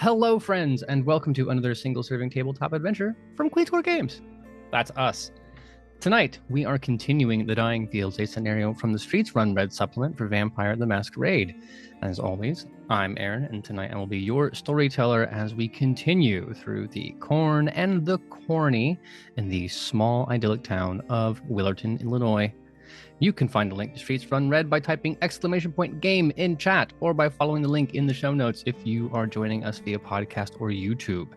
Hello, friends, and welcome to another single-serving tabletop adventure from Queen's Games. That's us. Tonight, we are continuing the Dying Fields, a scenario from the Streets Run Red supplement for Vampire the Masquerade. As always, I'm Aaron, and tonight I will be your storyteller as we continue through the corn and the corny in the small, idyllic town of Willerton, Illinois. You can find a link to Streets Run Red by typing !game in chat or by following the link in the show notes if you are joining us via podcast or YouTube.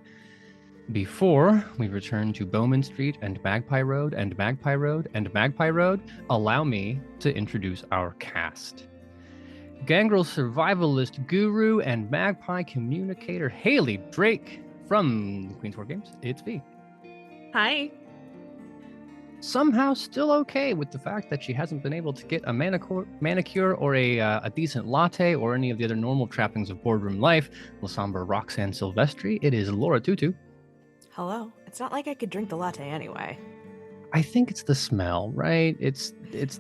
Before we return to Bowman Street and Magpie Road and Magpie Road and Magpie Road, allow me to introduce our cast. Gangrel survivalist guru and magpie communicator Hayley Drake from the Queen's Games. It's V. Hi. Somehow still okay with the fact that she hasn't been able to get a manicure or a decent latte or any of the other normal trappings of boardroom life. La Sombre Roxanne Silvestri. It is Laura Tutu. Hello. It's not like I could drink the latte anyway. I think it's the smell, right? It's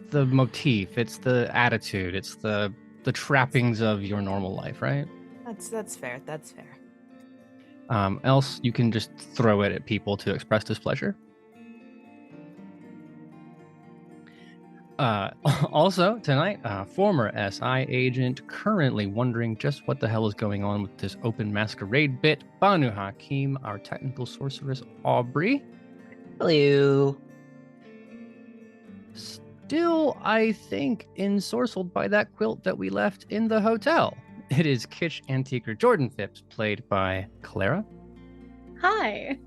the motif. It's the attitude. It's the trappings of your normal life, right? That's fair. That's fair. Else you can just throw it at people to express displeasure. Also tonight, former SI agent currently wondering just what the hell is going on with this open masquerade bit, Banu Hakim, our technical sorceress Aubrey. Hello. Still, I think, ensorcelled by that quilt that we left in the hotel. It is Kitsch Antiquer Jordan Phipps, played by Clara. Hi.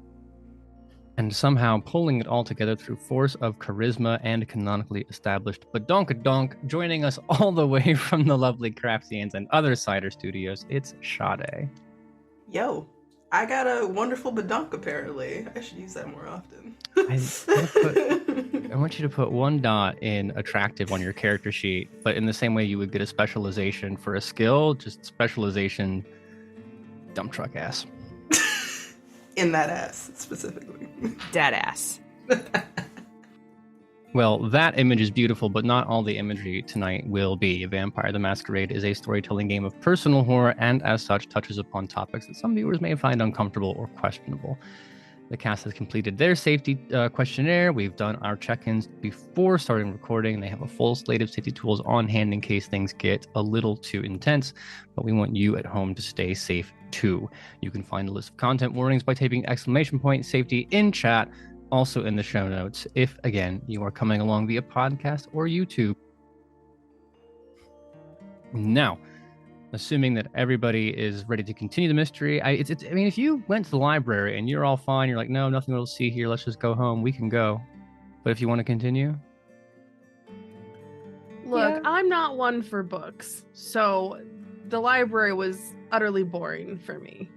And somehow pulling it all together through force of charisma and canonically established badonkadonk, joining us all the way from the lovely Craftians and other cider studios, it's Sade. Yo, I got a wonderful badonk apparently. I should use that more often. I want you to put one dot in attractive on your character sheet, but in the same way you would get a specialization for a skill, just specialization dump truck ass. In that ass, specifically. Dead ass. Well, that image is beautiful, but not all the imagery tonight will be. Vampire the Masquerade is a storytelling game of personal horror, and as such touches upon topics that some viewers may find uncomfortable or questionable. The cast has completed their safety questionnaire. We've done our check-ins before starting recording. They have a full slate of safety tools on hand in case things get a little too intense, but we want you at home to stay safe too. You can find a list of content warnings by typing !safety in chat, also in the show notes, if, again, you are coming along via podcast or YouTube. Now, assuming that everybody is ready to continue the mystery, I mean, if you went to the library and you're all fine, you're like, no, nothing we'll see here, let's just go home, we can go. But if you want to continue? Look, Yeah. I'm not one for books, so the library was utterly boring for me.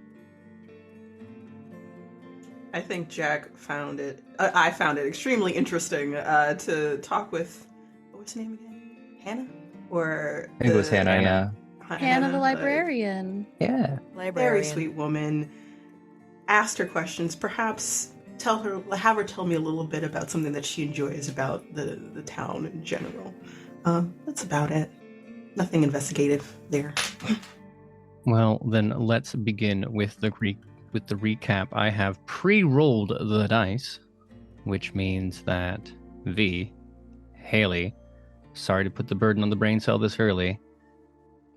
I think Jack found it. I found it extremely interesting to talk with. What's her name again? Hannah? Or I think it was Hannah, yeah. Hannah the librarian. Yeah. Very Librarian. sweet woman. Asked her questions. Perhaps have her tell me a little bit about something that she enjoys about the town in general. That's about it. Nothing investigative there. Well, then let's begin with the recap. I have pre-rolled the dice, which means that Hayley, sorry to put the burden on the brain cell this early,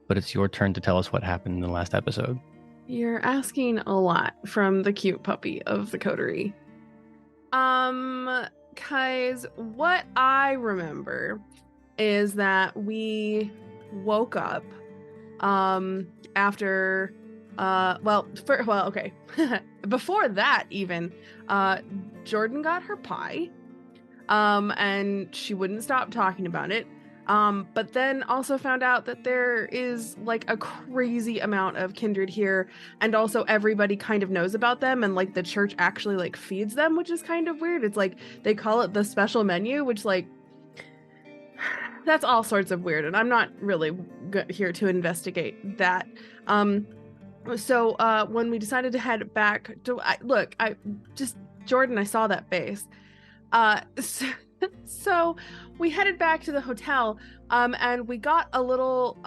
but it's your turn to tell us what happened in the last episode. You're asking a lot from the cute puppy of the coterie. Guys, what I remember is that we woke up after okay. Before that even, Jordan got her pie, and she wouldn't stop talking about it. But then also found out that there is like a crazy amount of kindred here, and also everybody kind of knows about them, and like the church actually like feeds them, which is kind of weird. It's like they call it the special menu, which like that's all sorts of weird, and I'm not really here to investigate that. So when we decided to head back to Jordan, I saw that face. So we headed back to the hotel, and we got a little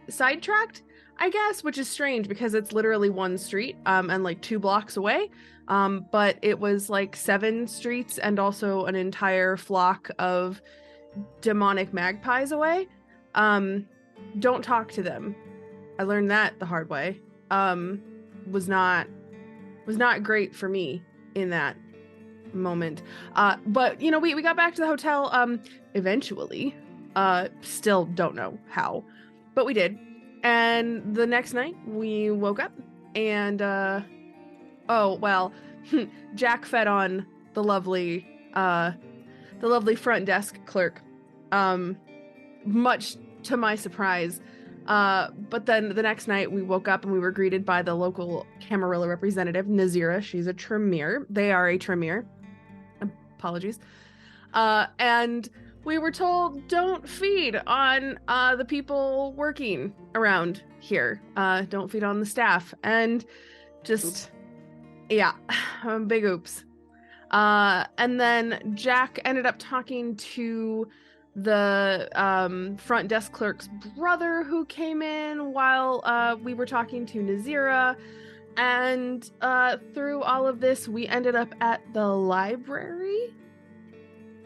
sidetracked I guess, which is strange because it's literally one street and like 2 blocks away. But it was like 7 streets and also an entire flock of demonic magpies away. Don't talk to them. I learned that the hard way. Was not great for me in that moment. But you know, we got back to the hotel eventually. Still don't know how, but we did. And the next night we woke up and Jack fed on the lovely front desk clerk, much to my surprise. But then the next night we woke up and we were greeted by the local Camarilla representative, Nazira. She's a Tremere. They are a Tremere. Apologies. And we were told, don't feed on the people working around here. Don't feed on the staff. And just, yeah, big oops. And then Jack ended up talking to the front desk clerk's brother who came in while we were talking to Nazira. And through all of this, we ended up at the library.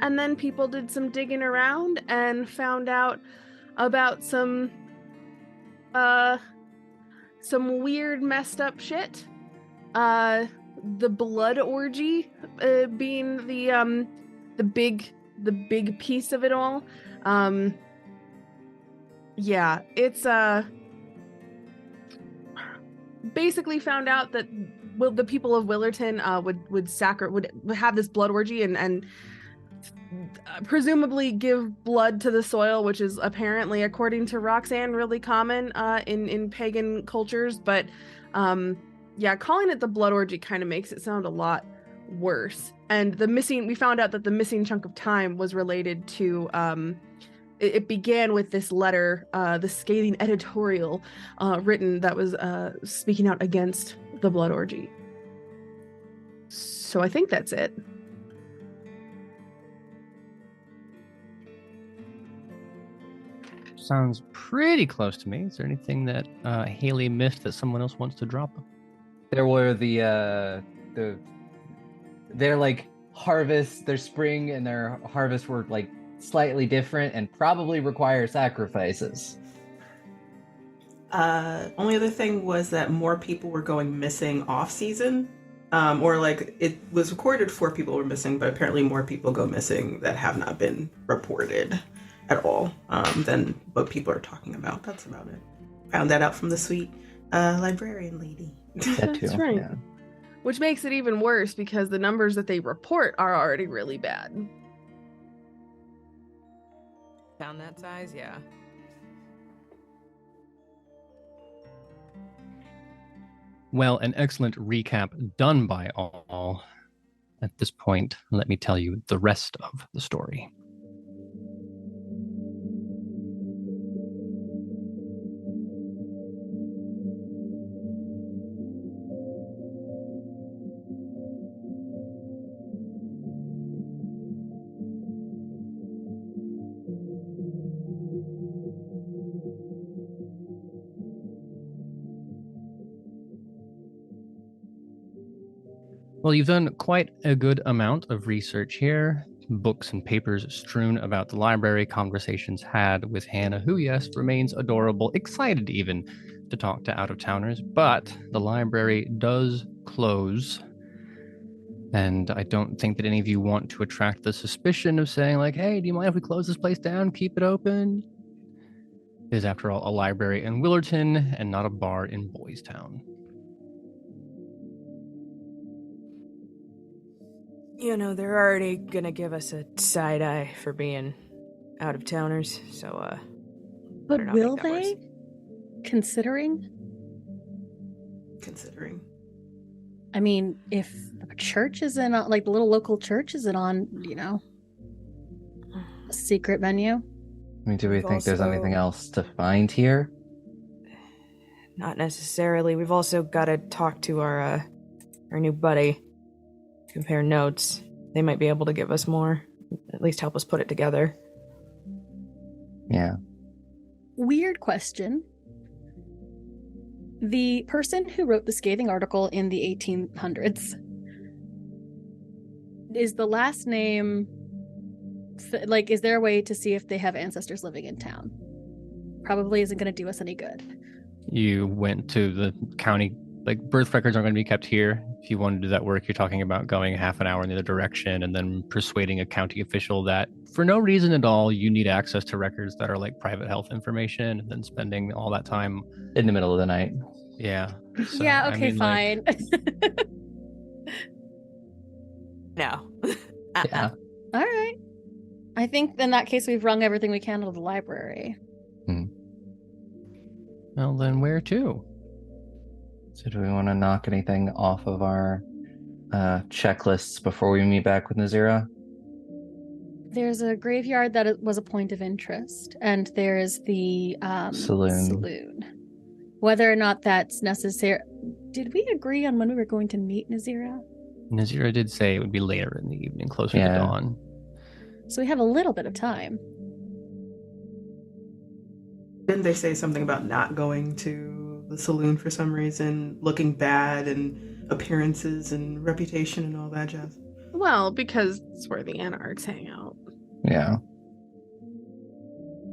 And then people did some digging around and found out about some weird messed up shit. The blood orgy being the big piece of it all. Yeah, it's basically found out that the people of Willerton would have this blood orgy and presumably give blood to the soil, which is apparently, according to Roxanne, really common in pagan cultures. But yeah, calling it the blood orgy kind of makes it sound a lot worse. And we found out that the missing chunk of time was related to it began with this letter, the scathing editorial written that was speaking out against the blood orgy. So I think that's it. Sounds pretty close to me. Is there anything that Hayley missed that someone else wants to drop? There were their like harvest, their spring and their harvest were like slightly different and probably require sacrifices. Only other thing was that more people were going missing off season, or like it was recorded 4 people were missing, but apparently more people go missing that have not been reported at all than what people are talking about. That's about it. Found that out from the sweet librarian lady. That too. That's right. Yeah. Which makes it even worse because the numbers that they report are already really bad. Town that size, yeah. Well, an excellent recap done by all. At this point, let me tell you the rest of the story. Well, you've done quite a good amount of research here. Books and papers strewn about the library, conversations had with Hannah, who, yes, remains adorable, excited even to talk to out-of-towners, but the library does close. And I don't think that any of you want to attract the suspicion of saying, like, hey, do you mind if we close this place down, keep it open? It is, after all, a library in Willerton and not a bar in Boys Town. You know, they're already gonna give us a side eye for being out of towners, so But better not will make that worse. they? Considering? I mean, if the church isn't on, like the little local church isn't on, you know, a secret menu. I mean, do we We've think there's also- anything else to find here? Not necessarily. We've also got to talk to our new buddy. Compare notes. They might be able to give us more. At least help us put it together. Yeah. Weird question. The person who wrote the scathing article in the 1800s, is the last name, like, is there a way to see if they have ancestors living in town? Probably isn't going to do us any good. You went to the county, like birth records aren't going to be kept here. If you want to do that work, you're talking about going half an hour in the other direction and then persuading a county official that for no reason at all, you need access to records that are like private health information, and then spending all that time In the middle of the night. Yeah. So, yeah, okay, I mean, fine. No. Yeah. All right. I think in that case, we've wrung everything we can out of the library. Well, then where to? So do we want to knock anything off of our checklists before we meet back with Nazira? There's a graveyard that was a point of interest, and there is the saloon. Whether or not that's necessary. Did we agree on when we were going to meet Nazira? Nazira did say it would be later in the evening, closer to dawn. So we have a little bit of time. Didn't they say something about not going to the saloon for some reason, looking bad and appearances and reputation and all that jazz? Well, because it's where the anarchs hang out. Yeah.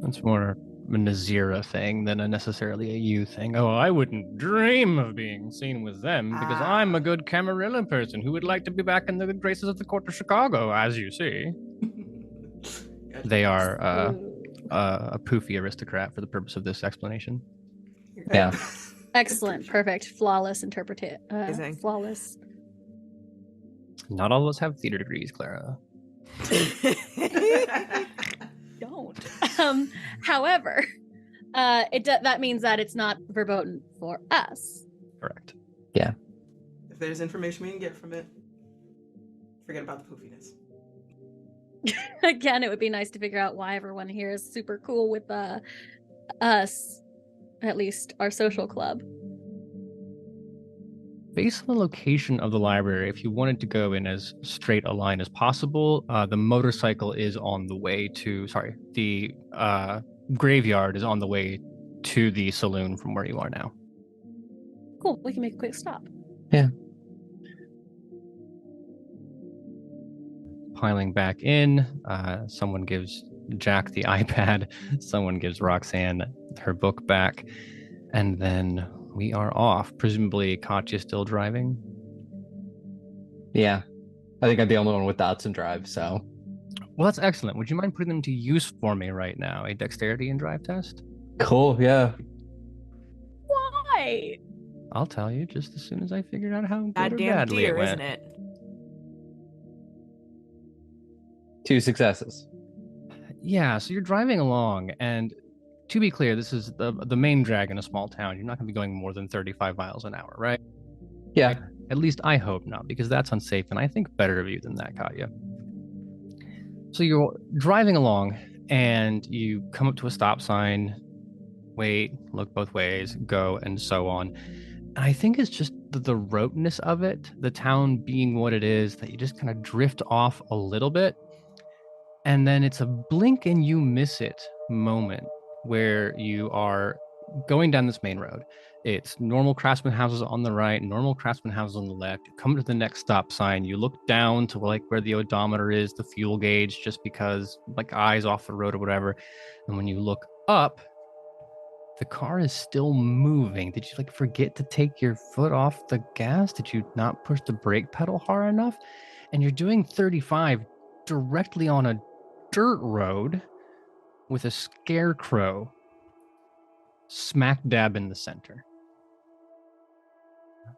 That's more a Nazira thing than necessarily a you thing. Oh, I wouldn't dream of being seen with them because I'm a good Camarilla person who would like to be back in the good graces of the court of Chicago, as you see. They are a poofy aristocrat for the purpose of this explanation. Yeah. Excellent. Perfect. Flawless Amazing. Flawless. Not all of us have theater degrees, Clara. Don't. However, that means that it's not verboten for us. Correct. Yeah. If there's information we can get from it, forget about the poofiness. Again, it would be nice to figure out why everyone here is super cool with us, at least our social club. Based on the location of the library, if you wanted to go in as straight a line as possible, the motorcycle is on the way to, the graveyard is on the way to the saloon from where you are now. Cool, we can make a quick stop. Yeah. Piling back in, someone gives Jack the iPad, someone gives Roxanne her book back, and then we are off. Presumably Katya's still driving? Yeah. I think I'm the only one with dots and drive, so. Well, that's excellent. Would you mind putting them to use for me right now? A dexterity and drive test? Cool, yeah. Why? I'll tell you just as soon as I figure out how good or Goddamn badly deer, it went. isn't it? 2 successes. Yeah, so you're driving along, and to be clear, this is the main drag in a small town. You're not going to be going more than 35 miles an hour, right? Yeah. At least I hope not, because that's unsafe, and I think better of you than that, Katya. So you're driving along, and you come up to a stop sign, wait, look both ways, go, and so on. And I think it's just the roteness of it, the town being what it is, that you just kind of drift off a little bit. And then it's a blink and you miss it moment where you are going down this main road. It's normal craftsman houses on the right, normal craftsman houses on the left. You come to the next stop sign. You look down to like where the odometer is, the fuel gauge, just because like eyes off the road or whatever. And when you look up, the car is still moving. Did you like forget to take your foot off the gas? Did you not push the brake pedal hard enough? And you're doing 35 directly on a dirt road with a scarecrow smack dab in the center.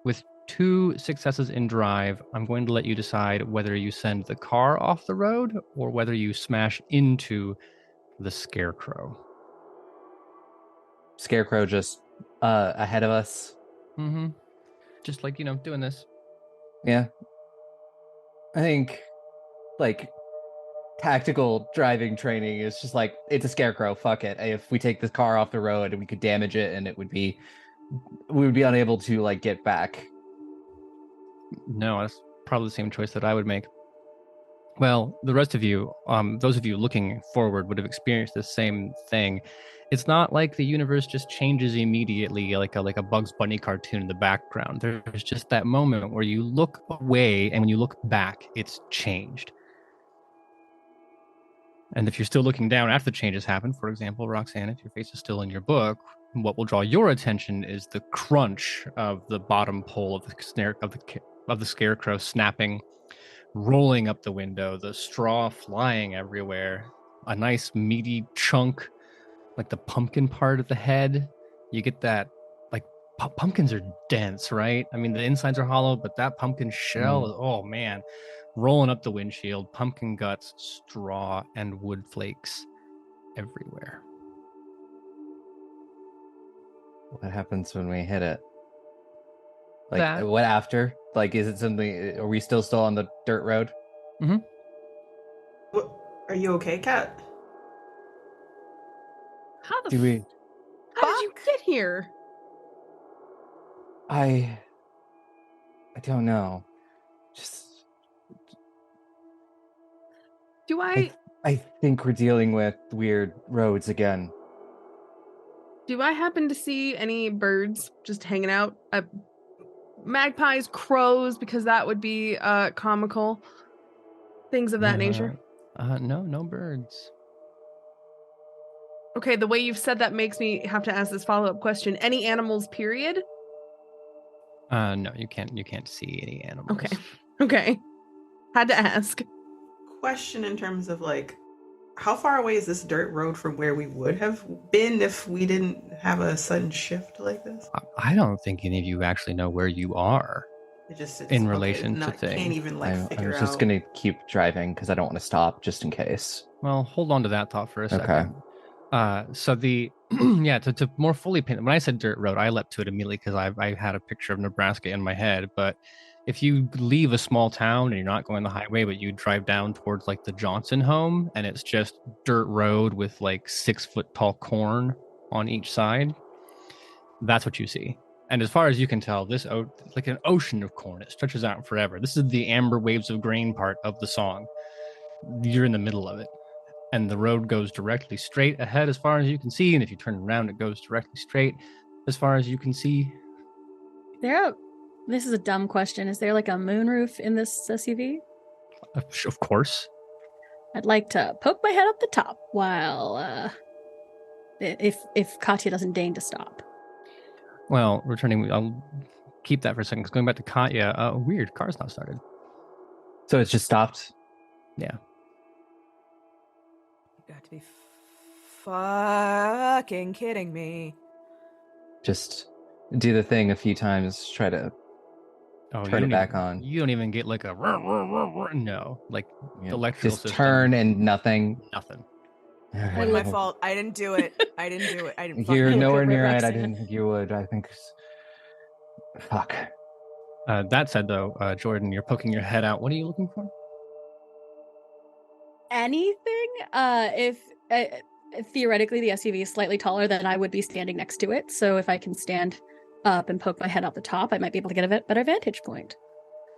With 2 successes in drive, I'm going to let you decide whether you send the car off the road or whether you smash into the scarecrow. Scarecrow just ahead of us. Mm-hmm. Just like, doing this. Yeah. I think, like, tactical driving training is just like, it's a scarecrow, fuck it. If we take this car off the road, we could damage it and we would be unable to, like, get back. No, that's probably the same choice that I would make. Well, the rest of you, those of you looking forward would have experienced the same thing. It's not like the universe just changes immediately, like a Bugs Bunny cartoon in the background. There's just that moment where you look away, and when you look back, it's changed. And if you're still looking down after the changes happen, for example, Roxanne, if your face is still in your book, what will draw your attention is the crunch of the bottom pole of the scarecrow snapping, rolling up the window, the straw flying everywhere, a nice meaty chunk, like the pumpkin part of the head. You get that, like, pumpkins are dense, right? I mean, the insides are hollow, but that pumpkin shell, oh man, rolling up the windshield, pumpkin guts, straw, and wood flakes everywhere. What happens when we hit it? Like, what after? Like, is it something? Are we still on the dirt road? Mm-hmm. What, are you okay, Kat? How did you get here? I don't know. Just do I think we're dealing with weird roads again. Do I happen to see any birds just hanging out? Magpies, crows, because that would be comical. Things of that nature. No birds. Okay, the way you've said that makes me have to ask this follow-up question. Any animals, period? No, you can't see any animals. Okay. Had to ask. Question in terms of, like, how far away is this dirt road from where we would have been if we didn't have a sudden shift like this? I don't think any of you actually know where you are. It's in relation to things. Can't even figure out. I was just gonna keep driving because I don't want to stop just in case. Well, hold on to that thought for a second. Okay. So the to more fully paint. When I said dirt road, I leapt to it immediately because I had a picture of Nebraska in my head. But if you leave a small town and you're not going the highway, but you drive down towards like the Johnson home, and it's just dirt road with like 6 foot tall corn on each side, that's what you see. And as far as you can tell, this like an ocean of corn. It stretches out forever. This is the amber waves of grain part of the song. You're in the middle of it. And the road goes directly straight ahead as far as you can see. And if you turn around, it goes directly straight as far as you can see. This is a dumb question. Is there like a moonroof in this SUV? Of course. I'd like to poke my head up the top while, if Katya doesn't deign to stop. Well, I'll keep that for a second. Because going back to Katya, weird, car's not started. So it's just stopped? Yeah. You got to be fucking kidding me. Just do the thing a few times, try to turn it back on. You don't even get like a no, like the electrical just system. Turn and nothing. Nothing. Wasn't my fault. I didn't do it. I didn't. You're nowhere near it. I didn't think you would. I think. Fuck. That said, though, Jordan, you're poking your head out. What are you looking for? Anything. If theoretically the SUV is slightly taller than I would be standing next to it, so if I can stand up and poke my head out the top, I might be able to get a better vantage point.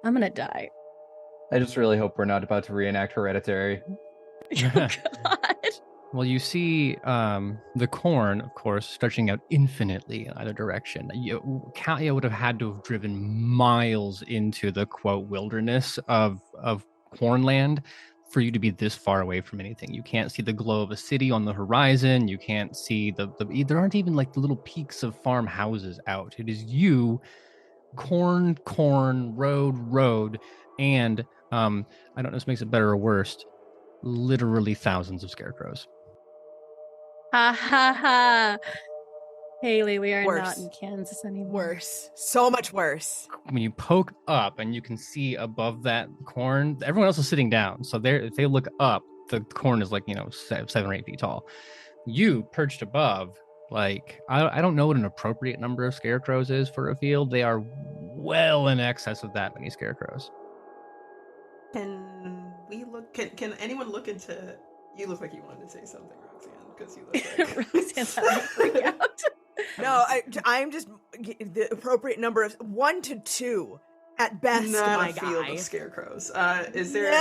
I'm gonna die. I just really hope we're not about to reenact Hereditary. Oh, God. Well, you see the corn, of course, stretching out infinitely in either direction. Katya would have had to have driven miles into the, quote, wilderness of cornland for you to be this far away from anything. You can't see the glow of a city on the horizon. You can't see there aren't even like the little peaks of farmhouses out. It is you, corn, road, and I don't know if this makes it better or worse, literally thousands of scarecrows. Ha ha ha. Hayley, we are Worse. not in Kansas anymore. Worse. So much worse. When you poke up and you can see above that corn, everyone else is sitting down. So if they look up, the corn is like, 7 or 8 feet tall. You perched above, like, I don't know what an appropriate number of scarecrows is for a field. They are well in excess of that many scarecrows. Can we look? Can anyone look into? You look like you wanted to say something, Roxanne, because you look like Roxanne's having a freak out. No, I'm just the appropriate number of 1 to 2 at best. Not my a field guy. of scarecrows. Is there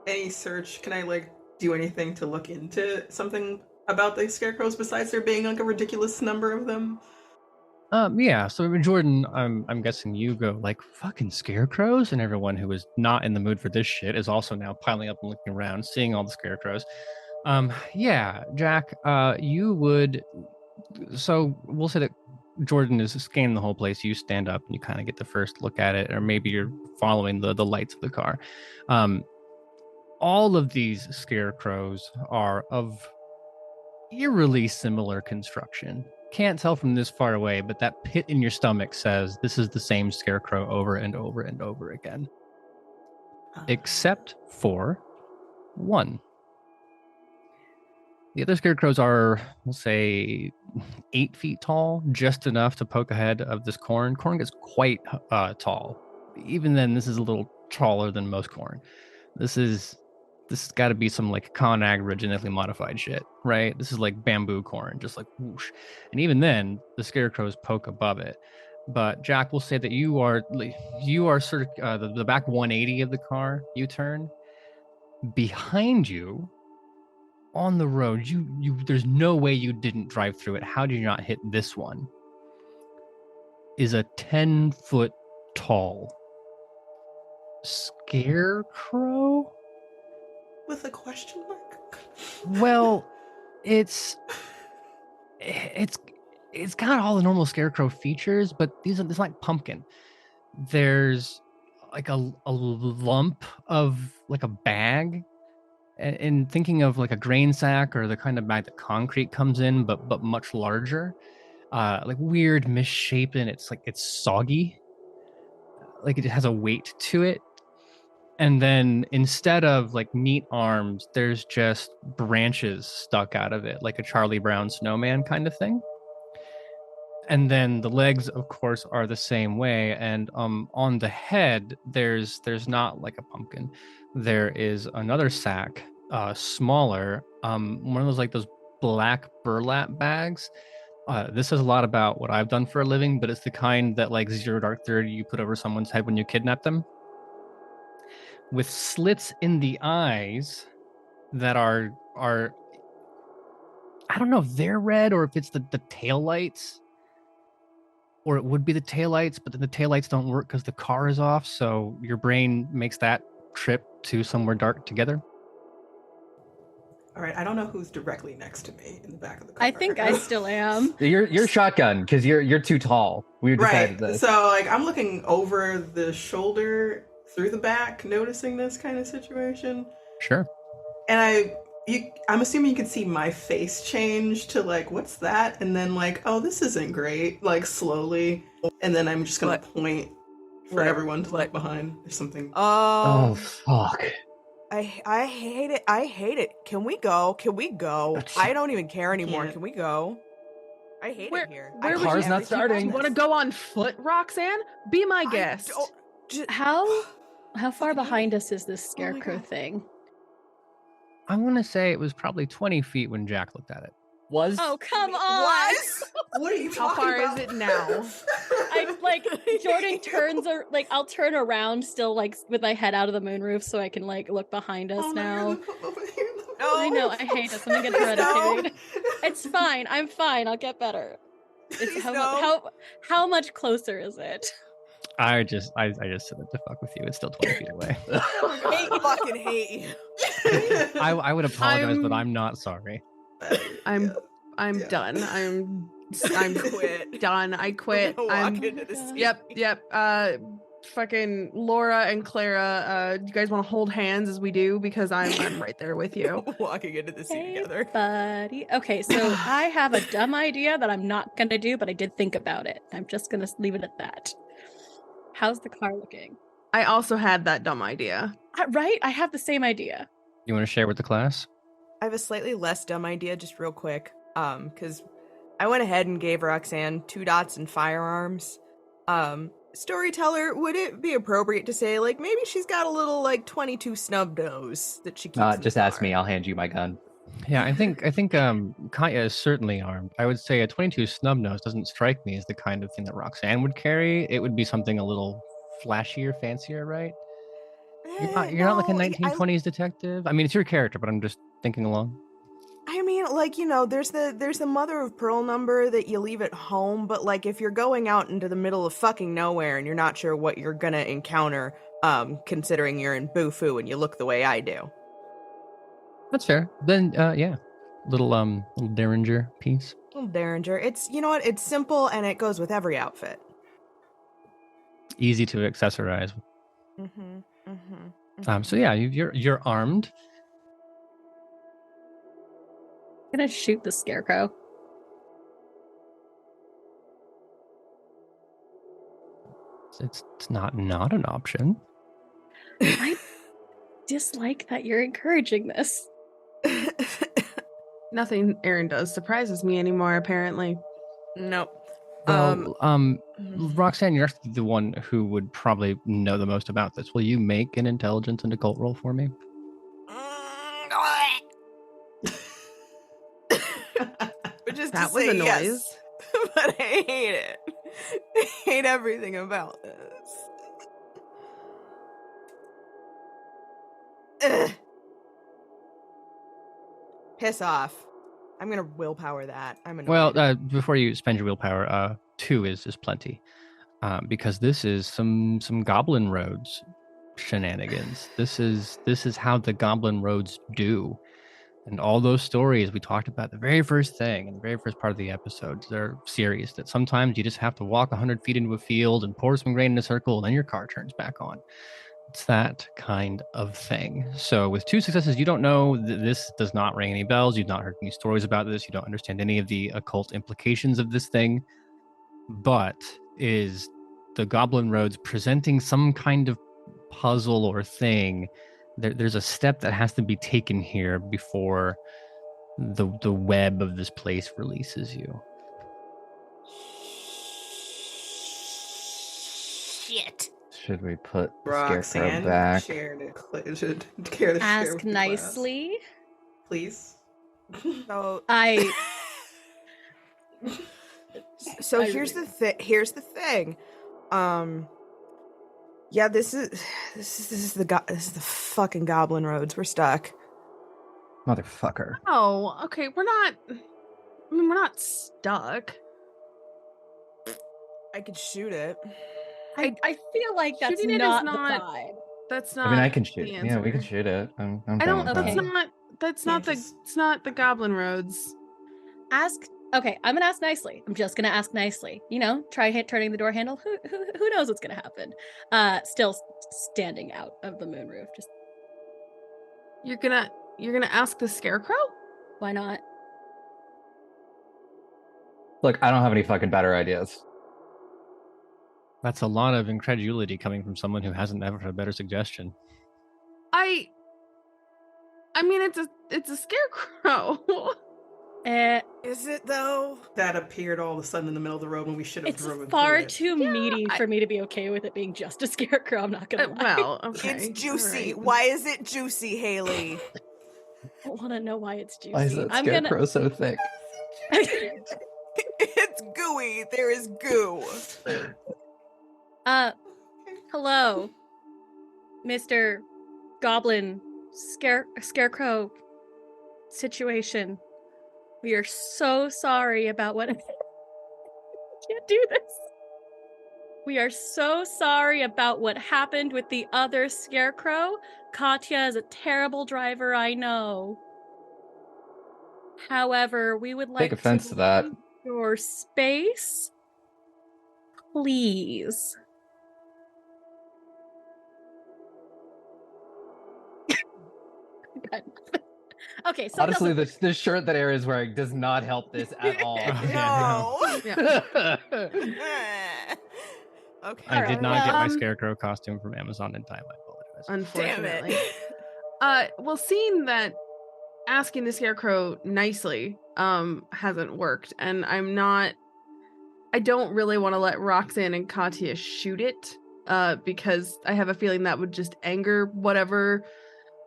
any search? Can I do anything to look into something about the scarecrows besides there being like a ridiculous number of them? Yeah. So Jordan, I'm guessing you go like fucking scarecrows, and everyone who is not in the mood for this shit is also now piling up and looking around, seeing all the scarecrows. Yeah, Jack, you would. So we'll say that Jordan is scanning the whole place. You stand up and you kind of get the first look at it, or maybe you're following the lights of the car. All of these scarecrows are of eerily similar construction. Can't tell from this far away, but that pit in your stomach says this is the same scarecrow over and over and over again. Except for one. The other scarecrows are, we'll say, 8 feet tall, just enough to poke ahead of this corn. Corn gets quite tall. Even then, this is a little taller than most corn. This has got to be some like ConAgra genetically modified shit, right? This is like bamboo corn, just like whoosh. And even then, the scarecrows poke above it. But Jack will say that you are sort of the back 180 of the car. You turn behind you. On the road, you there's no way you didn't drive through it. How did you not hit this one? Is a 10-foot tall scarecrow with a question mark. Well, it's got all the normal scarecrow features, but it's like pumpkin. There's like a lump of like a bag. And thinking of like a grain sack or the kind of bag that concrete comes in, but much larger, like weird, misshapen. It's like it's soggy, like it has a weight to it. And then instead of like meat arms, there's just branches stuck out of it, like a Charlie Brown snowman kind of thing. And then the legs, of course, are the same way. And on the head, there's not like a pumpkin. There is another sack, smaller, one of those black burlap bags. This says a lot about what I've done for a living, but it's the kind that like Zero Dark 30 you put over someone's head when you kidnap them, with slits in the eyes that are I don't know if they're red or if it's the tail lights. Or it would be the taillights, but then the taillights don't work because the car is off, so your brain makes that trip to somewhere dark together. All right, I don't know who's directly next to me in the back of the car. I think I still am. You're shotgun because you're too tall. We decided this. So like I'm looking over the shoulder through the back, noticing this kind of situation. Sure. And I'm assuming you can see my face change to like, what's that? And then like, oh, this isn't great. Like slowly, and then I'm just gonna point for everyone to look behind. There's something. Oh fuck. I hate it. I hate it. Can we go? I don't even care anymore. Can we go? I hate it here. Where car's not starting. You want to go on foot, Roxanne? Be my guest. How far behind us is this scarecrow thing? I want to say it was probably 20 feet when Jack looked at it. Was? Oh, come on. What are you talking How far about? is it now? I like Jordan turns or like I'll turn around still like with my head out of the moonroof so I can like look behind us now. I know, I hate this. I'm gonna get hereditary. It's fine. I'm fine. I'll get better. It's how much closer is it? I just said it to fuck with you. It's still 20 feet away. I fucking hate you. I would apologize, but I'm not sorry. I'm done. I'm quit. done. I quit. Yep. Fucking Laura and Clara, you guys want to hold hands as we do, because I'm right there with you. Walking into the scene together. Buddy. Okay, so I have a dumb idea that I'm not gonna do, but I did think about it. I'm just gonna leave it at that. How's the car looking? I also had that dumb idea. Right? I have the same idea. You want to share with the class? I have a slightly less dumb idea, just real quick. Because I went ahead and gave Roxanne 2 dots and firearms. Storyteller, would it be appropriate to say, like, maybe she's got a little, like, 22 snub nose that she keeps in Just the ask car? me. I'll hand you my gun. Yeah, I think Katya is certainly armed. I would say a 22 snub nose doesn't strike me as the kind of thing that Roxanne would carry. It would be something a little flashier, fancier, right? You're not like a 1920s detective. I mean, it's your character, but I'm just thinking along. I mean, like, there's the mother of pearl number that you leave at home, but like if you're going out into the middle of fucking nowhere and you're not sure what you're gonna encounter, considering you're in Bufu and you look the way I do. That's fair. Then yeah. Little Derringer piece. Little Derringer. It's it's simple and it goes with every outfit. Easy to accessorize. So yeah, you're armed. I'm gonna shoot the scarecrow. It's not an option. I dislike that you're encouraging this. Nothing Aaron does surprises me anymore, apparently. Nope. Well, Roxanne, you're the one who would probably know the most about this. Will you make an intelligence and occult roll for me? Which is that to was say a noise. yes, but I hate it. I hate everything about this. Ugh. Piss off. I'm gonna willpower that. I'm annoyed. Well, before you spend your willpower, 2 is plenty, because this is some Goblin Roads shenanigans. This is how the Goblin Roads do, and all those stories we talked about the very first thing in the very first part of the episode. They're serious that sometimes you just have to walk 100 feet into a field and pour some grain in a circle, and then your car turns back on. It's that kind of thing. So with 2 successes, you don't know this does not ring any bells. You've not heard any stories about this. You don't understand any of the occult implications of this thing. But is the Goblin Roads presenting some kind of puzzle or thing? There's a step that has to be taken here before the web of this place releases you. Shit. Should we put the Roxanne, scarecrow back? Ask nicely. Please. So here's the thing. Yeah, this is the fucking Goblin Roads. We're stuck. Motherfucker. Oh, okay. We're not stuck. I could shoot it. I feel like that's Shooting it not is the not- vibe. That's not. I mean, I can shoot. the Yeah, we can answer. shoot it. I'm I down don't. with That's that. not. That's Yeah, not the. just- It's not the Goblin Roads. Okay, I'm gonna ask nicely. I'm just gonna ask nicely. Try turning the door handle. Who knows what's gonna happen? Still standing out of the moonroof. Just You're gonna ask the scarecrow? why not? Look, I don't have any fucking better ideas. That's a lot of incredulity coming from someone who hasn't ever had a better suggestion. I mean, it's a scarecrow. Is it though? That appeared all of a sudden in the middle of the road when we should have It's driven far through it. too meaty for me to be okay with it being just a scarecrow. I'm not gonna lie. Well, okay. It's juicy. all right. Why is it juicy, Haley? I don't want to know why it's juicy. Why is that I'm scarecrow so thick? It's gooey. There is goo. Hello, Mr. Goblin Scarecrow situation. We are so sorry about what. I can't do this. We are so sorry about what happened with the other scarecrow. Katya is a terrible driver, I know. However, we would like Take offense to that. leave your space, please. Okay, so Honestly, the shirt that Aaron is wearing does not help this at all. No. Okay. I did not get my Um, scarecrow costume from Amazon in time. I apologize. Unfortunately. Damn it. Well, seeing that asking the scarecrow nicely hasn't worked, and I don't really want to let Roxanne and Katya shoot it because I have a feeling that would just anger whatever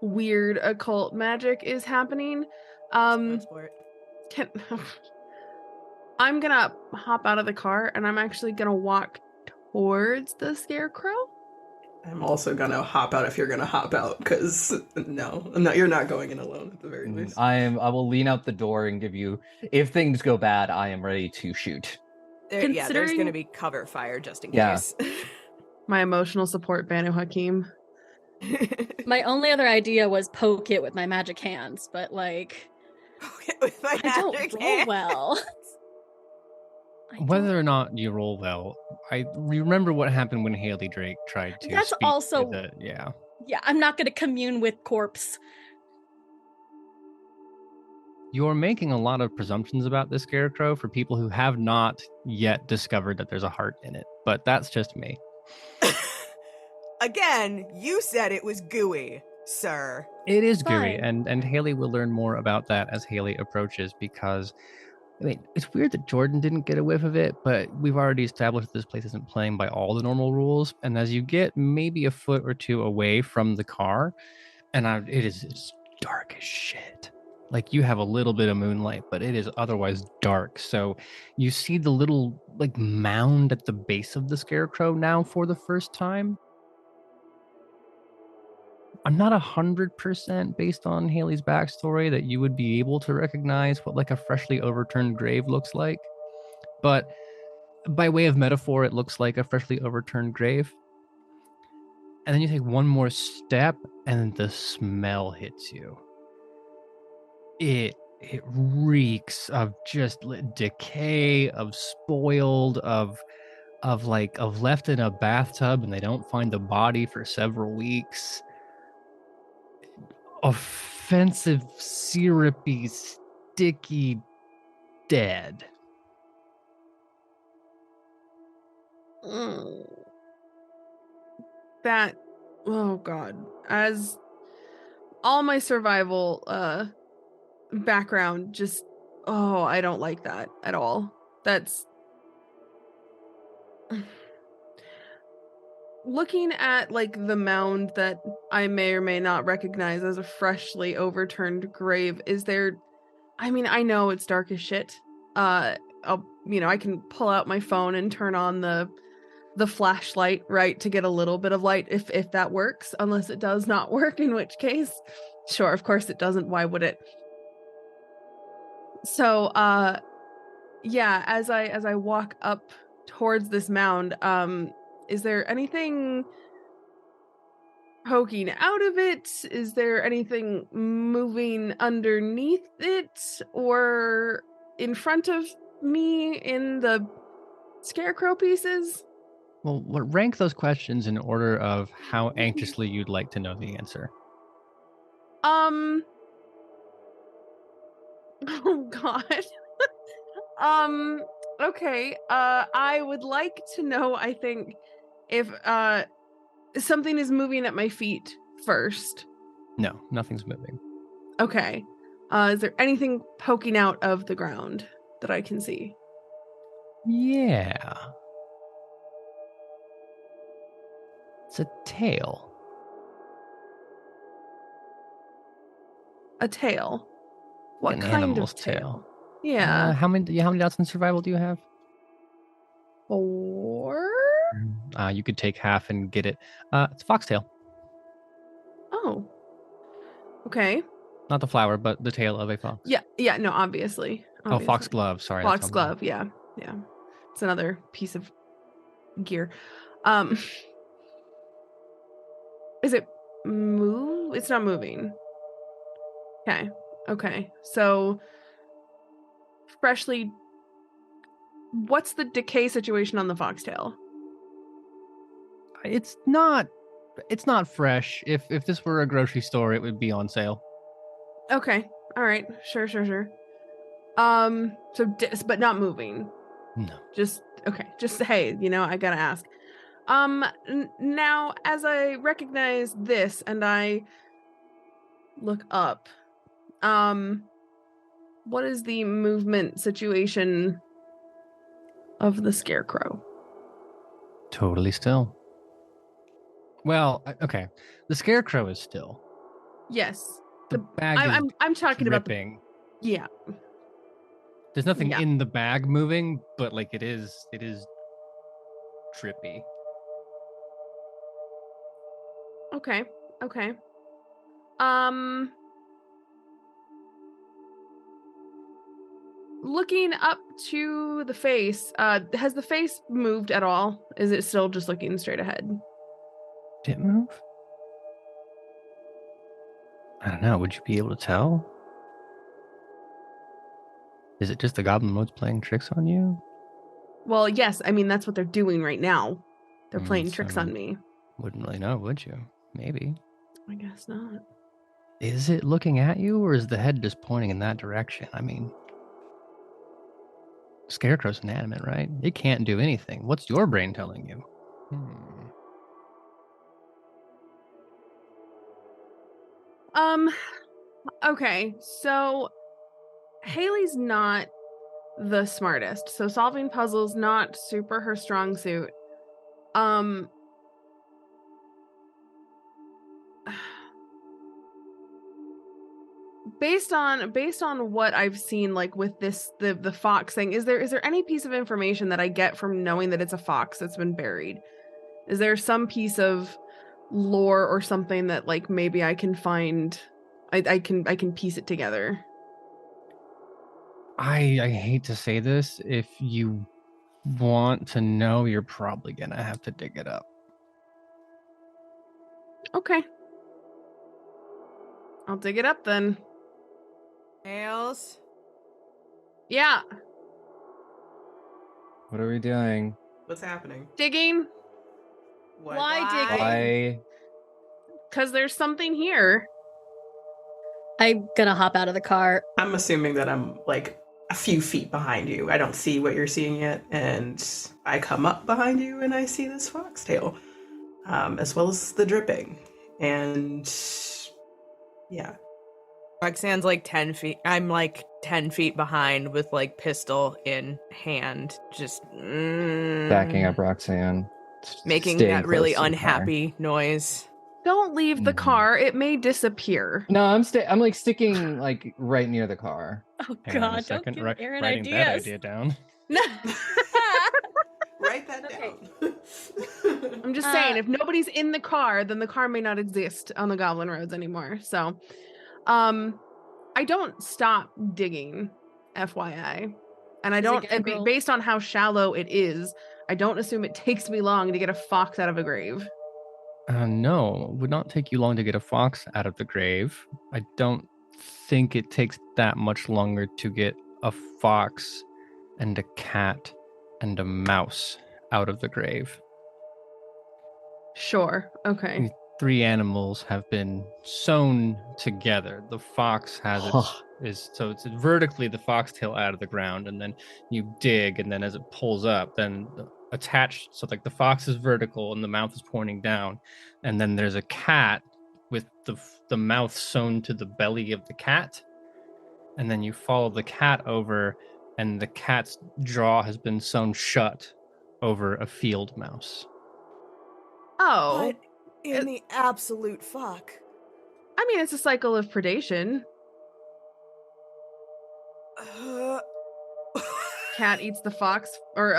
weird occult magic is happening. I'm gonna hop out of the car and I'm actually gonna walk towards the scarecrow. I'm also gonna hop out if you're gonna hop out, because no, you're not going in alone at the very least. I will lean out the door and give you, if things go bad, I am ready to shoot. Yeah, there's gonna be cover fire just in Yeah. case. My emotional support, Banu Hakim. My only other idea was poke it with my magic hands, but like, Poke it with my I don't magic roll hand. well. Whether or not you roll well, I remember what happened when Hayley Drake tried to. That's speak also to the, yeah. Yeah, I'm not going to commune with corpse. You're making a lot of presumptions about the scarecrow for people who have not yet discovered that there's a heart in it, but that's just me. Again, you said it was gooey, sir. It is gooey, Fine. and Hayley will learn more about that as Hayley approaches, because I mean, it's weird that Jordan didn't get a whiff of it, but we've already established that this place isn't playing by all the normal rules, and as you get maybe a foot or two away from the car, and it's dark as shit. Like, you have a little bit of moonlight, but it is otherwise dark. So you see the little like mound at the base of the scarecrow now for the first time. I'm not 100% based on Hayley's backstory that you would be able to recognize what like a freshly overturned grave looks like. But by way of metaphor, it looks like a freshly overturned grave. And then you take one more step and the smell hits you. It reeks of just decay, of spoiled, of left in a bathtub and they don't find the body for several weeks. Offensive, syrupy, sticky, dead. That, oh god, as all my survival background, just, oh, I don't like that at all. That's looking at like the mound that I may or may not recognize as a freshly overturned grave. Is there, I mean, I know it's dark as shit. I can pull out my phone and turn on the flashlight, right, to get a little bit of light if that works, unless it does not work, in which case, sure, of course it doesn't. Why would it? So, yeah, as I walk up towards this mound, is there anything poking out of it? Is there anything moving underneath it or in front of me in the scarecrow pieces? Well, rank those questions in order of how anxiously you'd like to know the answer. Oh god. Okay. I would like to know, I think, if something is moving at my feet first. No, nothing's moving. Okay. Is there anything poking out of the ground that I can see? Yeah. It's a tail. A tail. What An kind animal's of tail? tail. Yeah. How many dots in survival do you have? 4? You could take half and get it. It's a foxtail. Oh. Okay. Not the flower, but the tail of a fox. Yeah, no, obviously. Oh, foxglove. Sorry. Fox glove, yeah. It's another piece of gear. Is it move? It's not moving. Okay. So freshly, what's the decay situation on the foxtail? It's not fresh. If this were a grocery store, it would be on sale. Okay. All right. Sure. But not moving. No. Just okay. Just hey, I gotta ask. Now as I recognize this and I look up, what is the movement situation of the scarecrow? Totally still. Well, okay. The scarecrow is still. Yes. The bag I'm talking dripping. about yeah. There's nothing in the bag moving, but like it is trippy. Okay. Looking up to the face, has the face moved at all? Is it still just looking straight ahead? Did it move? I don't know. Would you be able to tell? Is it just the Goblin Roads playing tricks on you? Well, yes. I mean, that's what they're doing right now. They're playing tricks on me. Wouldn't really know, would you? Maybe. I guess not. Is it looking at you, or is the head just pointing in that direction? I mean, Scarecrow's inanimate, right? It can't do anything. What's your brain telling you? Okay, so Hayley's not the smartest, so solving puzzles not super her strong suit. Based on what I've seen, like with this the fox thing, is there any piece of information that I get from knowing that it's a fox that's been buried? Is there some piece of lore or something that like maybe I can find? I can piece it together. I hate to say this. If you want to know, you're probably gonna have to dig it up. Okay. I'll dig it up then. Nails? Yeah. What are we doing? What's happening? Digging. What? Why digging? Why? Because there's something here. I'm gonna hop out of the car. I'm assuming that I'm like a few feet behind you. I don't see what you're seeing yet, and I come up behind you and I see this foxtail, as well as the dripping, and yeah. Roxanne's like 10 feet. I'm like 10 feet behind with like pistol in hand, just Backing up Roxanne. making Staying that really close to the car. unhappy noise. Don't leave the car. It may disappear. No, I'm like sticking like right near the car. Oh Hang on a God! Don't second, give Aaron writing ideas. that idea down. Write that down. I'm just saying, if nobody's in the car, then the car may not exist on the Goblin Roads anymore. So, I don't stop digging, FYI, and I don't. Based on how shallow it is, I don't assume it takes me long to get a fox out of a grave. No, it would not take you long to get a fox out of the grave. I don't think it takes that much longer to get a fox and a cat and a mouse out of the grave. Sure. Okay. These 3 animals have been sewn together. The fox has it's vertically the foxtail out of the ground, and then you dig, and then as it pulls up, then attached, so like the fox is vertical and the mouth is pointing down, and then there's a cat with the mouth sewn to the belly of the cat, and then you follow the cat over, and the cat's jaw has been sewn shut over a field mouse. Oh, What in the absolute fuck? I mean, it's a cycle of predation. Cat eats the fox, or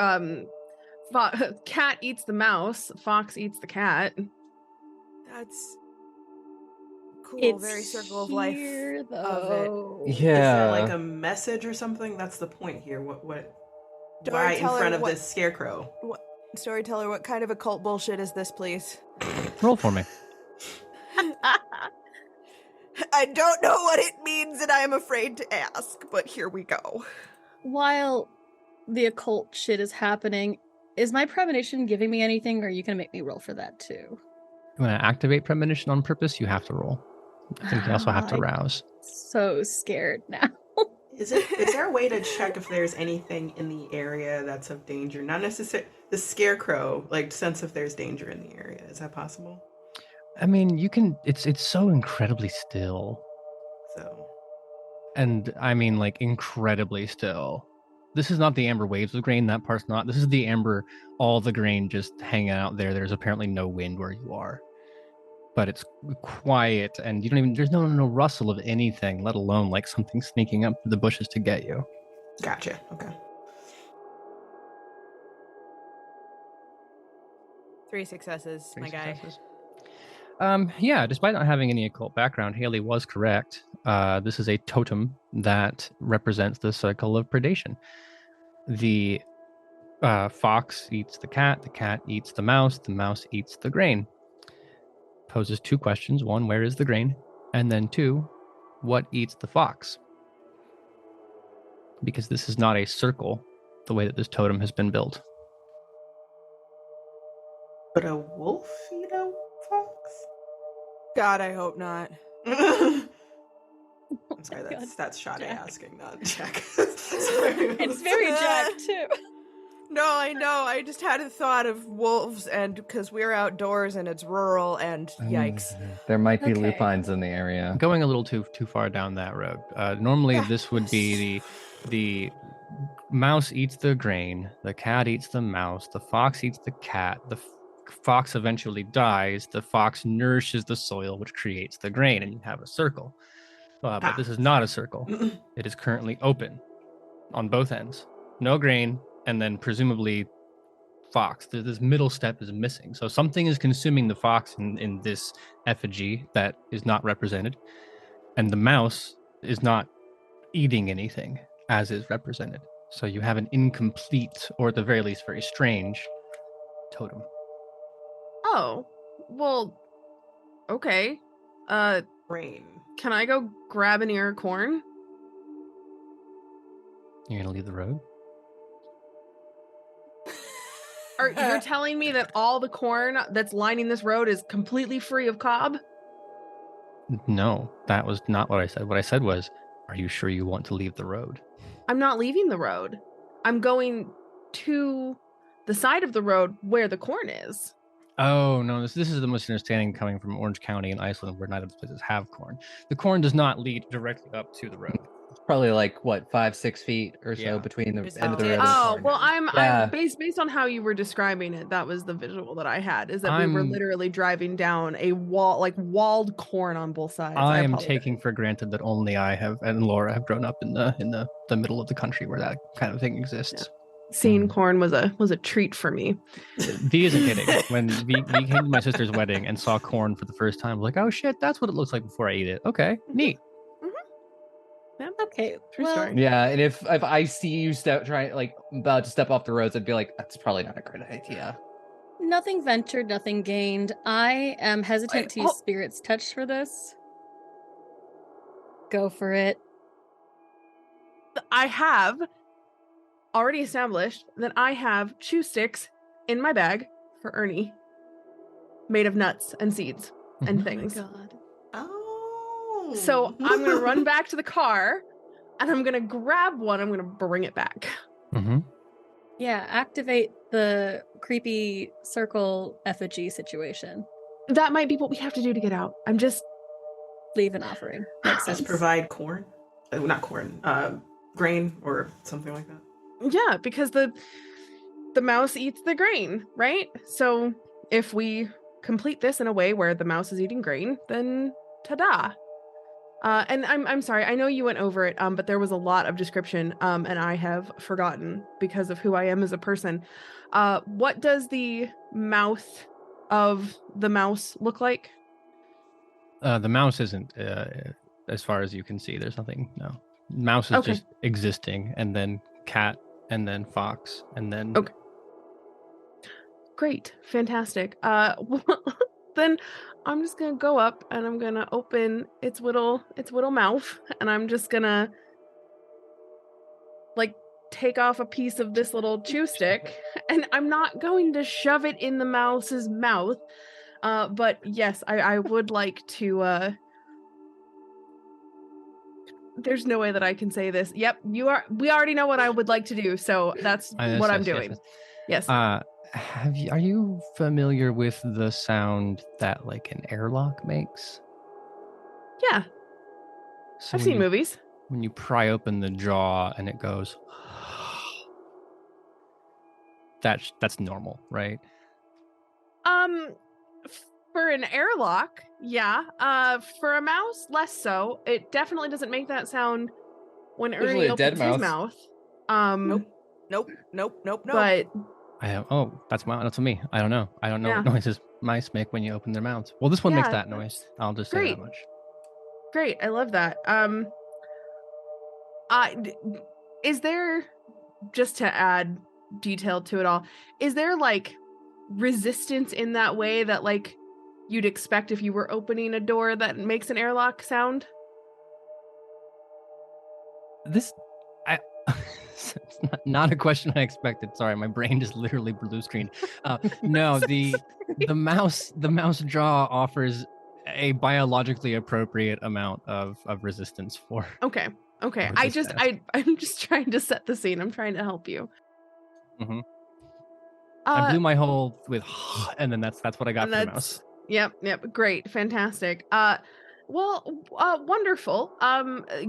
cat eats the mouse, fox eats the cat. That's cool. It's Very circle of life here, of though. it. Is there like Yeah. a message or something? That's the point here. What? Why in Storyteller, front of what- this scarecrow? Storyteller, what kind of occult bullshit is this, please? Roll for me. I don't know what it means, and I am afraid to ask, but here we go. While the occult shit is happening, is my premonition giving me anything, or are you gonna make me roll for that too? You want to activate premonition on purpose, you have to roll. I think you also have to I'm rouse. so scared now. Is there a way to check if there's anything in the area that's of danger? Not necessarily the scarecrow, like sense if there's danger in the area. Is that possible? I mean, you can. It's so incredibly still, So and I mean like incredibly still. This is not the amber waves of grain. That part's not. This is the amber, all the grain just hanging out there. There's apparently no wind where you are, but it's quiet, and you don't even. There's no rustle of anything, let alone like something sneaking up through the bushes to get you. gotcha. Okay. 3 successes, my guy. Yeah, despite not having any occult background, Hayley was correct. This is a totem that represents the cycle of predation. The fox eats the cat eats the mouse eats the grain. Poses two questions. One, where is the grain? And then two, what eats the fox? Because this is not a circle, the way that this totem has been built. But a wolf eat a fox? God, I hope not. I'm sorry, God, that's Sade Jack. asking, not Jack. It's very Jack, too. No, I know. I just had a thought of wolves, and because we're outdoors and it's rural, and yikes. There might be Okay. lupines in the area. Going a little too far down that road. Normally, this would be the mouse eats the grain, the cat eats the mouse, the fox eats the cat, the fox eventually dies, the fox nourishes the soil, which creates the grain, and you have a circle. But this is not a circle. It is currently open on both ends. No grain, and then presumably fox. This middle step is missing. So something is consuming the fox in this effigy that is not represented, and the mouse is not eating anything as is represented. So you have an incomplete, or at the very least very strange, totem. Oh, well, okay. Rain. Can I go grab an ear of corn? You're gonna leave the road? You're telling me that all the corn that's lining this road is completely free of cob? No, that was not what I said. What I said was, are you sure you want to leave the road? I'm not leaving the road. I'm going to the side of the road where the corn is. Oh, no, this is the misunderstanding coming from Orange County in Iceland, where neither of the places have corn. The corn does not lead directly up to the road. It's probably like, what, 5-6 feet or so Yeah. between the Just end of the ditch. road and the Oh, corn. well, I'm Yeah. based on how you were describing it, that was the visual that I had, is that we were I'm- literally driving down a wall, like walled corn on both sides. I am apologize. taking for granted that only I have and Laura have grown up in the middle of the country where that kind of thing exists. Seeing corn was a treat for me. V isn't kidding. When V came to my sister's wedding and saw corn for the first time, I was like, oh shit, that's what it looks like before I eat it. Okay, neat. Okay, True well, story. Yeah, and if I see you about to step off the roads, I'd be like, that's probably not a great idea. nothing ventured, nothing gained. I am hesitant Wait, to use Spirit's Touch for this. Go for it. I have already established that I have chew sticks in my bag for Ernie, made of nuts and seeds and Mhm. things. Oh my god. Oh. So I'm gonna run back to the car, and I'm gonna grab one. I'm gonna bring it back. Mm-hmm. Yeah, activate the creepy circle effigy situation. That might be what we have to do to get out. I'm just Leave an offering. Makes Just sense. provide corn. Not corn. Grain or something like that. yeah, because the mouse eats the grain, right? So if we complete this in a way where the mouse is eating grain, then ta-da. And I'm sorry, I know you went over it, but there was a lot of description, and I have forgotten because of who I am as a person. What does the mouth of the mouse look like? The mouse isn't, as far as you can see. There's nothing. No, mouse is Okay. just existing, and then cat, and then fox, and then. Okay. Great, fantastic. Then I'm just gonna go up and I'm gonna open its little mouth, and I'm just gonna like take off a piece of this little chew stick, and I'm not going to shove it in the mouse's mouth. But yes, I would like to. There's no way that I can say this. Yep, we already know what I would like to do, so that's what I'm doing. Yes. Are you familiar with the sound that like an airlock makes? Yeah, So I've seen movies. when you pry open the jaw and it goes, that's normal, right? For an airlock, yeah. For a mouse, less so. It definitely doesn't make that sound when Especially Ernie a dead opens his mouth. Nope. But That's me. I don't know. I don't know what noises mice make when you open their mouths. Well, this one makes that noise. I'll just say that much. Great. I love that. Is there, just to add detail to it all, is there like resistance in that way that like you'd expect if you were opening a door that makes an airlock sound? It's not a question I expected. Sorry, my brain just literally blue screened. No, the mouse jaw offers a biologically appropriate amount of resistance for. Okay. I'm just trying to set the scene. I'm trying to help you. Mm-hmm. I blew my hole with, and then that's what I got for the mouse. Yep. Great. Fantastic. Wonderful.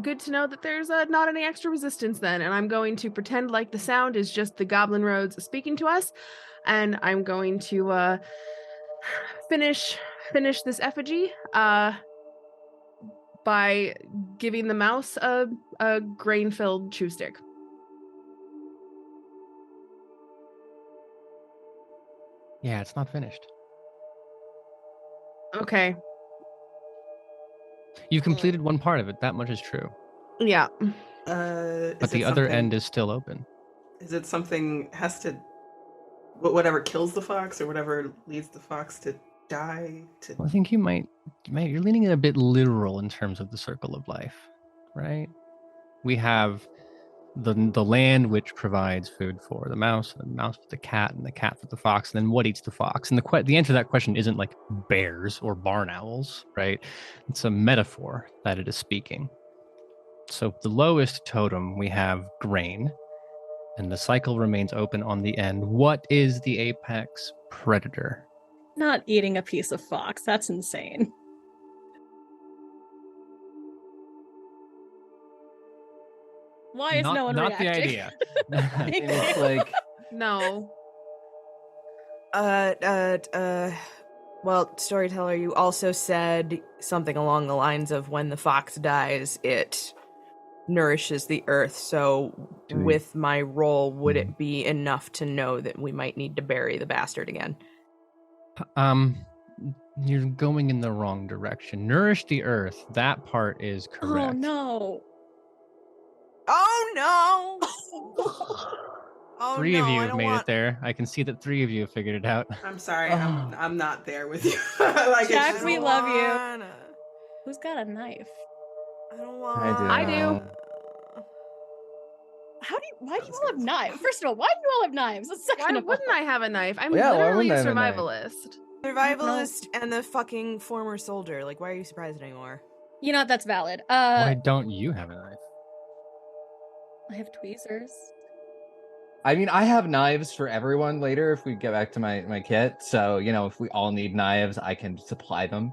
Good to know that there's not any extra resistance then, and I'm going to pretend like the sound is just the Goblin Roads speaking to us, and I'm going to finish this effigy by giving the mouse a grain-filled chew stick. Yeah, it's not finished. Okay. You've completed one part of it. That much is true. Yeah. But the other end is still open. Is it something whatever kills the fox or whatever leads the fox to die? Well, I think you're leaning it a bit literal in terms of the circle of life, right? We have the land, which provides food for the mouse for the cat, and the cat for the fox, and then what eats the fox? And the answer to that question isn't like bears or barn owls, right? It's a metaphor that it is speaking. So the lowest totem, we have grain, and the cycle remains open on the end. What is the apex predator? Not eating a piece of fox. That's insane. Why is no one reacting? Not the idea. It's like no. Well, Storyteller, you also said something along the lines of when the fox dies, it nourishes the earth. So with my role, would it be enough to know that we might need to bury the bastard again? You're going in the wrong direction. Nourish the earth. That part is correct. Oh no! Oh, three of you have made it there. I can see that 3 of you have figured it out. I'm sorry, I'm not there with you. Jack, we love you. Who's got a knife? I don't want. I do. Why do you all have knives? First of all, why do you all have knives? Why wouldn't I have a knife? I'm literally a survivalist. Survivalist and the fucking former soldier. Like, why are you surprised anymore? You know, that's valid. Why don't you have a knife? I have tweezers. I mean, I have knives for everyone later if we get back to my kit. So, if we all need knives, I can supply them.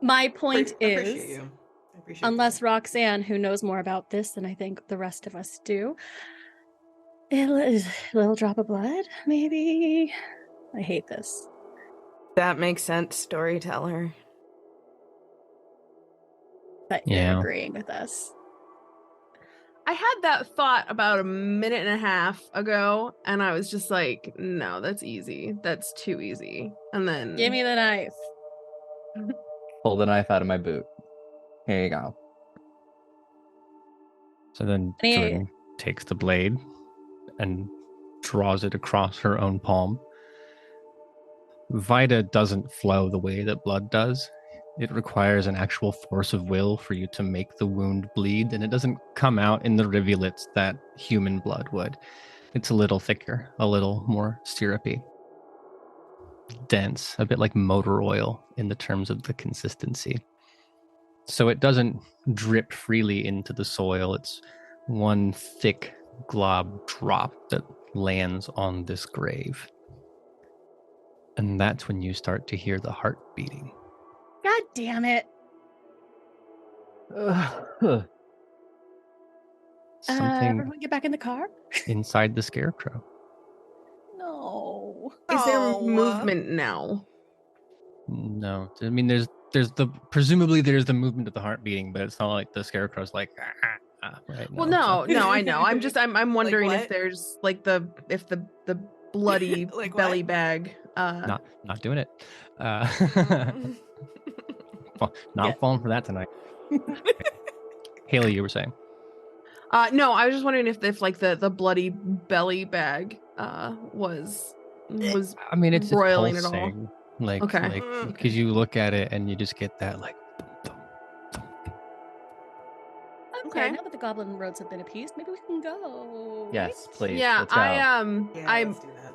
My point is, I appreciate unless Roxanne, who knows more about this than I think the rest of us do, a little drop of blood, maybe? I hate this. That makes sense, Storyteller. But you're agreeing with us. I had that thought about a minute and a half ago, and I was just like, no, that's easy. That's too easy. And then... Give me the knife. Pull the knife out of my boot. Here you go. So then Jordan takes the blade and draws it across her own palm. Vida doesn't flow the way that blood does. It requires an actual force of will for you to make the wound bleed, and it doesn't come out in the rivulets that human blood would. It's a little thicker, a little more syrupy, dense, a bit like motor oil in the terms of the consistency. So it doesn't drip freely into the soil. It's one thick glob drop that lands on this grave. And that's when you start to hear the heart beating. God damn it. Something everyone get back in the car? inside the scarecrow. No. Is there movement now? No. I mean, there's presumably there's the movement of the heart beating, but it's not like the scarecrow's like, right? Well, no, I know. I'm wondering Like if there's like if the bloody Like what? belly bag. Not doing it. Not Yeah. falling for that tonight. Hayley, you were saying. No, I was just wondering if like the bloody belly bag was I mean, it's roiling at all. pulsing, like Okay. because you look at it and you just get that like. Okay, now that the Goblin Roads have been appeased, maybe we can go. Yes, please. Yeah, let's go. Yeah, I'm. let's do that.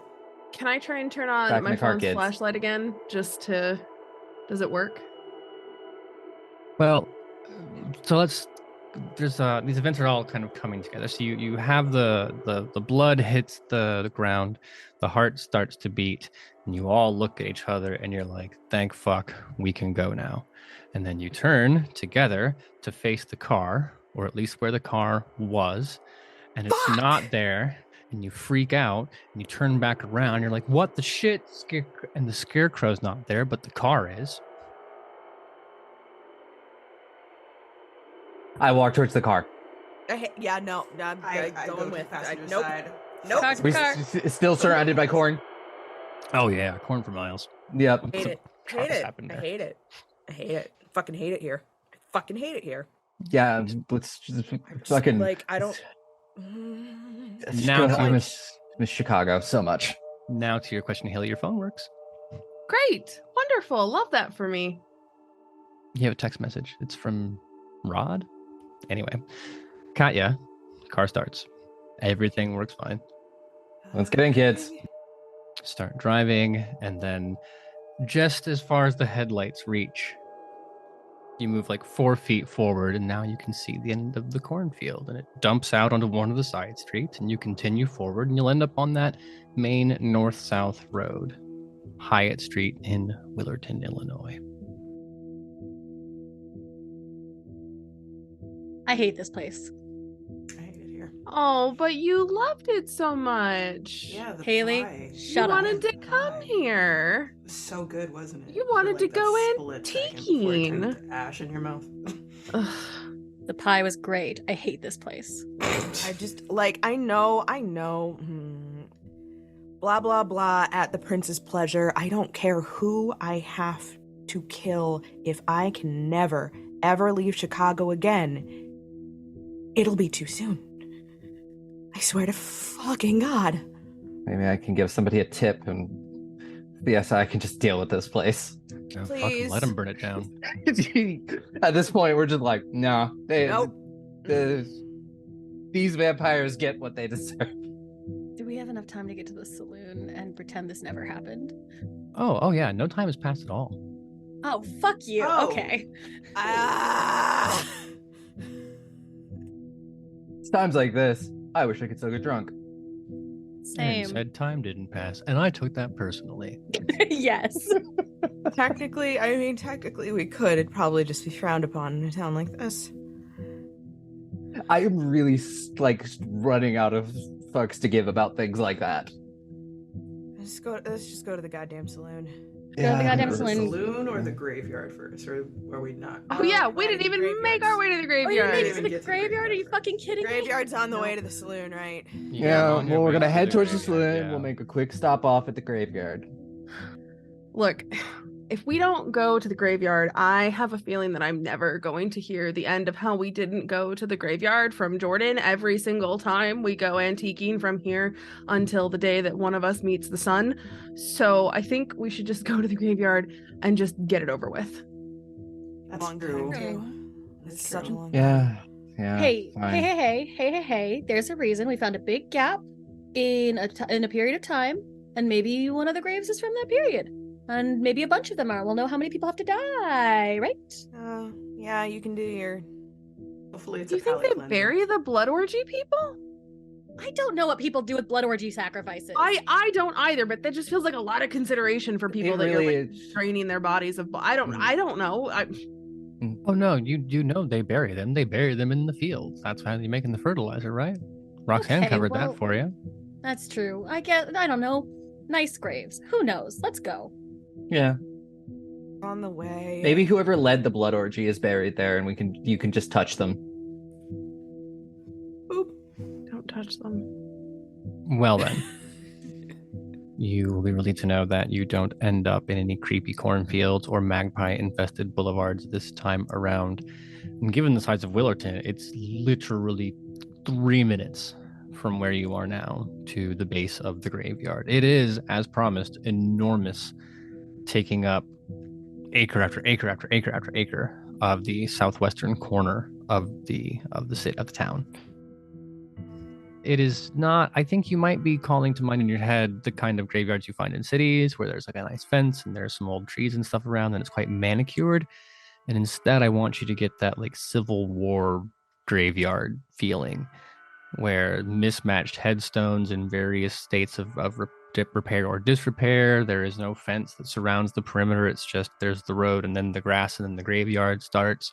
Can I try and turn on Back in my the car, phone's kids. flashlight again? Just to. Does it work? Well, so let's. There's these events are all kind of coming together. So you have the blood hits the ground, the heart starts to beat, and you all look at each other and you're like, "Thank fuck, we can go now." And then you turn together to face the car, or at least where the car was, and it's not there. And you freak out and you turn back around. You're like, "What the shit?" And the scarecrow's not there, but the car is. I walk towards the car. Yeah, no, I'm I going go with. to passenger Nope. side. Nope. Car. We're still surrounded by corn. Oh yeah, corn for miles. Yep. Hate it. Trucks Hate it. happen I there. hate it. I hate it. Fucking hate it here. I fucking hate it here. Yeah. Let's just Just, fucking. like I don't. Now I to- miss Chicago so much. Now to your question, Haley, your phone works. Great, wonderful, love that for me. You have a text message. It's from Rod. Anyway, Katya, car starts. Everything works fine. Let's get in, kids. Start driving, and then just as far as the headlights reach, you move like 4 feet forward, and now you can see the end of the cornfield, and it dumps out onto one of the side streets, and you continue forward, and you'll end up on that main north-south road, Hyatt Street in Willerton, Illinois. I hate this place. I hate it here. Oh, but you loved it so much. Yeah, the Haley, pie. You shut up. wanted to come Pie. here. It was so good, wasn't it? You For, wanted to that go split second before it turned antiquing. into ash in your mouth. Ugh. The pie was great. I hate this place. I just like I know. Blah blah blah at the prince's pleasure. I don't care who I have to kill if I can never ever leave Chicago again. It'll be too soon. I swear to fucking God. Maybe I can give somebody a tip, and yes, I can just deal with this place. Oh, fuck 'em, Please. let them burn it down. At this point, we're just like, no, Nope. these vampires get what they deserve. Do we have enough time to get to the saloon and pretend this never happened? Oh yeah, no time has passed at all. Oh, fuck you. Oh. Okay. Ah! It's times like this, I wish I could still get drunk. Aaron Same. said time didn't pass, and I took that personally. Yes. Technically, we could. It'd probably just be frowned upon in a town like this. I am really running out of fucks to give about things like that. Let's just go to the goddamn saloon. Go to the goddamn The saloon. saloon or the graveyard first, or are we not? Oh yeah, we Right, didn't even graveyards. make our way to the Oh, you graveyard. made it even to the get to the graveyard? Are you graveyard. fucking kidding me? Graveyard's on the way to the saloon, right? Yeah, on your well, we're way gonna to head the towards the graveyard, saloon. yeah. We'll make a quick stop off at the graveyard. Look, if we don't go to the graveyard, I have a feeling that I'm never going to hear the end of how we didn't go to the graveyard from Jordan every single time we go antiquing from here until the day that one of us meets the sun. So I think we should just go to the graveyard and just get it over with. That's Long true. time, too. That's It's such a true. long time. Yeah. Hey, fine. hey. There's a reason we found a big gap in a period of time, and maybe one of the graves is from that period. And maybe a bunch of them are. We'll know how many people have to die, right? Yeah, you can do your. Hopefully, it's Do you a think palate they cleanser. bury the blood orgy people? I don't know what people do with blood orgy sacrifices. I don't either, but that just feels like a lot of consideration for people It that really you're like is. draining their bodies of blood. I don't know. Oh no, you know they bury them. They bury them in the fields. That's how you're making the fertilizer, right? Roxanne Okay, covered well- that for you. That's true. I don't know. Nice graves. Who knows? Let's go. Yeah. On the way. Maybe whoever led the blood orgy is buried there, and you can just touch them. Boop. Don't touch them. Well then, you will be relieved to know that you don't end up in any creepy cornfields or magpie-infested boulevards this time around. And given the size of Willerton, it's literally 3 minutes from where you are now to the base of the graveyard. It is, as promised, enormous, taking up acre after acre after acre after acre of the southwestern corner of the city, of the town. It is not, I think you might be calling to mind in your head the kind of graveyards you find in cities where there's like a nice fence and there's some old trees and stuff around and it's quite manicured. And instead, I want you to get that like Civil War graveyard feeling where mismatched headstones in various states of repair or disrepair. There is no fence that surrounds the perimeter. It's just there's the road and then the grass and then the graveyard starts.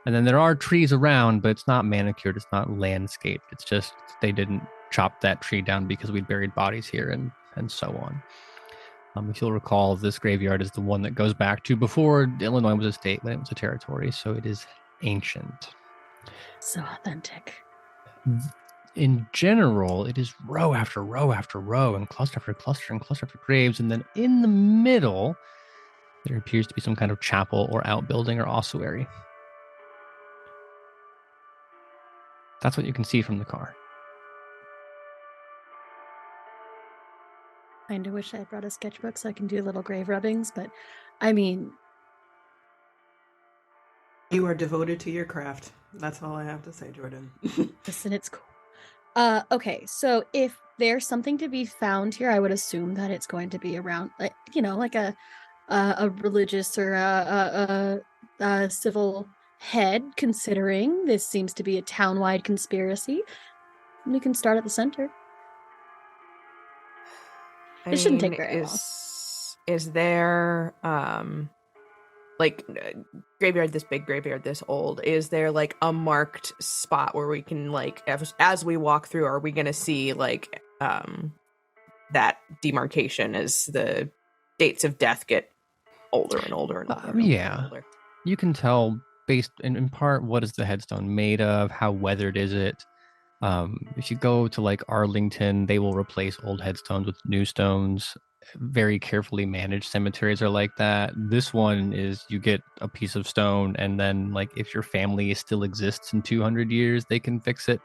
And then there are trees around, but it's not manicured. It's not landscaped. It's just they didn't chop that tree down because we'd buried bodies here and so on. If you'll recall, this graveyard is the one that goes back to before Illinois was a state, when it was a territory. So it is ancient. So authentic. In general, it is row after row after row and cluster after cluster and cluster after graves. And then in the middle, there appears to be some kind of chapel or outbuilding or ossuary. That's what you can see from the car. I kind of wish I brought a sketchbook so I can do little grave rubbings, but I mean... You are devoted to your craft. That's all I have to say, Jordan. Listen, it's cool. Okay, so if there's something to be found here, I would assume that it's going to be around, like, you know, like a religious or a civil head, considering this seems to be a town-wide conspiracy. We can start at the center. It shouldn't take very long. Is there, like, graveyard this big, graveyard this old, is there, like, a marked spot where we can, like, as we walk through, are we going to see, like, that demarcation as the dates of death get older and older and older? Yeah. Older? You can tell based in part what is the headstone made of, how weathered is it. If you go to like Arlington, they will replace old headstones with new stones. Very carefully managed cemeteries are like that. This one is you get a piece of stone and then like if your family still exists in 200 years, they can fix it.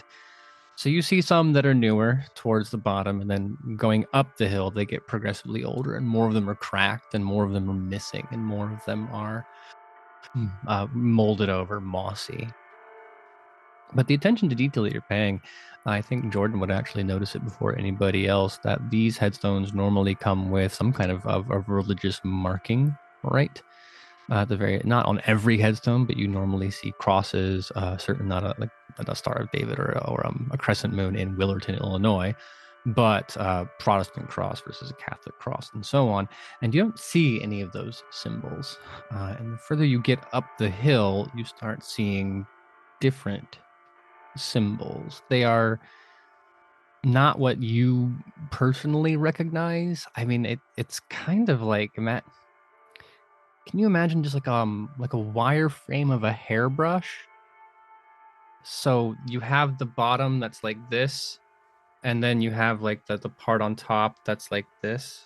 So you see some that are newer towards the bottom, and then going up the hill, they get progressively older and more of them are cracked and more of them are missing and more of them are molded over, mossy. But the attention to detail that you're paying, I think Jordan would actually notice it before anybody else, that these headstones normally come with some kind of religious marking, right? Not on every headstone, but you normally see crosses, certain not a Star of David or a crescent moon in Willerton, Illinois, but Protestant cross versus a Catholic cross and so on. And you don't see any of those symbols. And the further you get up the hill, you start seeing different symbols. They are not what you personally recognize. I mean, it's kind of like, can you imagine just like a wire frame of a hairbrush? So you have the bottom that's like this, and then you have like the part on top that's like this.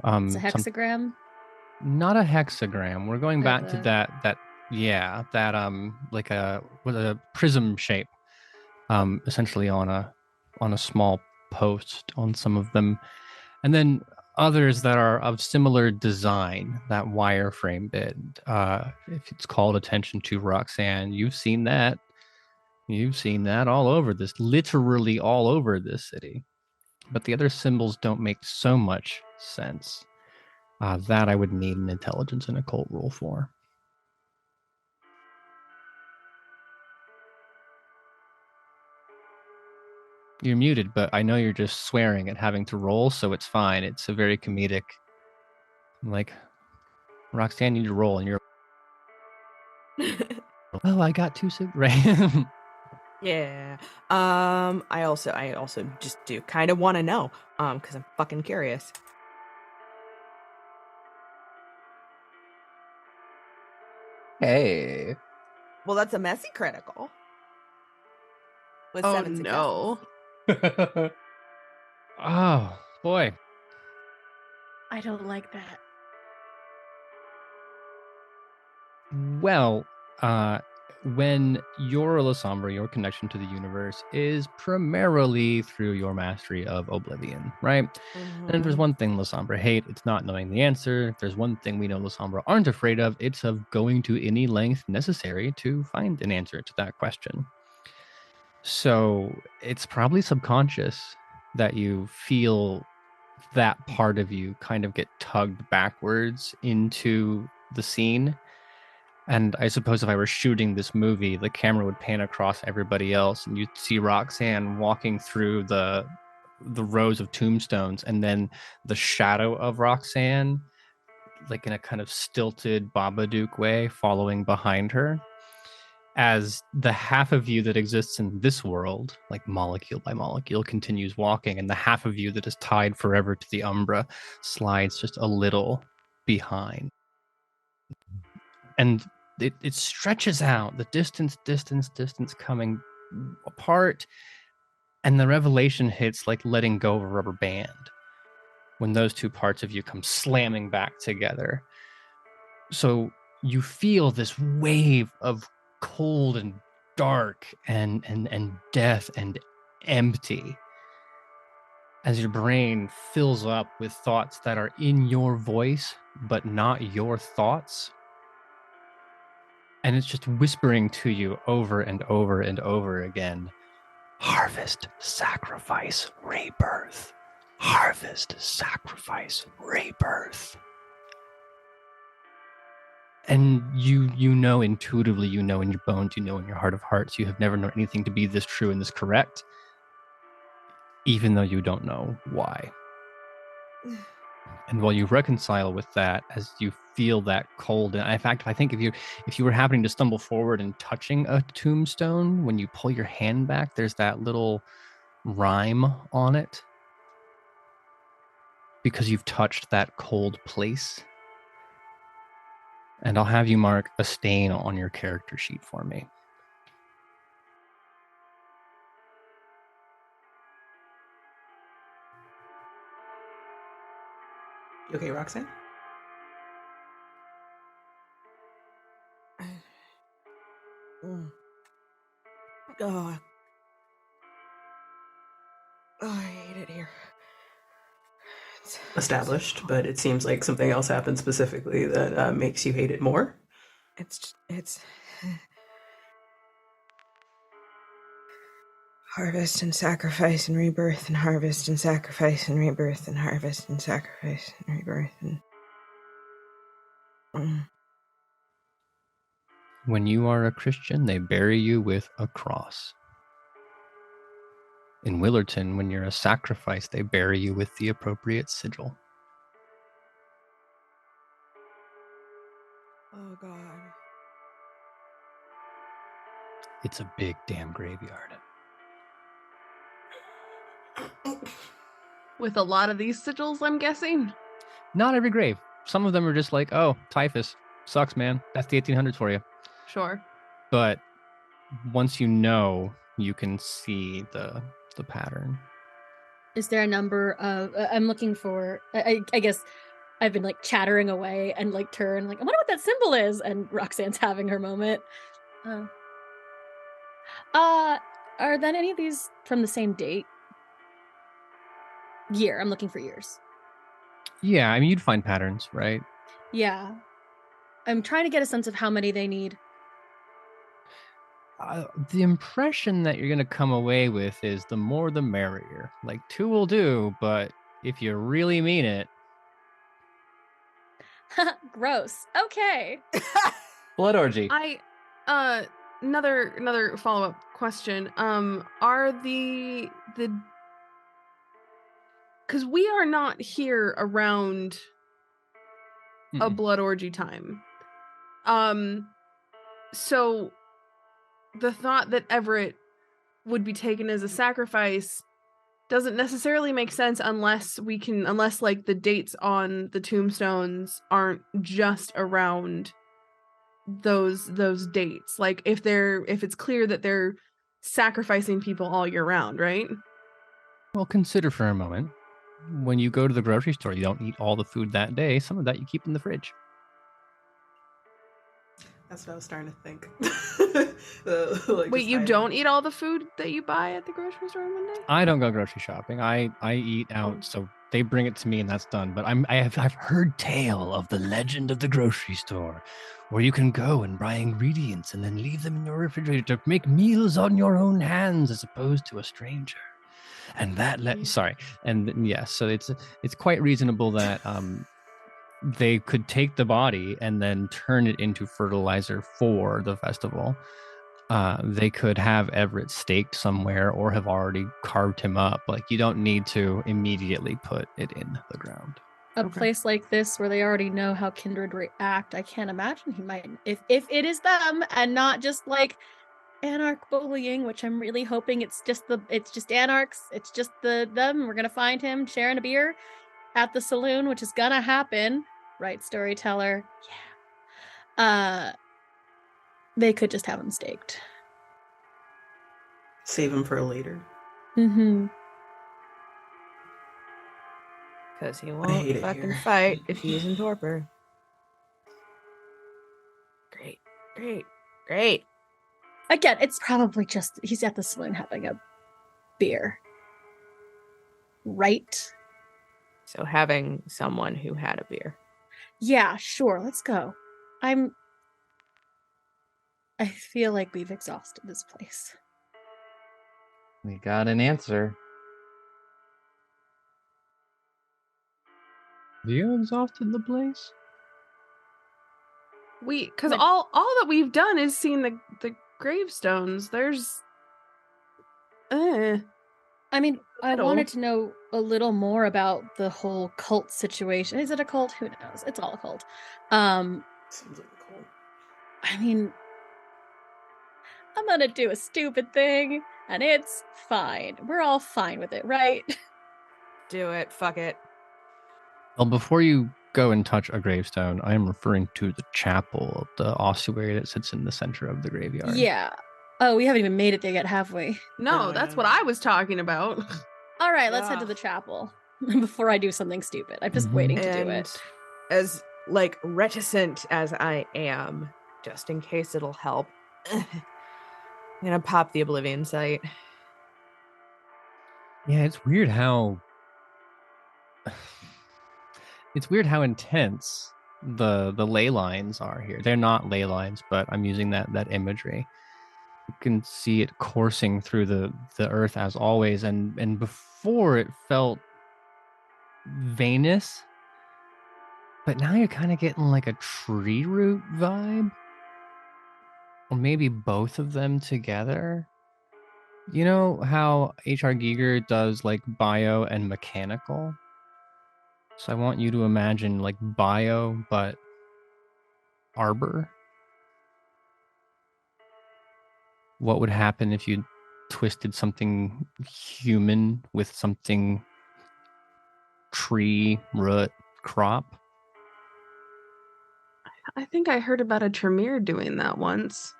It's a hexagram? Not a hexagram. We're going back to that like with a prism shape, essentially on a small post on some of them, and then others that are of similar design, that wireframe bit. If it's called attention to, Roxanne, you've seen that all over this, literally all over this city. But the other symbols don't make so much sense. That I would need an intelligence and occult roll for. You're muted, but I know you're just swearing at having to roll, so it's fine. It's a very comedic. Like, Roxanne, you need to roll, and you're. Oh, I got 2 right. Yeah. I also just do kind of want to know, because I'm fucking curious. Hey. Well, that's a messy critical. With 7 no. Oh, boy. I don't like that. Well, when your La Sombra, your connection to the universe, is primarily through your mastery of Oblivion, right? And if there's one thing La Sombra hate, it's not knowing the answer. If there's one thing we know La Sombra aren't afraid of, it's of going to any length necessary to find an answer to that question. So it's probably subconscious that you feel that part of you kind of get tugged backwards into the scene. And I suppose if I were shooting this movie, the camera would pan across everybody else, and you'd see Roxanne walking through the rows of tombstones, and then the shadow of Roxanne, like in a kind of stilted Babadook way, following behind her. As the half of you that exists in this world, like molecule by molecule, continues walking, and the half of you that is tied forever to the Umbra slides just a little behind. And it stretches out, the distance coming apart, and the revelation hits like letting go of a rubber band when those two parts of you come slamming back together. So you feel this wave of cold and dark and death and empty as your brain fills up with thoughts that are in your voice but not your thoughts. And it's just whispering to you over and over and over again. Harvest, sacrifice, rebirth. Harvest, sacrifice, rebirth. And you know intuitively, you know in your bones, you know in your heart of hearts, you have never known anything to be this true and this correct, even though you don't know why. And while you reconcile with that, as you feel that cold, and in fact, I think if you were happening to stumble forward and touching a tombstone, when you pull your hand back, there's that little rime on it because you've touched that cold place. And I'll have you mark a stain on your character sheet for me. You okay, Roxanne? Oh, I hate it here. Established, but it seems like something else happened specifically that makes you hate it more. It's harvest and sacrifice and rebirth and harvest and sacrifice and rebirth and harvest and sacrifice and rebirth and... When you are a Christian, they bury you with a cross. In Willerton, when you're a sacrifice, they bury you with the appropriate sigil. Oh, God. It's a big damn graveyard. With a lot of these sigils, I'm guessing? Not every grave. Some of them are just like, oh, typhus. Sucks, man. That's the 1800s for you. Sure. But once you know, you can see the pattern. Is there a number of... I'm looking for... I guess I've been like chattering away and like turn like, I wonder what that symbol is. And Roxanne's having her moment. Are then any of these from the same date? Year. I'm looking for years. Yeah, I mean, you'd find patterns, right? Yeah. I'm trying to get a sense of how many they need. The impression that you're going to come away with is the more the merrier. Like 2 will do, but if you really mean it. Gross. Okay. Blood orgy. Another follow-up question. Are the because we are not here around a blood orgy time. So the thought that Everett would be taken as a sacrifice doesn't necessarily make sense unless like the dates on the tombstones aren't just around those dates. Like if it's clear that they're sacrificing people all year round, right? Well, consider for a moment. When you go to the grocery store, you don't eat all the food that day. Some of that you keep in the fridge. That's what I was starting to think. Wait, you don't eat all the food that you buy at the grocery store on Monday? I don't go grocery shopping. I eat out, so they bring it to me and that's done. But I've heard tale of the legend of the grocery store, where you can go and buy ingredients and then leave them in your refrigerator to make meals on your own hands as opposed to a stranger. And so it's quite reasonable that they could take the body and then turn it into fertilizer for the festival. They could have Everett staked somewhere or have already carved him up. Like, you don't need to immediately put it in the ground. A place like this where they already know how Kindred react, I can't imagine he might, if it is them and not just like anarch bullying, which I'm really hoping it's just anarchs, it's just them. We're gonna find him sharing a beer at the saloon, which is gonna happen, right, Storyteller? Yeah. They could just have him staked. Save him for later. Mm-hmm. Because he won't fucking fight if he's in torpor. Great. Again, it's probably just he's at the saloon having a beer. Right? So having someone who had a beer. Yeah, sure. Let's go. I feel like we've exhausted this place. We got an answer. You exhausted the place? Because all that we've done is seen the gravestones. There's I mean, I wanted to know a little more about the whole cult situation. Is it a cult? Who knows? It's all a cult. Seems like a cult. I mean, I'm gonna do a stupid thing, and it's fine. We're all fine with it, right? Do it. Fuck it. Well, before you go and touch a gravestone, I am referring to the chapel, the ossuary that sits in the center of the graveyard. Yeah. Oh, we haven't even made it there yet, have we? No, that's what I was talking about. All right, let's head to the chapel before I do something stupid. I'm just waiting to do it. As reticent as I am, just in case it'll help, I'm gonna pop the Oblivion Sight. Yeah, it's weird how intense the ley lines are here. They're not ley lines, but I'm using that imagery. You can see it coursing through the earth as always, and before it felt veinous, but now you're kind of getting like a tree root vibe, or maybe both of them together. You know how H.R. Giger does like bio and mechanical? So I want you to imagine like bio, but arbor. What would happen if you twisted something human with something tree, root, crop? I think I heard about a Tremere doing that once.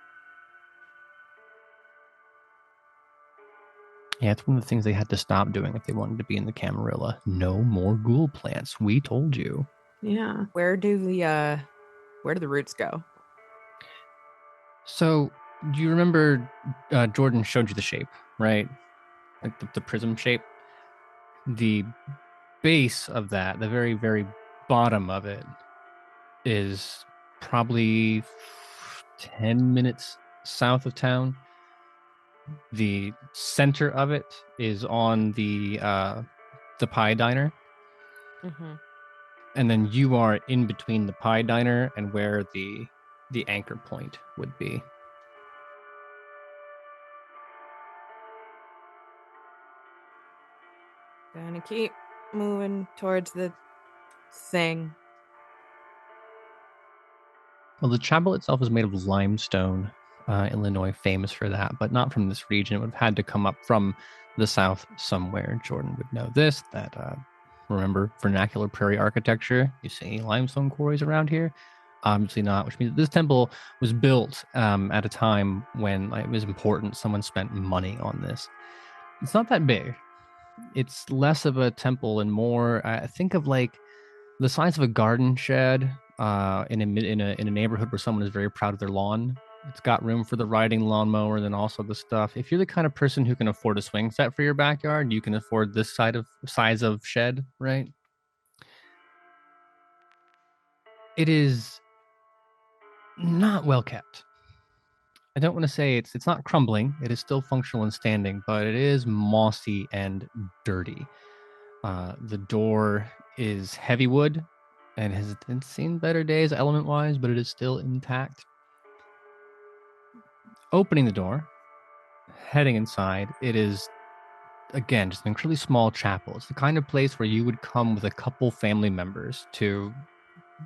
Yeah, it's one of the things they had to stop doing if they wanted to be in the Camarilla. No more ghoul plants. We told you. Yeah. Where do the roots go? So, do you remember Jordan showed you the shape, right? Like the prism shape? The base of that, the very, very bottom of it, is probably 10 minutes south of town. The center of it is on the Pie Diner. Mm-hmm. And then you are in between the Pie Diner and where the anchor point would be. Gonna keep moving towards the thing. Well, the chapel itself is made of limestone, Illinois, famous for that, but not from this region. It would have had to come up from the south somewhere. Jordan would know this, that, remember, vernacular prairie architecture. You see any limestone quarries around here? Obviously not, which means this temple was built at a time when it was important. Someone spent money on this. It's not that big. It's less of a temple and more, think of like the size of a garden shed in a neighborhood where someone is very proud of their lawn. It's got room for the riding lawnmower and then also the stuff. If you're the kind of person who can afford a swing set for your backyard, you can afford this size of shed, right? It is not well kept. I don't want to say it's not crumbling. It is still functional and standing, but it is mossy and dirty. The door is heavy wood and has seen better days element-wise, but it is still intact. Opening the door, heading inside, it is, again, just an incredibly small chapel. It's the kind of place where you would come with a couple family members to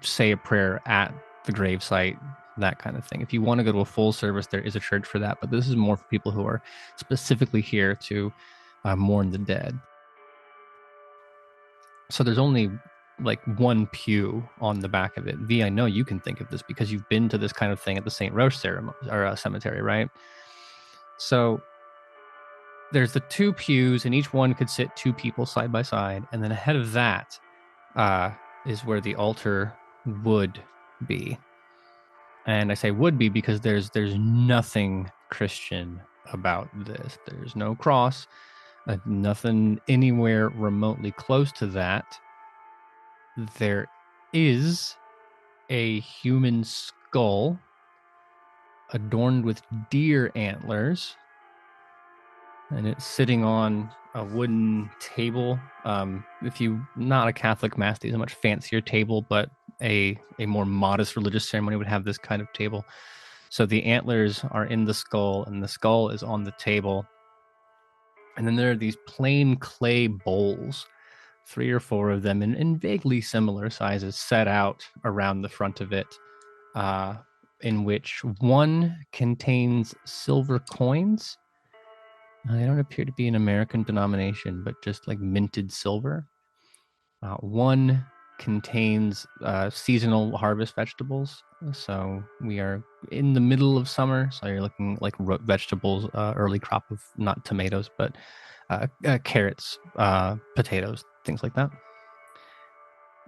say a prayer at the gravesite, that kind of thing. If you want to go to a full service, there is a church for that, but this is more for people who are specifically here to mourn the dead. So there's only like one pew on the back of it. V, I know you can think of this because you've been to this kind of thing at the St. Roche ceremony or cemetery, right? So there's the two pews, and each one could sit two people side by side, and then ahead of that is where the altar would be. And I say would be because there's nothing Christian about this. There's no cross, nothing anywhere remotely close to that. There is a human skull adorned with deer antlers, and it's sitting on a wooden table. If you're not a Catholic mass, there's a much fancier table, but a more modest religious ceremony would have this kind of table. So the antlers are in the skull, and the skull is on the table. And then there are these plain clay bowls, 3 or 4 of them in vaguely similar sizes, set out around the front of it, in which one contains silver coins. They don't appear to be an American denomination, but just like minted silver. One contains seasonal harvest vegetables. So we are in the middle of summer, so you're looking like vegetables, early crop of not tomatoes, but carrots, potatoes, things like that.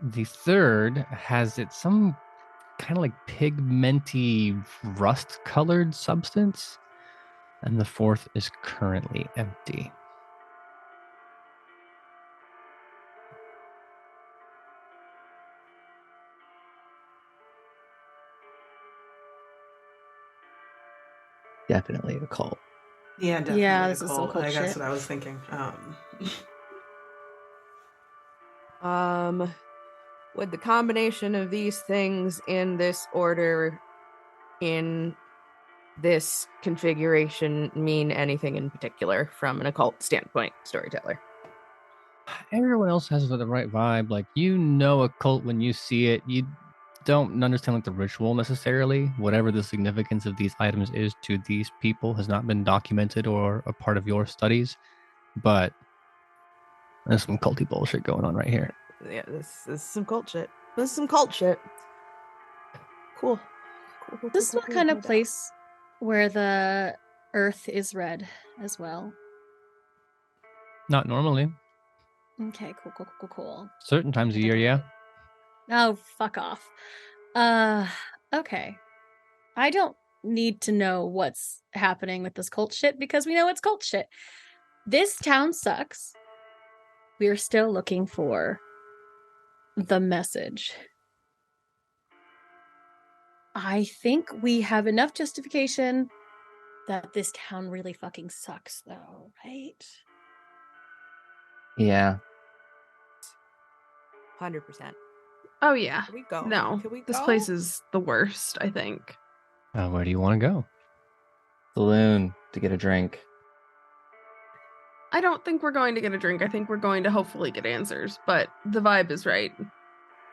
The third has some kind of like pigmenty rust-colored substance, and the fourth is currently empty. Definitely a cult. Yeah, definitely. Yeah, a this is some cult. cult That's shit. what I was thinking. Would the combination of these things in this order, in this configuration, mean anything in particular from an occult standpoint, Storyteller? Everyone else has the right vibe. Like, you know a cult when you see it. You don't understand like the ritual necessarily. Whatever the significance of these items is to these people has not been documented or a part of your studies. But there's some culty bullshit going on right here. Yeah, this is some cult shit. This is some cult shit. Cool. This is the kind of place where the earth is red as well. Not normally. Okay, cool. Certain times of year, yeah. Oh, fuck off. Okay. I don't need to know what's happening with this cult shit because we know it's cult shit. This town sucks. We're still looking for the message. I think we have enough justification that this town really fucking sucks, though, right? Yeah. 100%. Oh yeah. Can we go? No, Can we this go? place is the worst, I think. Where do you want to go? Saloon to get a drink. I don't think we're going to get a drink. I think we're going to hopefully get answers, but the vibe is right.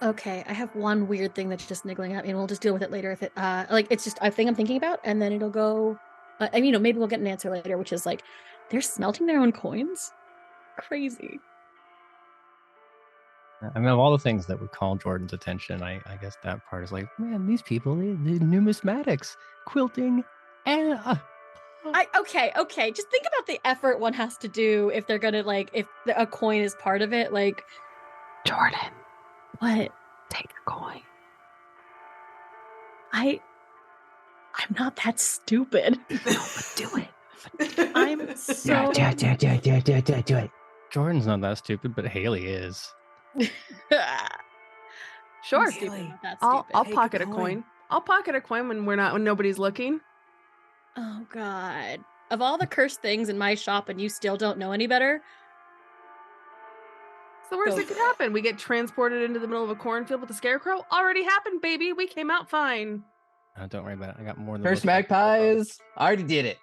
Okay, I have one weird thing that's just niggling at me, and we'll just deal with it later if it it's just a thing I'm thinking about, and then it'll go maybe we'll get an answer later, which is like they're smelting their own coins. Crazy. I mean, of all the things that would call Jordan's attention, I guess that part is like, man, these people, they numismatics, quilting, and Okay. Just think about the effort one has to do if they're gonna if a coin is part of it. Jordan, What? take a coin. I'm not that stupid. No, but do it. I'm so. Do it. Jordan's not that stupid, but Hayley is. Sure. Haley, Not that I'll stupid. Take pocket a a coin. coin. I'll pocket a coin when nobody's looking. Oh God! Of all the cursed things in my shop, and you still don't know any better. It's the worst Go that could for it. happen. We get transported into the middle of a cornfield with a scarecrow. Already happened, baby. We came out fine. Don't worry about it. I got more than First looking at the magpies. I already did it.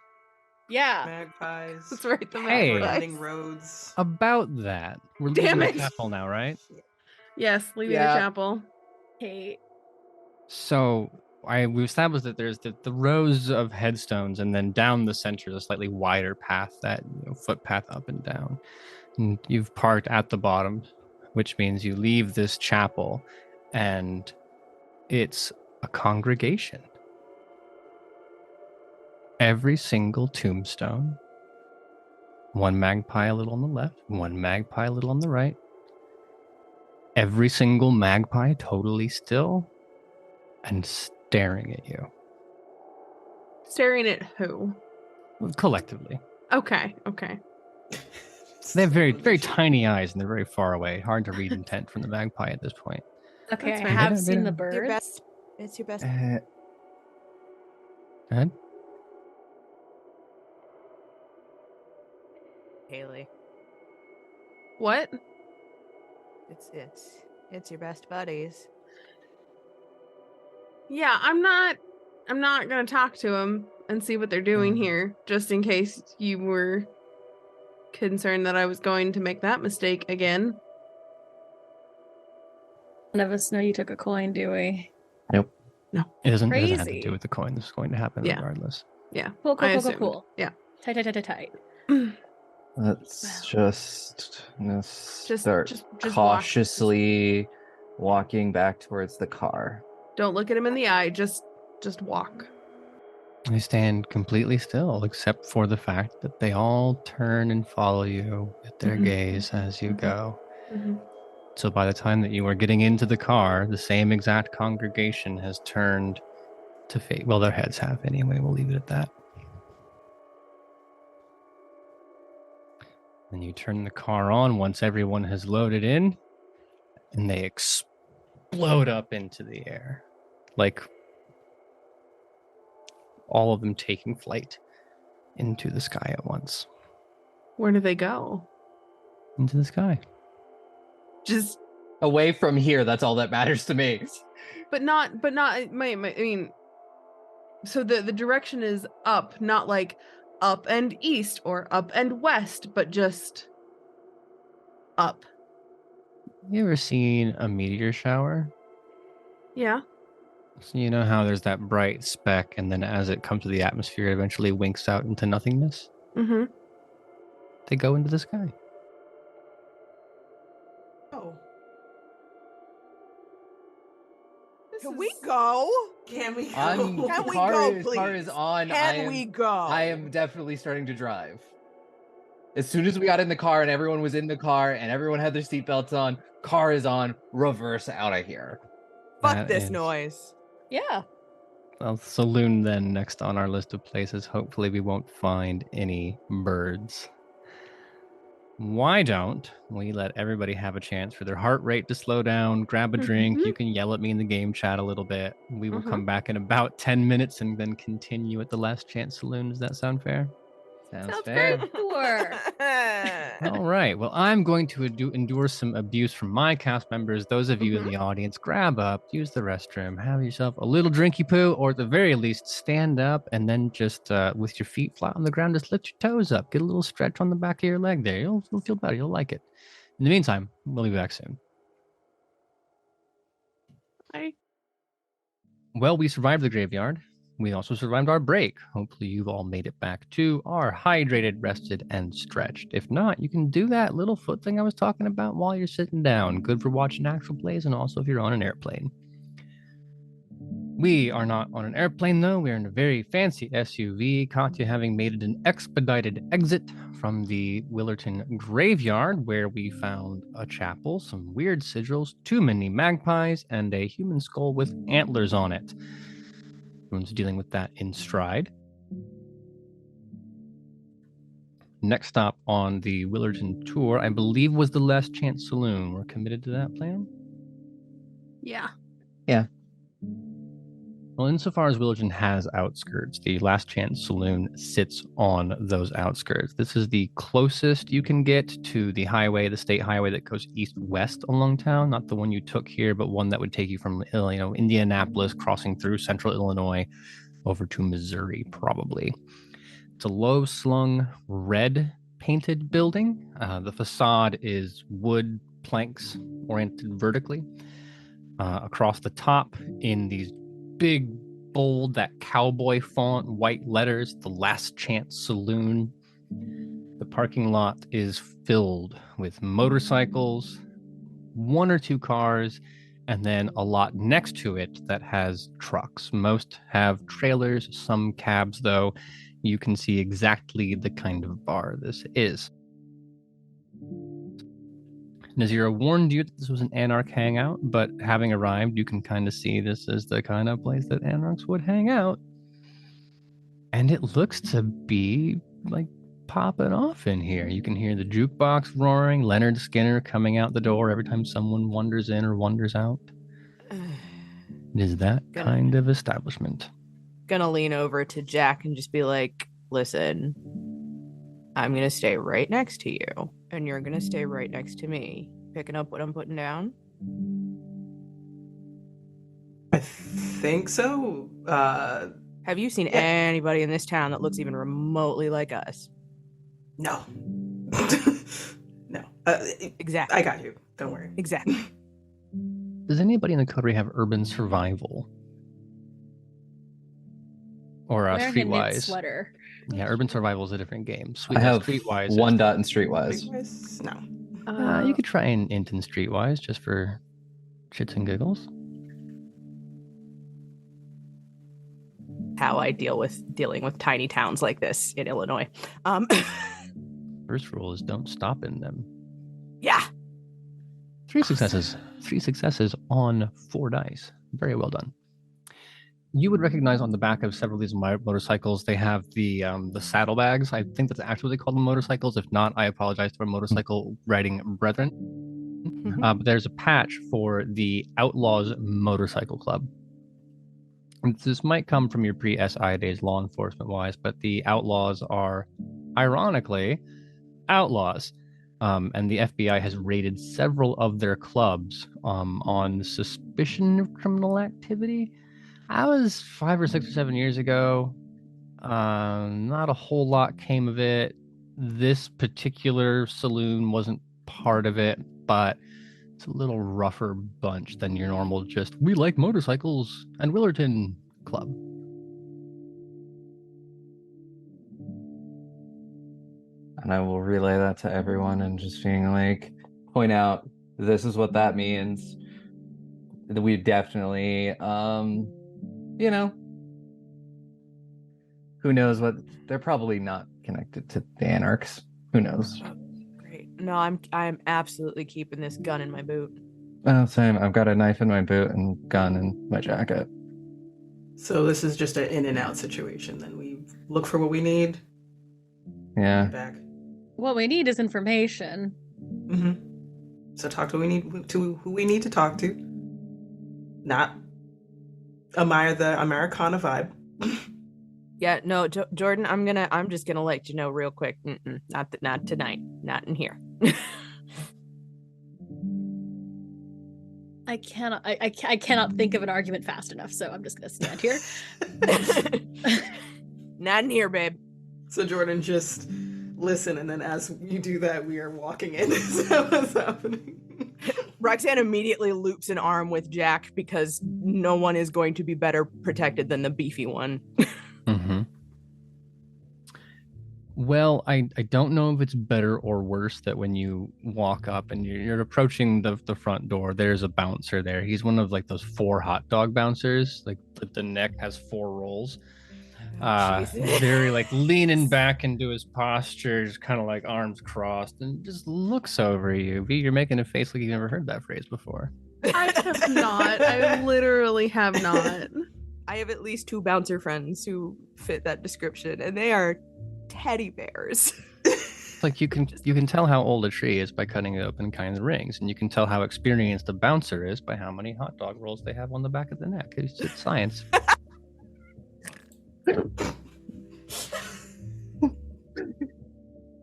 Yeah. Magpies. That's right. The Hey. magpies. Winding roads. About that, we're Damn leaving it. the chapel now, right? Yes, leaving Yeah. the chapel. Hey. So we established that there's the rows of headstones, and then down the center is a slightly wider path, that footpath up and down. And you've parked at the bottom, which means you leave this chapel, and it's a congregation. Every single tombstone, one magpie a little on the left, one magpie a little on the right. Every single magpie totally still and staring at you Staring at who? collectively. Okay. They have very, very tiny eyes, and they're very far away. Hard to read intent from the magpie at this point. Okay, That's I fine. have Bit seen of- the Your birds. best. It's your best. Go ahead. Haley. What? It's your best buddies. Yeah, I'm not gonna talk to them and see what they're doing here, just in case you were concerned that I was going to make that mistake again. None of us know you took a coin, do we? It doesn't have to Crazy. do with the coin. This is going to happen Yeah. regardless. Yeah. Cool. I assumed. Yeah. Tight. Let's just start just cautiously walking back towards the car. Don't look at him in the eye. Just walk. They stand completely still, except for the fact that they all turn and follow you with their Mhm. gaze as you Mhm. go. Mm-hmm. So by the time that you are getting into the car, the same exact congregation has turned to face. Well, their heads have anyway. We'll leave it at that. Then you turn the car on once everyone has loaded in, and they explode up into the air, like all of them taking flight into the sky at once. Where do they go? Into the sky. Just, Away from here, that's all that matters to me. but not. I mean, so the direction is up, not like up and east or up and west, but just up. You ever seen a meteor shower? Yeah. So you know how there's that bright speck, and then as it comes to the atmosphere, it eventually winks out into nothingness? Mm-hmm. They go into the sky. Oh. Can we go? Can we go? Can we car go, is please? on. Can we go? I am definitely starting to drive. As soon as we got in the car and everyone was in the car and everyone had their seatbelts on, car is on, reverse out of here. Fuck That this is- noise. Yeah. Well, saloon then next on our list of places. Hopefully we won't find any birds. Why don't we let everybody have a chance for their heart rate to slow down, grab a drink. Mhm. You can yell at me in the game chat a little bit. We will Mhm. come back in about 10 minutes and then continue at the Last Chance Saloon. Does that sound fair? Sounds Sounds fair. great. Sure. All right. Well, I'm going to endure some abuse from my cast members. Those of you in the audience, grab up, use the restroom, have yourself a little drinky poo, or at the very least, stand up and then just with your feet flat on the ground, just lift your toes up. Get a little stretch on the back of your leg there. You'll feel better. You'll like it. In the meantime, we'll be back soon. Bye. Well, we survived the graveyard. We also survived our break. Hopefully, you've all made it back to are hydrated, rested, and stretched. If not, you can do that little foot thing I was talking about while you're sitting down. Good for watching actual plays and also if you're on an airplane. We are not on an airplane, though. We are in a very fancy SUV, Katya having made an expedited exit from the Willerton graveyard, where we found a chapel, some weird sigils, too many magpies, and a human skull with antlers on it. Everyone's dealing with that in stride. Next stop on the Willerton tour, I believe, was the Last Chance Saloon. We're committed to that plan? Yeah. Yeah. Well, insofar as Willerton has outskirts, the Last Chance Saloon sits on those outskirts. This is the closest you can get to the highway, the state highway that goes east-west along town, not the one you took here, but one that would take you from, Indianapolis, crossing through central Illinois, over to Missouri, probably. It's a low-slung, red-painted building. The facade is wood planks oriented vertically. Across the top, in these big, bold, that cowboy font, white letters, the Last Chance Saloon. The parking lot is filled with motorcycles, one or two cars, and then a lot next to it that has trucks. Most have trailers, some cabs, though. You can see exactly the kind of bar this is. Nazira warned you that this was an Anarch hangout, but having arrived, you can kind of see this is the kind of place that Anarchs would hang out. And it looks to be, popping off in here. You can hear the jukebox roaring, Leonard Skinner coming out the door every time someone wanders in or wanders out. It is that kind of establishment. Gonna lean over to Jack and just be like, listen, I'm gonna stay right next to you, and you're gonna stay right next to me. Picking up what I'm putting down? I think so. Have you seen anybody in this town that looks even remotely like us? No. No. Exactly. I got you. Don't worry. Exactly. Does anybody in the coterie have urban survival? Or streetwise? Sweater. Yeah, urban survival is a different game. I have streetwise. one dot in streetwise. No. You could try an int in streetwise just for shits and giggles. How I dealing with tiny towns like this in Illinois. First rule is don't stop in them. Yeah. 3 successes. 3 successes on 4 dice. Very well done. You would recognize on the back of several of these motorcycles, they have the saddlebags. I think that's actually what they call them, motorcycles. If not, I apologize to our motorcycle riding brethren. But there's a patch for the Outlaws Motorcycle Club. And this might come from your pre-SI days law enforcement-wise, but the Outlaws are, ironically, outlaws. And the FBI has raided several of their clubs on suspicion of criminal activity. I was 5 or 6 or 7 years ago. Not a whole lot came of it. This particular saloon wasn't part of it, but it's a little rougher bunch than your normal just, we like motorcycles and Willerton club. And I will relay that to everyone and just being like, point out, this is what that means. We definitely, who knows what, they're probably not connected to the Anarchs. Who knows? Great. No, I'm absolutely keeping this gun in my boot. Oh, same. I've got a knife in my boot and gun in my jacket. So this is just an in and out situation. Then we look for what we need. Yeah. Back. What we need is information. Mm-hmm. So talk to who we need to talk to. Not admire the Americana vibe. Yeah, no, Jordan, I'm just gonna let you know real quick. Not tonight. Not in here. I cannot think of an argument fast enough, so I'm just gonna stand here. Not in here, babe. So Jordan, just listen, and then as you do that, we are walking in. Is that what's happening? Roxanne immediately loops an arm with Jack because no one is going to be better protected than the beefy one. Mm-hmm. Well, I don't know if it's better or worse that when you walk up and you're approaching the front door, there's a bouncer there. He's one of like those 4 hot dog bouncers. Like the neck has 4 rolls. Very like leaning back into his posture, just kind of like arms crossed, and just looks over you. V, you're making a face like you've never heard that phrase before. I have not. I literally have not. I have at least 2 bouncer friends who fit that description, and they are teddy bears. It's like you can tell how old a tree is by cutting it open and counting the rings, and you can tell how experienced a bouncer is by how many hot dog rolls they have on the back of the neck. It's science.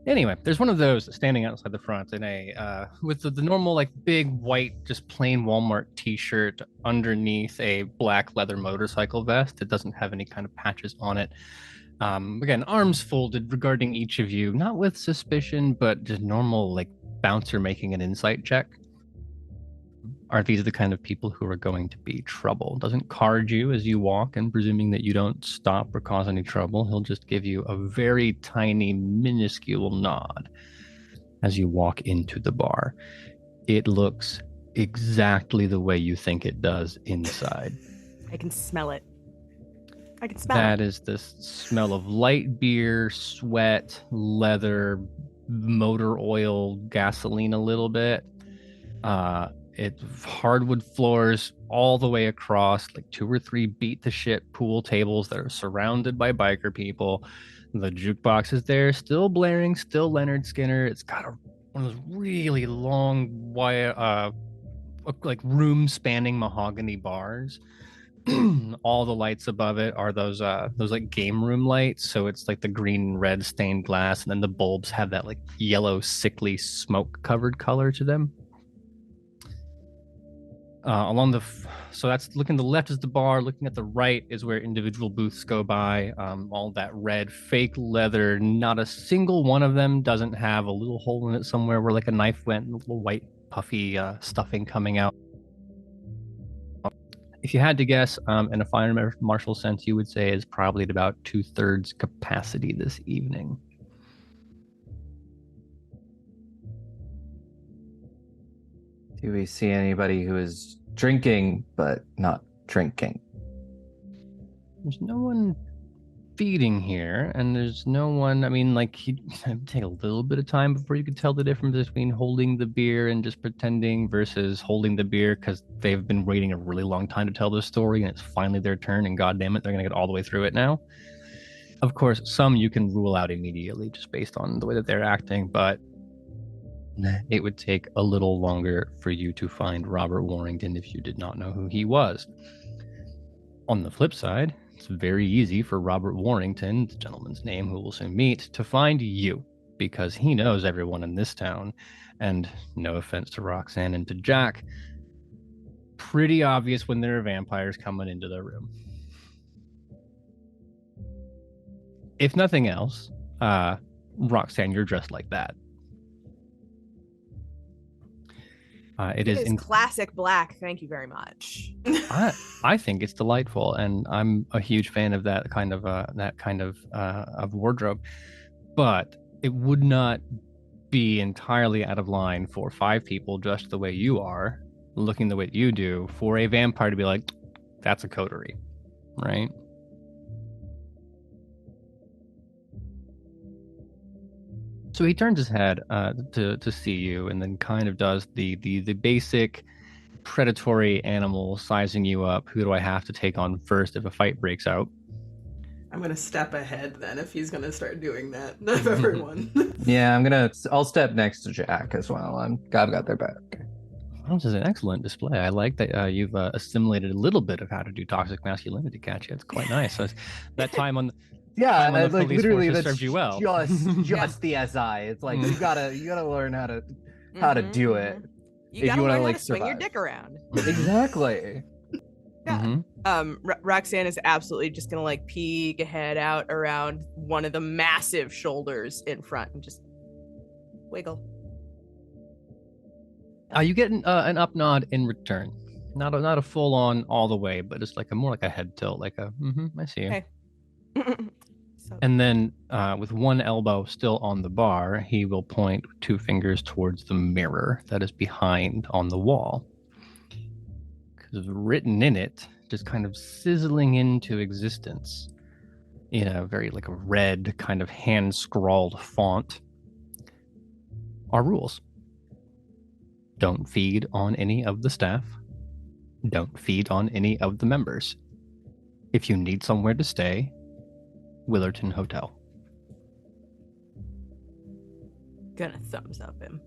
Anyway, there's one of those standing outside the front in a with the normal like big white just plain Walmart t-shirt underneath a black leather motorcycle vest. It doesn't have any kind of patches on it. Again, arms folded regarding each of you, not with suspicion, but just normal like bouncer making an insight check. Are these the kind of people who are going to be trouble? Doesn't card you as you walk, and presuming that you don't stop or cause any trouble, he'll just give you a very tiny, minuscule nod as you walk into the bar. It looks exactly the way you think it does inside. I can smell it. I can smell That is the smell of light beer, sweat, leather, motor oil, gasoline a little bit. It's hardwood floors all the way across, like 2 or 3 beat the shit pool tables that are surrounded by biker people. The jukebox is there, still blaring, still Leonard Skinner. It's got one of those really long, wire, like room-spanning mahogany bars. All the lights above it are those like game room lights. So it's like the green and red stained glass, and then the bulbs have that like yellow, sickly, smoke-covered color to them. So that's looking to the left is the bar. Looking at the right is where individual booths go by. All that red fake leather. Not a single one of them doesn't have a little hole in it somewhere where like a knife went and a little white puffy stuffing coming out. If you had to guess, in a fire marshal sense, you would say is probably at about 2/3 capacity this evening. Do we see anybody who is drinking but not drinking? There's no one feeding here, and there's no one. I mean, like, it'd take a little bit of time before you could tell the difference between holding the beer and just pretending versus holding the beer because they've been waiting a really long time to tell this story, and it's finally their turn, and goddamn it, they're gonna get all the way through it now. Of course, some you can rule out immediately just based on the way that they're acting, but it would take a little longer for you to find Robert Warrington if you did not know who he was. On the flip side, it's very easy for Robert Warrington, the gentleman's name who we'll soon meet, to find you, because he knows everyone in this town, and no offense to Roxanne and to Jack, pretty obvious when there are vampires coming into the room. If nothing else, Roxanne, you're dressed like that. It is in classic black. Thank you very much. I think it's delightful, and I'm a huge fan of that kind of wardrobe. But it would not be entirely out of line for 5 people dressed the way you are, looking the way you do, for a vampire to be like, "That's a coterie," right? So he turns his head to see you, and then kind of does the basic predatory animal sizing you up. Who do I have to take on first if a fight breaks out? I'm gonna step ahead then if he's gonna start doing that of everyone. Yeah, I'll step next to Jack as well. I've got their back. Well, this is an excellent display. I like that you've assimilated a little bit of how to do toxic masculinity, Katya. It's quite nice. So that time on. Yeah, like literally that's served you well. just the SI. It's like you gotta learn how to do it. You gotta learn how to swing survive. your dick around. Exactly. Yeah. Roxanne is absolutely just gonna like peek a head out around one of the massive shoulders in front and just wiggle. You get an up nod in return. Not a full on all the way, but it's like more like a head tilt, like a I see you. Okay. And then with one elbow still on the bar, he will point 2 fingers towards the mirror that is behind on the wall. Because written in it, just kind of sizzling into existence in a very like a red kind of hand-scrawled font, are rules. Don't feed on any of the staff. Don't feed on any of the members. If you need somewhere to stay, Willerton Hotel. Gonna thumbs up him.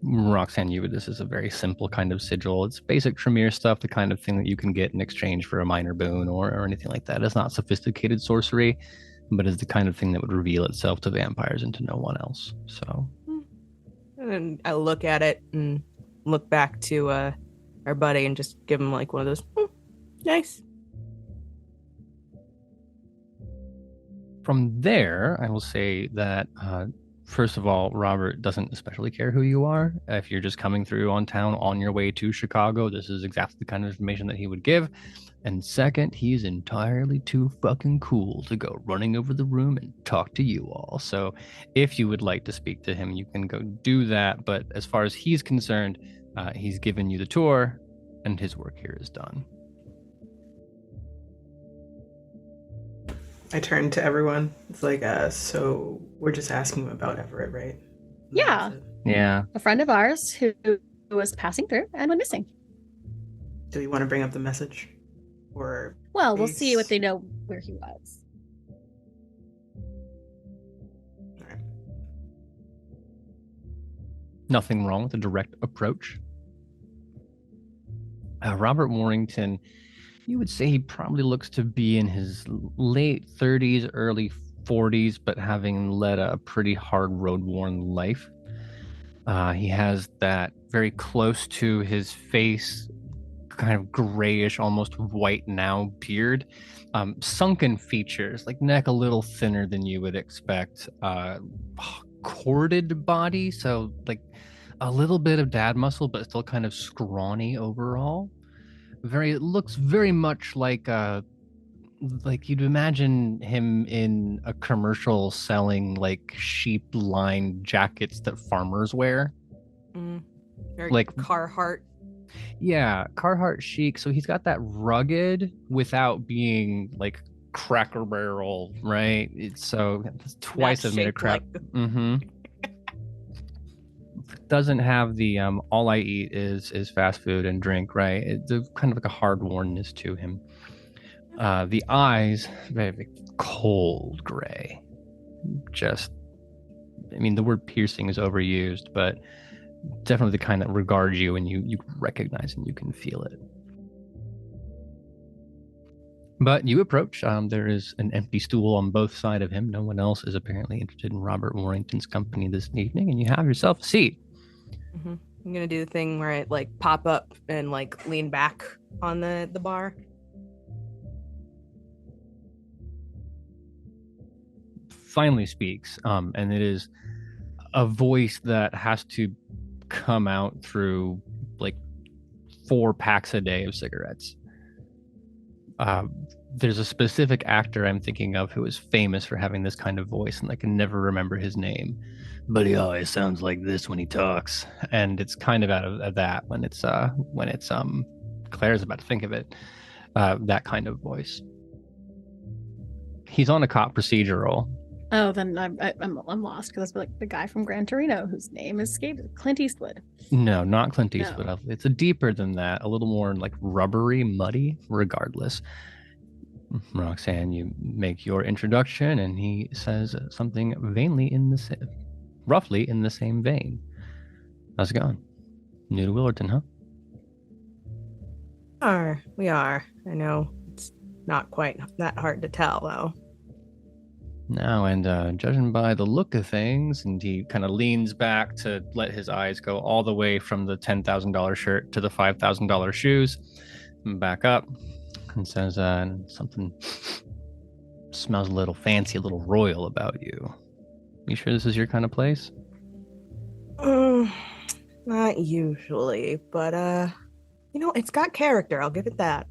Roxanne, this is a very simple kind of sigil. It's basic Tremere stuff, the kind of thing that you can get in exchange for a minor boon or anything like that. It's not sophisticated sorcery, but is the kind of thing that would reveal itself to vampires and to no one else. So, and then I look at it and look back to our buddy and just give him like one of those nice. From there, I will say that first of all, Robert doesn't especially care who you are. If you're just coming through on town on your way to Chicago, this is exactly the kind of information that he would give. And second, he's entirely too fucking cool to go running over the room and talk to you all. So if you would like to speak to him, you can go do that. But as far as he's concerned, he's given you the tour and his work here is done. I turn to everyone. It's like, so we're just asking him about Everett, right? Yeah. Yeah. A friend of ours who was passing through and went missing. Do we want to bring up the message? Or well, we'll see what they know where he was. All right. Nothing wrong with a direct approach. Robert Warrington, you would say he probably looks to be in his late 30s, early 40s, but having led a pretty hard road-worn life. He has that very close to his face, kind of grayish, almost white now beard. Sunken features, like neck a little thinner than you would expect. Corded body, so like a little bit of dad muscle, but still kind of scrawny overall. It looks very much like you'd imagine him in a commercial selling like sheep-lined jackets that farmers wear. Very like Carhartt. Yeah, Carhartt chic. So he's got that rugged without being like Cracker Barrel, right? It's twice as made of crap. Like... Doesn't have the all I eat is fast food and drink, right? It's kind of like a hard wornness to him. The eyes, very cold gray. The word piercing is overused, but definitely the kind that regards you and you recognize and you can feel it. But you approach. There is an empty stool on both sides of him. No one else is apparently interested in Robert Warrington's company this evening, and you have yourself a seat. Mm-hmm. I'm gonna do the thing where I like pop up and like lean back on the bar. Finally speaks, and it is a voice that has to come out through like 4 packs a day of cigarettes. There's a specific actor I'm thinking of who is famous for having this kind of voice, and I can never remember his name, but he always sounds like this when he talks, and it's kind of out of that when it's Claire's about to think of it, that kind of voice. He's on a cop procedural. Oh, then I'm lost because that's like the guy from Gran Torino whose name escaped. Clint Eastwood. No, not Clint Eastwood. No. It's a deeper than that, a little more like rubbery, muddy. Regardless, Roxanne, you make your introduction, and he says something roughly in the same vein. How's it going? New to Willerton, huh? We are. I know it's not quite that hard to tell, though. No, and judging by the look of things, and he kind of leans back to let his eyes go all the way from the $10,000 shirt to the $5,000 shoes, and back up, and says something smells a little fancy, a little royal about you. You sure this is your kind of place? Not usually, but it's got character. I'll give it that.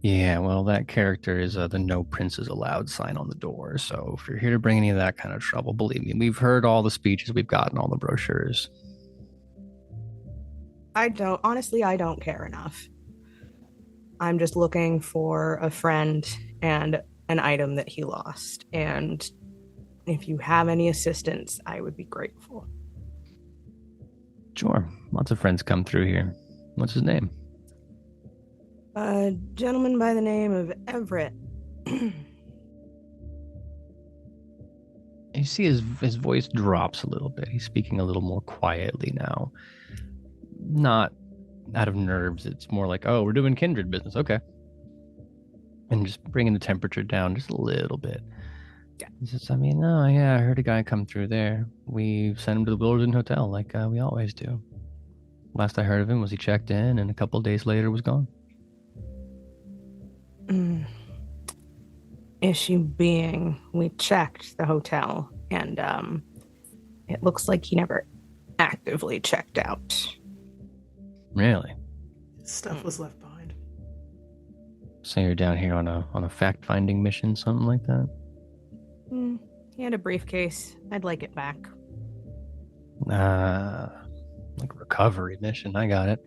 Yeah, well, that character is the no princes allowed sign on the door. So if you're here to bring any of that kind of trouble, believe me, we've heard all the speeches, we've gotten all the brochures. I don't care enough. I'm just looking for a friend and an item that he lost. And if you have any assistance, I would be grateful. Sure. Lots of friends come through here. What's his name? A gentleman by the name of Everett. You see his voice drops a little bit. He's speaking a little more quietly now. Not out of nerves. It's more like, oh, we're doing kindred business. Okay. And just bringing the temperature down just a little bit. Yeah. He says, I mean, oh, yeah, I heard a guy come through there. We sent him to the Willerton Hotel like we always do. Last I heard of him was he checked in and a couple of days later was gone. Issue being, we checked the hotel and it looks like he never actively checked out. Really? Stuff was left behind. So you're down here on a fact-finding mission, something like that? He had a briefcase. I'd like it back. Like a recovery mission. I got it.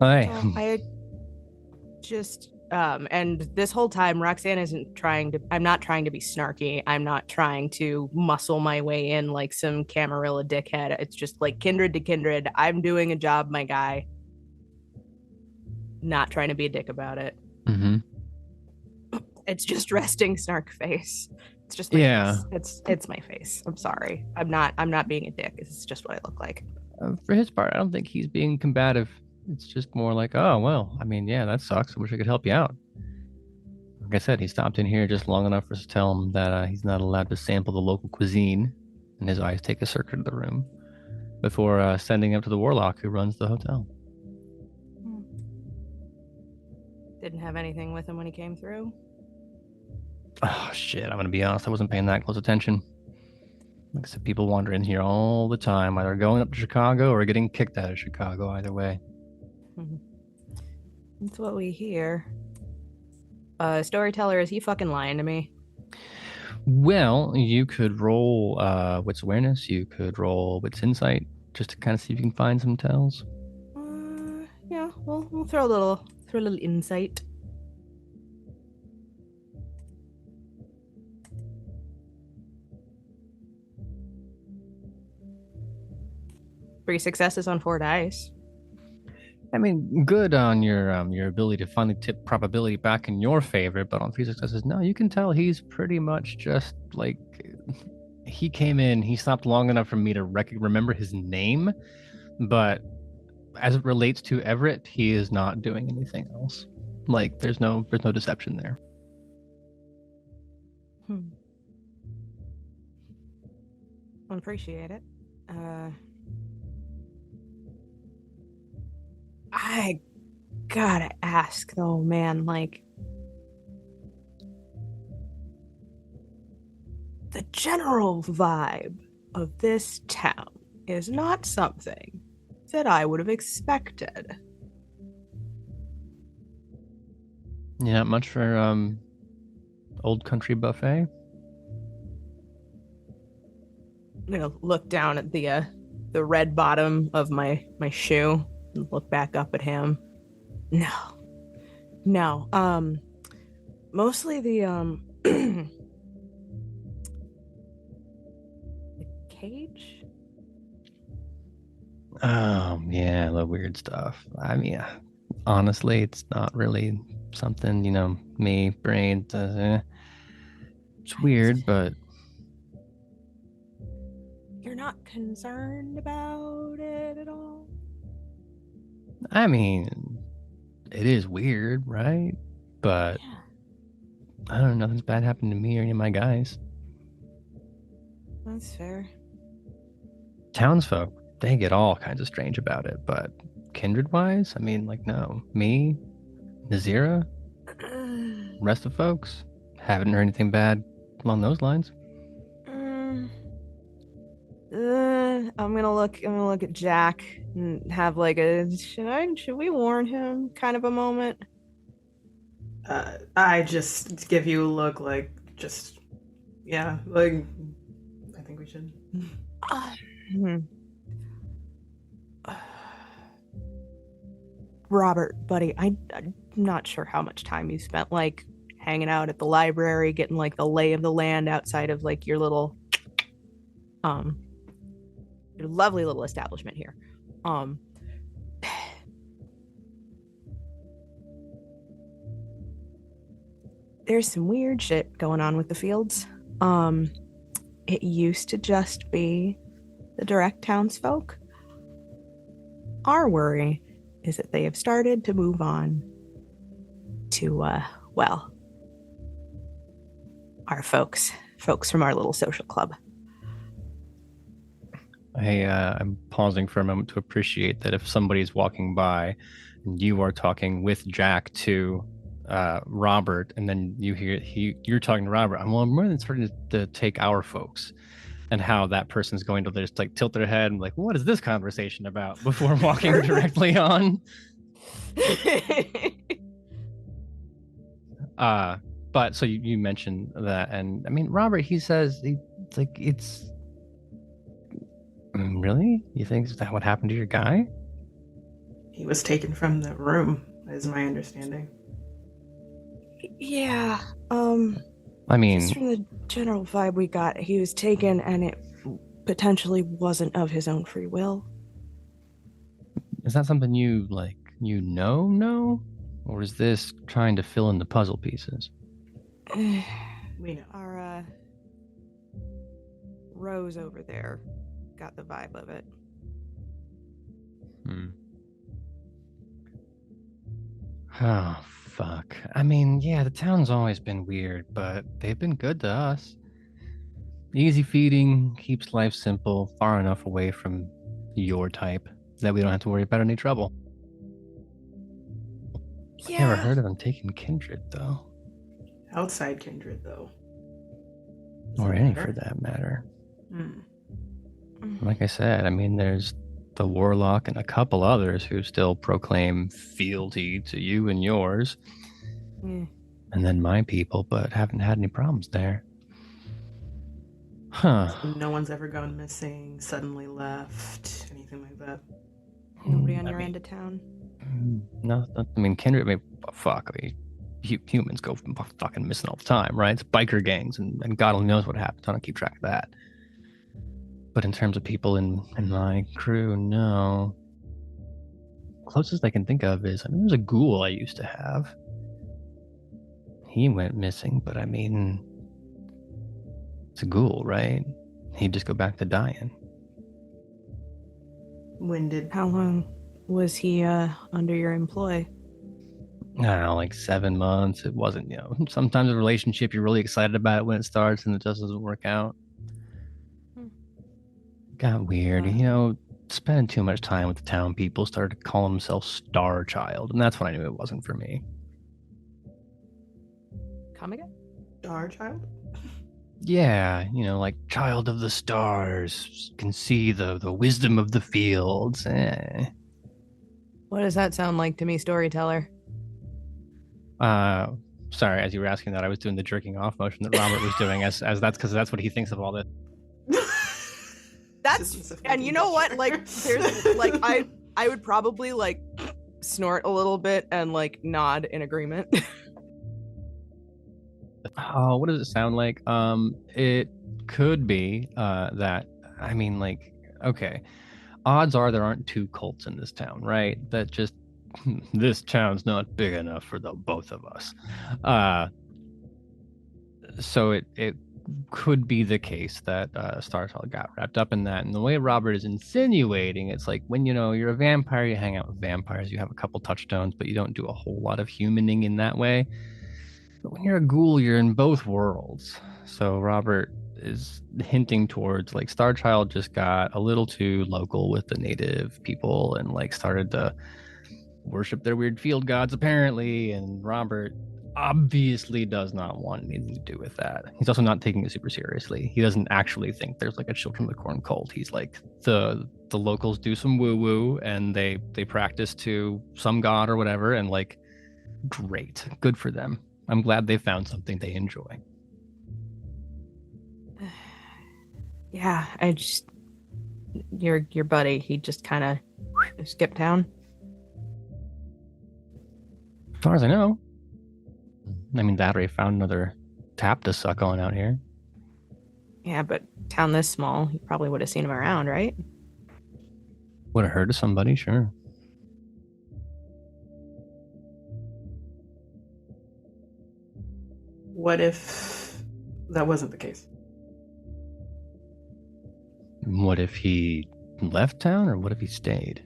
Hi. Well, I just and this whole time Roxanne I'm not trying to be snarky. I'm not trying to muscle my way in like some Camarilla dickhead. It's just like kindred to kindred. I'm doing a job, my guy. Not trying to be a dick about it. Mm-hmm. It's just resting snark face. It's just my face. It's my face. I'm sorry. I'm not being a dick. It's just what I look like. For his part, I don't think he's being combative. It's just more like, oh, well, I mean, yeah, that sucks. I wish I could help you out. Like I said, he stopped in here just long enough for us to tell him that he's not allowed to sample the local cuisine, and his eyes take a circuit of the room before sending him to the warlock who runs the hotel. Didn't have anything with him when he came through. Oh, shit. I'm going to be honest. I wasn't paying that close attention. Like I said, people wander in here all the time, either going up to Chicago or getting kicked out of Chicago, either way. That's what we hear. Storyteller, is he fucking lying to me? Well, you could roll wits awareness. You could roll wits insight, just to kind of see if you can find some tells. Yeah, we'll throw a little insight. 3 successes on 4 dice. I mean, good on your ability to finally tip probability back in your favor, but on 3 successes, no, you can tell he's pretty much just like, he came in, he stopped long enough for me to remember his name, but as it relates to Everett, he is not doing anything else. Like, there's no deception there. I appreciate it. I gotta ask though, man, like, the general vibe of this town is not something that I would have expected. Yeah, not much for old country buffet. I'm gonna look down at the red bottom of my shoe and look back up at him. No. Mostly the the cage. Yeah, the weird stuff. I mean, honestly, it's not really something, me, brain does. It's weird, but You're not concerned about it at all? I mean, it is weird, right? But Yeah. I don't know, nothing's bad happened to me or any of my guys. That's fair. Townsfolk, they get all kinds of strange about it, but kindred-wise, I mean, like, no. Me, Nazira, rest of folks, haven't heard anything bad along those lines. I'm gonna look at Jack and have like a should we warn him kind of a moment. I just give you a look like, just, yeah, like, I think we should. Robert, buddy, I'm not sure how much time you spent, like, hanging out at the library, getting, like, the lay of the land outside of, like, your little, your lovely little establishment here. There's some weird shit going on with the fields. It used to just be the direct townsfolk. Our worry is that they have started to move on to, well, our folks from our little social club. Hey, I'm pausing for a moment to appreciate that if somebody's walking by and you are talking with Jack to Robert, and then you hear you're talking to Robert, I'm more than starting to take our folks and how that person's going to just like tilt their head and like, what is this conversation about, before walking directly on. But so you mentioned that, and I mean, Robert, he says it's really? You think is that what happened to your guy? He was taken from the room, is my understanding. Yeah, I mean, just from the general vibe we got, he was taken, and it potentially wasn't of his own free will. Is that something you know? Or is this trying to fill in the puzzle pieces? We know. Our, Rose over there got the vibe of it. Oh, fuck. I mean, yeah, the town's always been weird, but they've been good to us. Easy feeding, keeps life simple, far enough away from your type that we don't have to worry about any trouble. Yeah. Never heard of them taking Kindred, though. Outside Kindred, though. Or any for that matter. Like I said, I mean, there's the Warlock and a couple others who still proclaim fealty to you and yours. And then my people, but haven't had any problems there. Huh. No one's ever gone missing, suddenly left, anything like that. Nobody on your end of town? No, I mean, Kindred, I mean, fuck, I mean, humans go fucking missing all the time, right? It's biker gangs, and God only knows what happens. I don't keep track of that. But in terms of people in my crew, no. Closest I can think of is, I mean, there's a ghoul I used to have. He went missing, but I mean, it's a ghoul, right? He'd just go back to dying. How long was he under your employ? No, like 7 months. It wasn't, sometimes a relationship, you're really excited about it when it starts and it just doesn't work out. Got weird, spending too much time with the town people, started to call themselves Star Child, and that's when I knew it wasn't for me. Come again? Star Child? Yeah, like child of the stars, can see the wisdom of the fields. What does that sound like to me, Storyteller? Sorry, as you were asking that, I was doing the jerking off motion that Robert was doing, as that's because that's what he thinks of all this. That's, and you know what, like, there's like I would probably like snort a little bit and like nod in agreement. Oh, what does it sound like? It could be that, I mean, like, okay, odds are there aren't two cults in this town, right? That just, this town's not big enough for the both of us. So it could be the case that Storyteller got wrapped up in that. And the way Robert is insinuating, it's like when, you're a vampire, you hang out with vampires, you have a couple touchstones, but you don't do a whole lot of humaning in that way. But when you're a ghoul, you're in both worlds. So Robert is hinting towards, like, Starchild just got a little too local with the native people and, like, started to worship their weird field gods, apparently. And Robert obviously does not want anything to do with that. He's also not taking it super seriously. He doesn't actually think there's, like, a Children of the Corn cult. He's like, the locals do some woo-woo, and they practice to some god or whatever, and, like, Great. Good for them. I'm glad they found something they enjoy. Yeah, your buddy, he just kind of skipped town. As far as I know. I mean, that already found another tap to suck on out here. Yeah, but town this small, you probably would have seen him around, right? Would have heard of somebody, sure. What if that wasn't the case? What if he left town, or what if he stayed?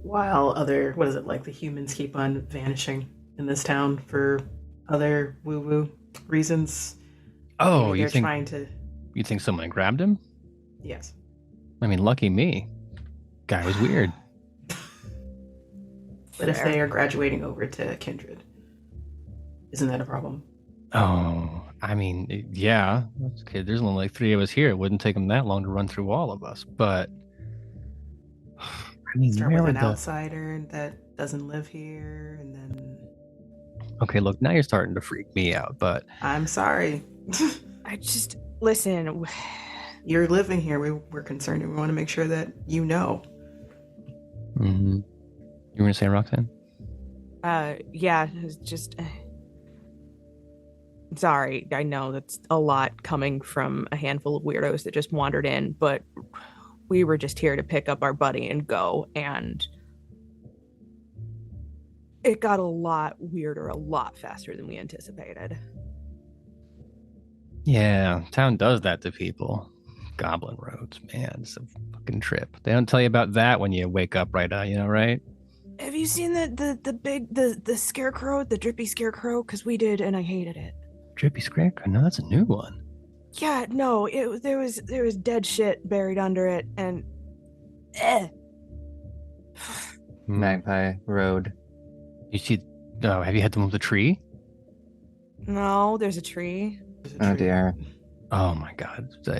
While other, what is it, like the humans keep on vanishing in this town for other woo-woo reasons. Oh, Maybe they're trying to... You think someone grabbed him? Yes. I mean, lucky me. Guy was weird. But if they are graduating over to Kindred, isn't that a problem? Oh, I mean, yeah. Okay, there's only like 3 of us here. It wouldn't take them that long to run through all of us. But I mean, start with an outsider that doesn't live here, and then... Okay, look, now you're starting to freak me out, but... I'm sorry. I just... Listen... You're living here. We're concerned, and we want to make sure that you know. Mm-hmm. You were going to say, Roxanne? Yeah, it's just... Sorry, I know that's a lot coming from a handful of weirdos that just wandered in, but we were just here to pick up our buddy and go, and it got a lot weirder a lot faster than we anticipated. Yeah, town does that to people. Goblin Roads, man, it's a fucking trip. They don't tell you about that when you wake up right now, you know, right? Have you seen the scarecrow, the drippy scarecrow? Because we did, and I hated it. Drippy scarecrow? No, that's a new one. Yeah, no, there was dead shit buried under it, and Magpie Road. You see? Oh, have you had the one with the tree? No, there's a tree. Oh dear. Oh my god. So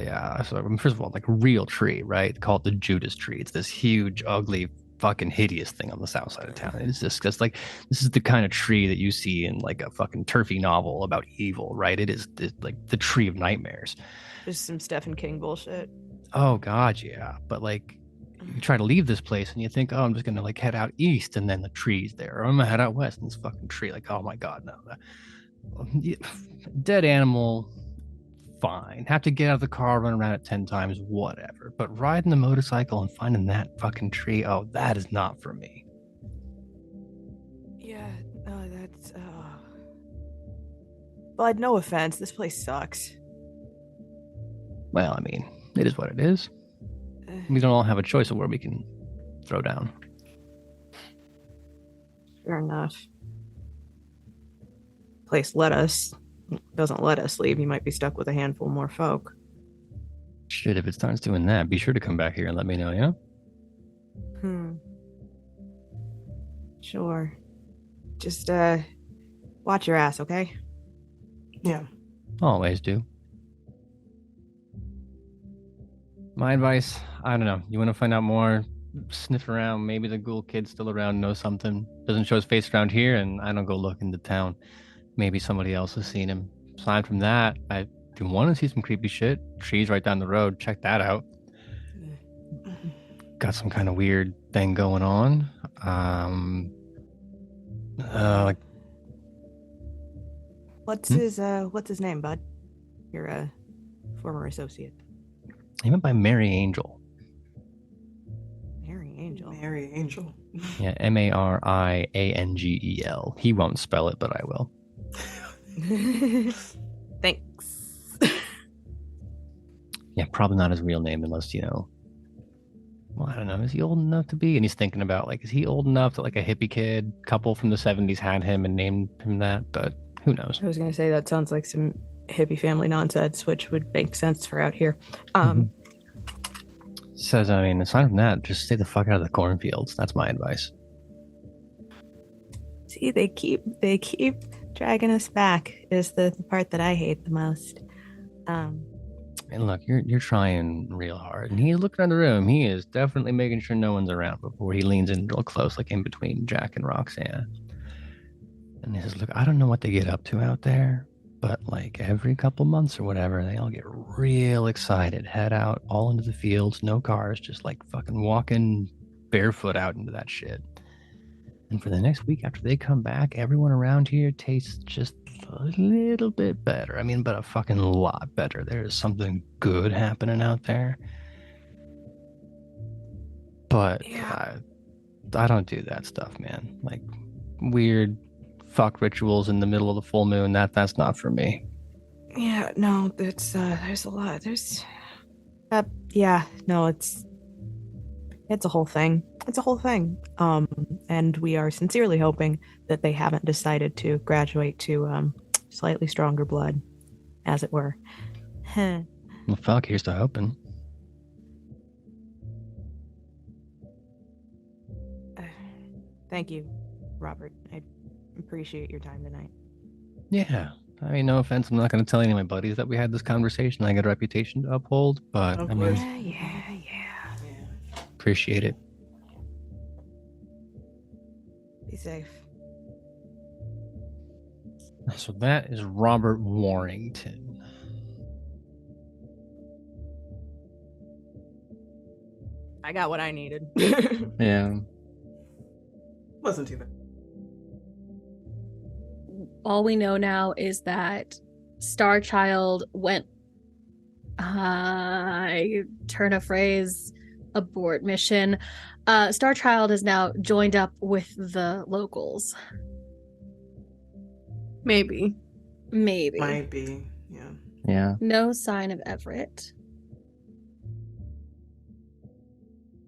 first of all, like a real tree, right? Called the Judas tree. It's this huge, ugly, fucking hideous thing on the south side of town. It's just because, like, this is the kind of tree that you see in like a fucking turfy novel about evil, right? It's like the tree of nightmares. Just some Stephen King bullshit. Oh god, yeah. But like, you try to leave this place and you think, oh, I'm just gonna like head out east, and then the tree's there, or I'm gonna head out west and this fucking tree, like, oh my god, no. Dead animal, fine. Have to get out of the car, run around it 10 times, whatever. But riding the motorcycle and finding that fucking tree, oh, that is not for me. Yeah, that's... Bud, no offense, this place sucks. Well, I mean, it is what it is. We don't all have a choice of where we can throw down. Fair enough. Place doesn't let us leave. You might be stuck with a handful more folk. Shit, if it starts doing that, be sure to come back here and let me know, yeah? Sure. Just, watch your ass, okay? Yeah. Always do. My advice, I don't know. You want to find out more? Sniff around. Maybe the ghoul kid's still around, knows something. Doesn't show his face around here, and I don't go look into town. Maybe somebody else has seen him. Aside from that, I do want to see some creepy shit. Trees right down the road. Check that out. Got some kind of weird thing going on. What's his name, bud? You're a former associate. He went by Mary Angel. Mary Angel. Mary Angel. Yeah, Mariangel. He won't spell it, but I will. Thanks. Yeah, probably not his real name unless, you know, well, I don't know. Is he old enough to be? And he's thinking about, like, is he old enough that like a hippie kid couple from the 70s had him and named him that? But who knows? I was going to say that sounds like some hippie family nonsense, which would make sense for out here. Says, I mean, aside from that, just stay the fuck out of the cornfields. That's my advice. See, they keep dragging us back is the part that I hate the most. And look, you're trying real hard. And he's looking around the room. He is definitely making sure no one's around before he leans in real close, like in between Jack and Roxanne. And he says, look, I don't know what they get up to out there, but like every couple months or whatever, they all get real excited, head out all into the fields, no cars, just like fucking walking barefoot out into that shit. And for the next week after they come back, everyone around here tastes just a little bit better. I mean, but a fucking lot better. There is something good happening out there. But Yeah. I don't do that stuff, man. Like weird fuck rituals in the middle of the full moon. That's not for me. Yeah, no, it's there's a lot. There's yeah, no, it's a whole thing. It's a whole thing. And we are sincerely hoping that they haven't decided to graduate to slightly stronger blood, as it were. Well, fuck, here's to hoping. Thank you, Robert. I appreciate your time tonight. Yeah. I mean, no offense. I'm not going to tell any of my buddies that we had this conversation. I got a reputation to uphold, but I mean, Yeah. appreciate it. Be safe. So that is Robert Warrington. I got what I needed. Yeah. Wasn't too bad. All we know now is that Starchild went, I turn a phrase, abort mission. Starchild is now joined up with the locals. Maybe. Might be, yeah. Yeah. No sign of Everett.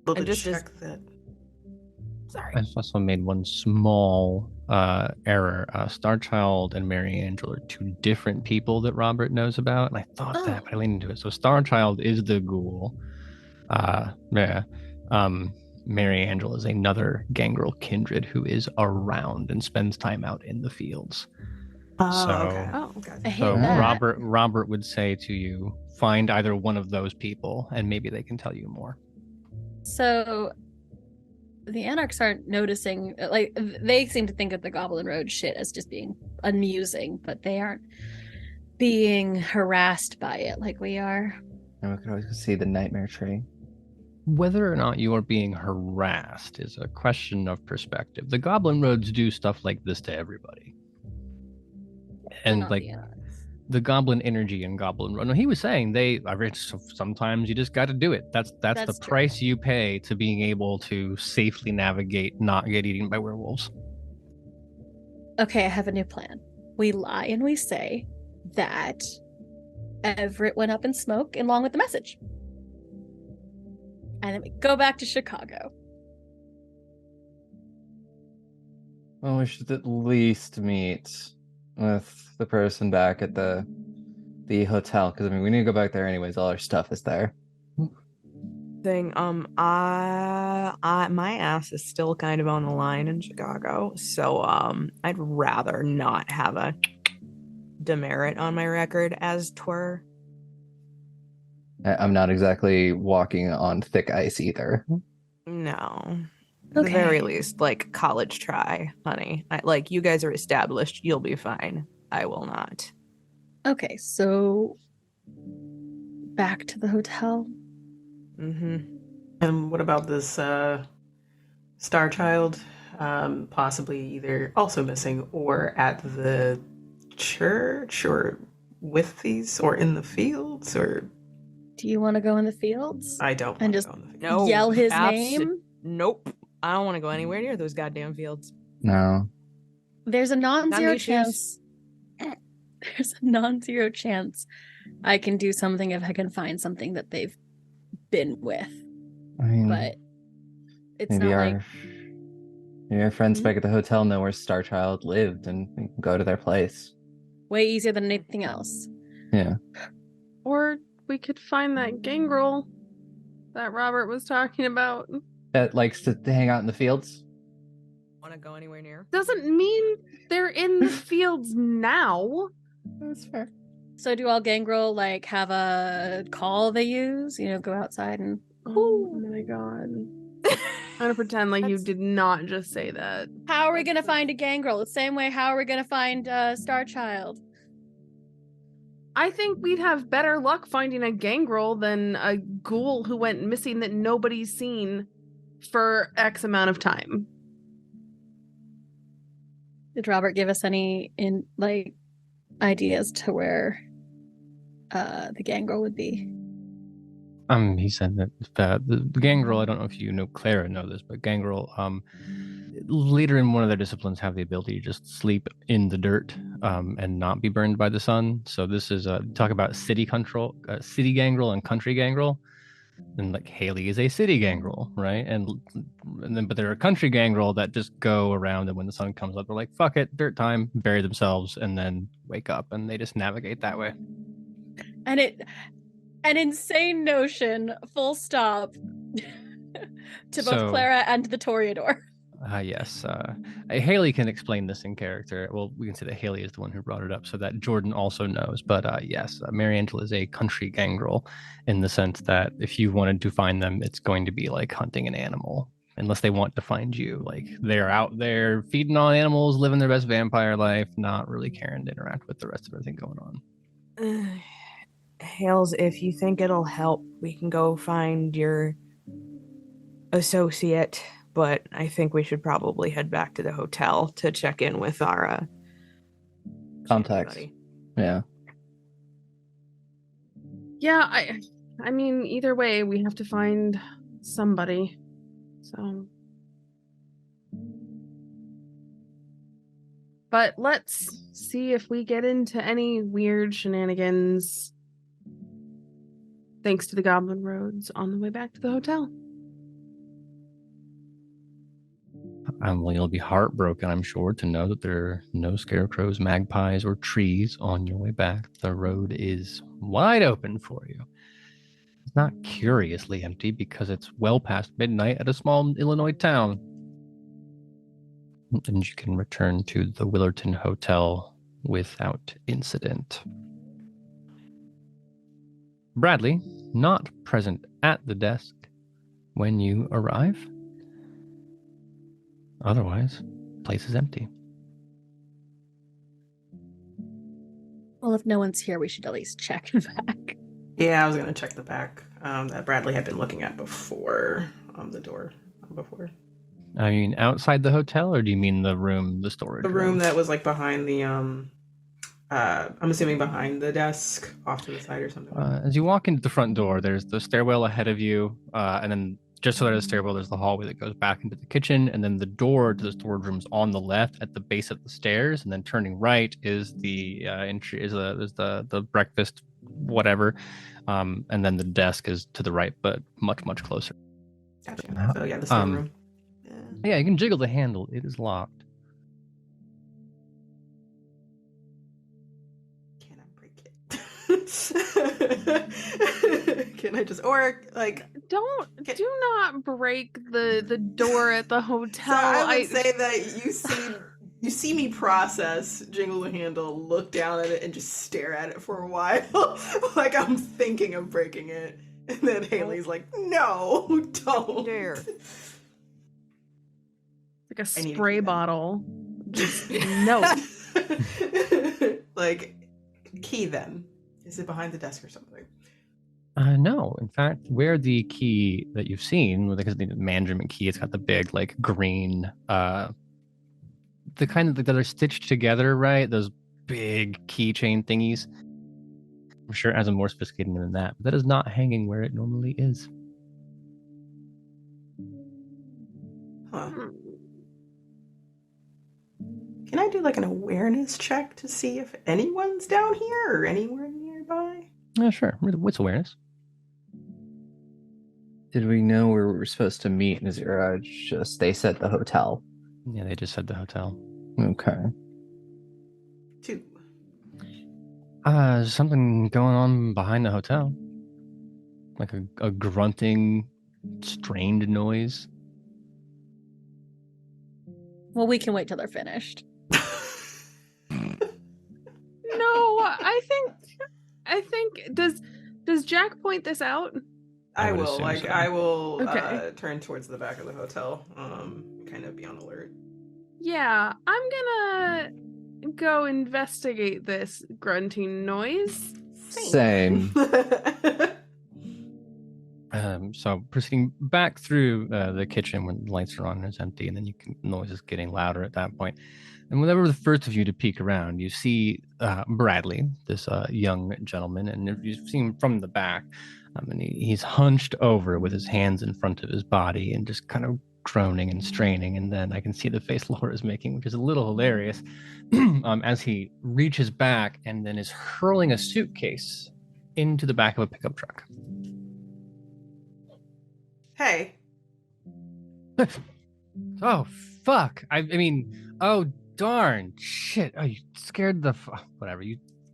Well, And to just as- check that. Sorry. I also made one small error. Starchild and Mary Angel are two different people that Robert knows about, and I thought that, but I leaned into it. So Starchild is the ghoul. Mary Angel is another gangrel kindred who is around and spends time out in the fields. Okay. Oh, Gotcha. I hate So that. Robert would say to you, find either one of those people, and maybe they can tell you more. So the Anarchs aren't noticing, like, they seem to think of the Goblin Road shit as just being amusing, but they aren't being harassed by it like we are. And we could always see the nightmare tree. Whether or not you are being harassed is a question of perspective. The Goblin Roads do stuff like this to everybody. And Not like the Anarchs. the goblin energy in Goblin Road. No, he was saying sometimes you just got to do it. That's the That's true. price you pay to being able to safely navigate, not get eaten by werewolves. Okay, I have a new plan. We lie and we say that Everett went up in smoke along with the message. And then we go back to Chicago. Well, we should at least meet with the person back at the hotel, because I mean we need to go back there anyways. All our stuff is there. Thing, I my ass is still kind of on the line in Chicago, so I'd rather not have a demerit on my record, as 'twere. I'm not exactly walking on thick ice either. No. At the Okay. very least, like, college try, honey. Like, you guys are established. You'll be fine. I will not. Okay, so back to the hotel. Mm-hmm. And what about this Star Child? Possibly either also missing or at the church or with these or in the fields or Do you want to go in the fields? I don't And want to just go in the fields. No. Yell his name? Nope. I don't want to go anywhere near those goddamn fields. No. There's a non-zero me shoes. chance. There's a non-zero chance I can do something if I can find something that they've been with. I mean, But it's maybe not our like maybe our friends Mhm. back at the hotel know where Starchild lived, and we can go to their place. way easier than anything else. Yeah. Or we could find that gangrel that Robert was talking about. That likes to hang out in the fields. Want to go anywhere near? Doesn't mean they're in the fields now. That's fair. So do all gangrel like have a call they use? Go outside and Oh my god. I'm gonna pretend like you did not just say that. How are we gonna find a gangrel? The same way, how are we gonna find Starchild? I think we'd have better luck finding a gangrel than a ghoul who went missing that nobody's seen for X amount of time. Did Robert give us any ideas to where the gangrel would be? He said that the gangrel, I don't know if you know Clara know this, but gangrel later in one of their disciplines have the ability to just sleep in the dirt and not be burned by the sun. So this is talk about city gangrel and country gangrel. And like Hayley is a city gangrel, right? And then but there are country gangrel that just go around, and when the sun comes up, they're like, fuck it, dirt time, bury themselves, and then wake up, and they just navigate that way. And an insane notion, full stop, to both Clara and the Toreador. Yes. Hayley can explain this in character. Well, we can say that Hayley is the one who brought it up so that Jordan also knows. But yes, Mary Angela is a country gangrel in the sense that if you wanted to find them, it's going to be like hunting an animal. Unless they want to find you. Like they're out there feeding on animals, living their best vampire life, not really caring to interact with the rest of everything going on. Hales, if you think it'll help, we can go find your associate. But I think we should probably head back to the hotel to check in with our contacts. Yeah. Yeah, I mean, either way, we have to find somebody. So. But let's see if we get into any weird shenanigans thanks to the Goblin Roads on the way back to the hotel. Well, you'll be heartbroken, I'm sure, to know that there are no scarecrows, magpies, or trees on your way back. The road is wide open for you. It's not curiously empty because it's well past midnight at a small Illinois town. And you can return to the Willerton Hotel without incident. Bradley, not present at the desk when you arrive. Otherwise, place is empty. Well, if no one's here, we should at least check back. Yeah, I was going to check the back that Bradley had been looking at before the door before. I mean, outside the hotel, or do you mean the room, the storage room? The room that was like behind the, I'm assuming behind the desk, off to the side or something. As you walk into the front door, there's the stairwell ahead of you, and then just so there's a stairwell, there's the hallway that goes back into the kitchen, and then the door to the storage room is on the left at the base of the stairs, and then turning right is the entry, is the breakfast, whatever, and then the desk is to the right, but much closer. Gotcha. So yeah, the same room. Yeah, you can jiggle the handle. It is locked. Can I break it? Can I just, or like, do not break the door at the hotel. So I would say that you see me process, jingle the handle, look down at it, and just stare at it for a while, like I'm thinking of breaking it, and then Hayley's like, "No, don't dare." Like a spray bottle. Just no. Like, key then. Is it behind the desk or something? No. In fact, where the key that you've seen, because the management key, it's got the big, like, green, the kind of that are stitched together, right? Those big keychain thingies. I'm sure it has a more sophisticated name than that, but that is not hanging where it normally is. Huh. Can I do like an awareness check to see if anyone's down here or anywhere nearby? Yeah, sure. What's awareness? Did we know where we were supposed to meet? Is it just they said the hotel? Yeah, they just said the hotel. Okay. 2. There's something going on behind the hotel. Like a grunting, strained noise. Well, we can wait till they're finished. No, I think Jack point this out? I will. Like, so. I will turn towards the back of the hotel, kind of be on alert. Yeah, I'm gonna go investigate this grunting noise. Same. So proceeding back through the kitchen when the lights are on and it's empty, and then noise is getting louder at that point. And whenever the first of you to peek around, you see Bradley, this young gentleman, and you see him from the back, and he's hunched over with his hands in front of his body and just kind of groaning and straining. And then I can see the face Laura's making, which is a little hilarious, as he reaches back and then is hurling a suitcase into the back of a pickup truck. Hey. Oh, fuck. I mean, oh, darn. Shit. Oh, you scared the... Whatever.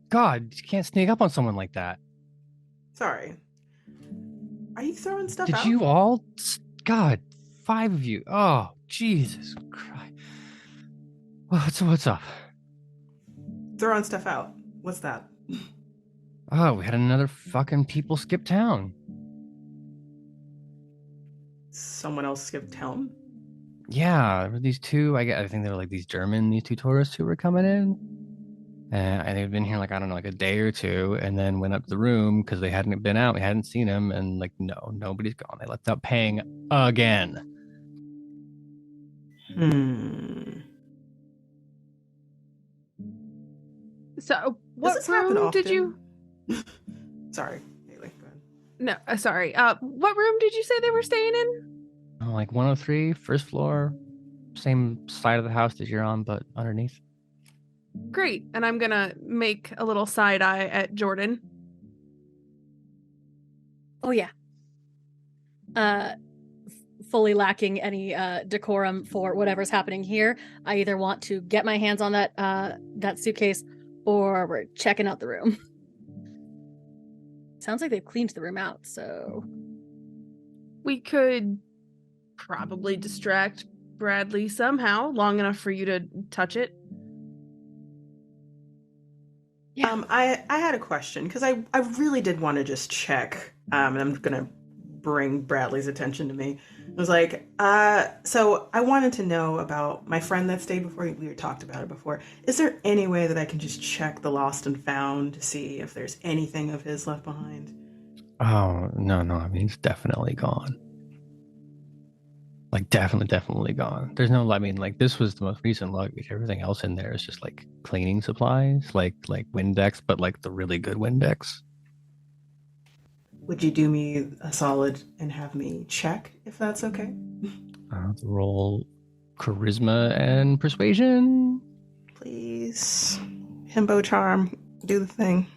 God, you can't sneak up on someone like that. Sorry. Are you throwing stuff out? Did you all... God, 5 of you. Oh, Jesus Christ. What's up? Throwing stuff out. What's that? Oh, we had another fucking people skip town. Someone else skipped town? Yeah, there were these two, I think they were like these two tourists who were coming in. And they'd been here like, I don't know, like a day or two, and then went up to the room because they hadn't been out, we hadn't seen them, and like, no, nobody's gone. They left out paying again. So, what room did you... Sorry, Hayley, go ahead. No, sorry. What room did you say they were staying in? Oh, like 103, first floor, same side of the house that you're on, but underneath. Great. And I'm gonna make a little side eye at Jordan. Oh, yeah. Fully lacking any decorum for whatever's happening here. I either want to get my hands on that suitcase, or we're checking out the room. Sounds like they've cleaned the room out, so... We could probably distract Bradley somehow, long enough for you to touch it. Yeah. I had a question, because I really did want to just check, and I'm going to bring Bradley's attention to me. I was like, so I wanted to know about my friend that stayed before. We talked about it before. Is there any way that I can just check the lost and found to see if there's anything of his left behind? Oh, no, I mean, it's definitely gone. Like, definitely gone. There's no, I mean, like, this was the most recent luggage. Everything else in there is just, like, cleaning supplies, like Windex, but, like, the really good Windex. Would you do me a solid and have me check, if that's okay? Roll charisma and persuasion. Please. Himbo charm. Do the thing.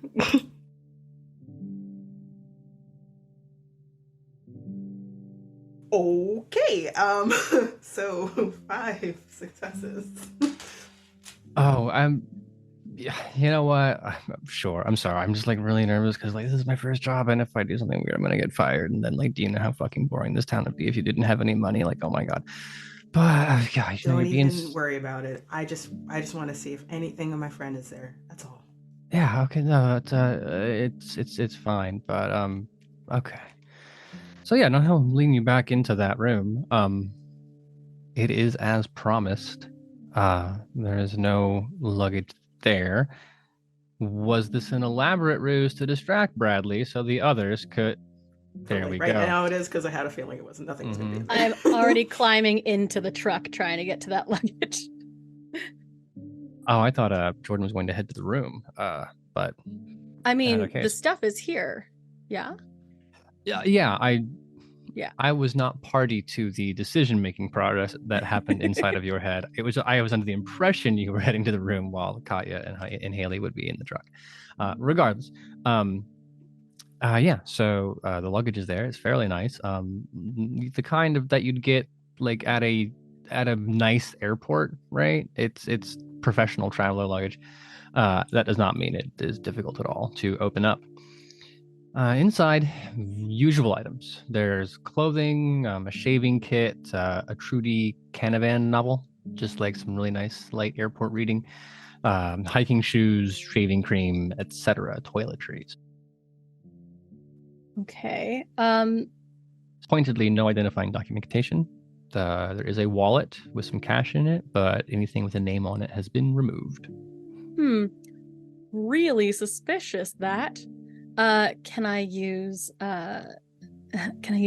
Okay, so 5 successes. You know what? I'm sorry. I'm just like really nervous because like this is my first job, and if I do something weird, I'm gonna get fired. And then like, do you know how fucking boring this town would be if you didn't have any money? Like, oh my god. But yeah, don't even worry about it. I just want to see if anything of my friend is there. That's all. Yeah. Okay. No, it's fine. But okay. So yeah, now he'll lead you back into that room. It is as promised. There is no luggage there. Was this an elaborate ruse to distract Bradley so the others could... There we go. Right now it is, because I had a feeling it wasn't. Nothing was going to be there. I'm already climbing into the truck trying to get to that luggage. Oh, I thought Jordan was going to head to the room. But I mean, the stuff is here. Yeah. Yeah. I was not party to the decision-making process that happened inside of your head. I was under the impression you were heading to the room while Katya and Hayley would be in the truck. Regardless, so the luggage is there. It's fairly nice. The kind of that you'd get like at a nice airport, right? It's professional traveler luggage. That does not mean it is difficult at all to open up. Inside, usual items. There's clothing, a shaving kit, a Trudy Canavan novel, just like some really nice light airport reading, hiking shoes, shaving cream, etc., toiletries. Okay. Pointedly, no identifying documentation. There is a wallet with some cash in it, but anything with a name on it has been removed. Really suspicious that. Can I use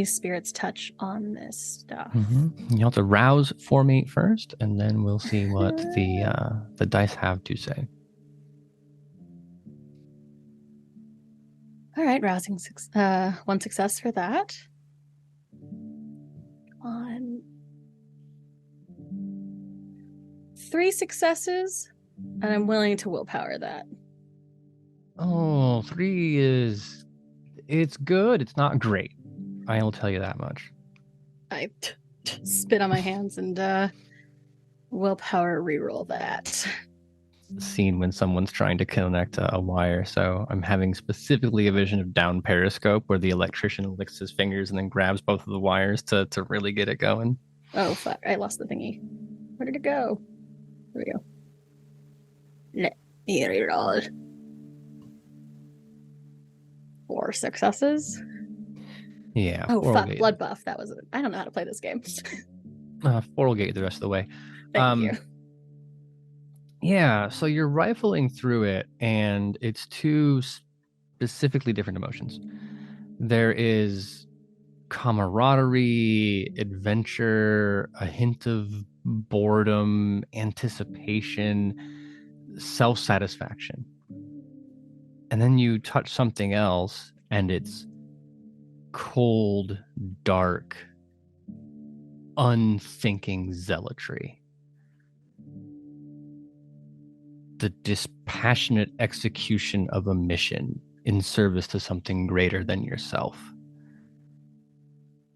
Spirit's Touch on this stuff? Mm-hmm. You have to rouse for me first, and then we'll see what the dice have to say. All right, rousing 1 success for that. On 3 successes, and I'm willing to willpower that. Oh, 3 is... It's good. It's not great. I'll tell you that much. I spit on my hands and willpower reroll that. Scene when someone's trying to connect a wire, so I'm having specifically a vision of down periscope where the electrician licks his fingers and then grabs both of the wires to really get it going. Oh fuck, I lost the thingy. Where did it go? There we go. Let me reroll. 4 successes. Yeah. Oh fuck, blood buff. That was it. I don't know how to play this game. 4 will get you the rest of the way. Thank you. Yeah, so you're rifling through it, and it's 2 specifically different emotions. There is camaraderie, adventure, a hint of boredom, anticipation, self-satisfaction. And then you touch something else, and it's cold, dark, unthinking zealotry. The dispassionate execution of a mission in service to something greater than yourself.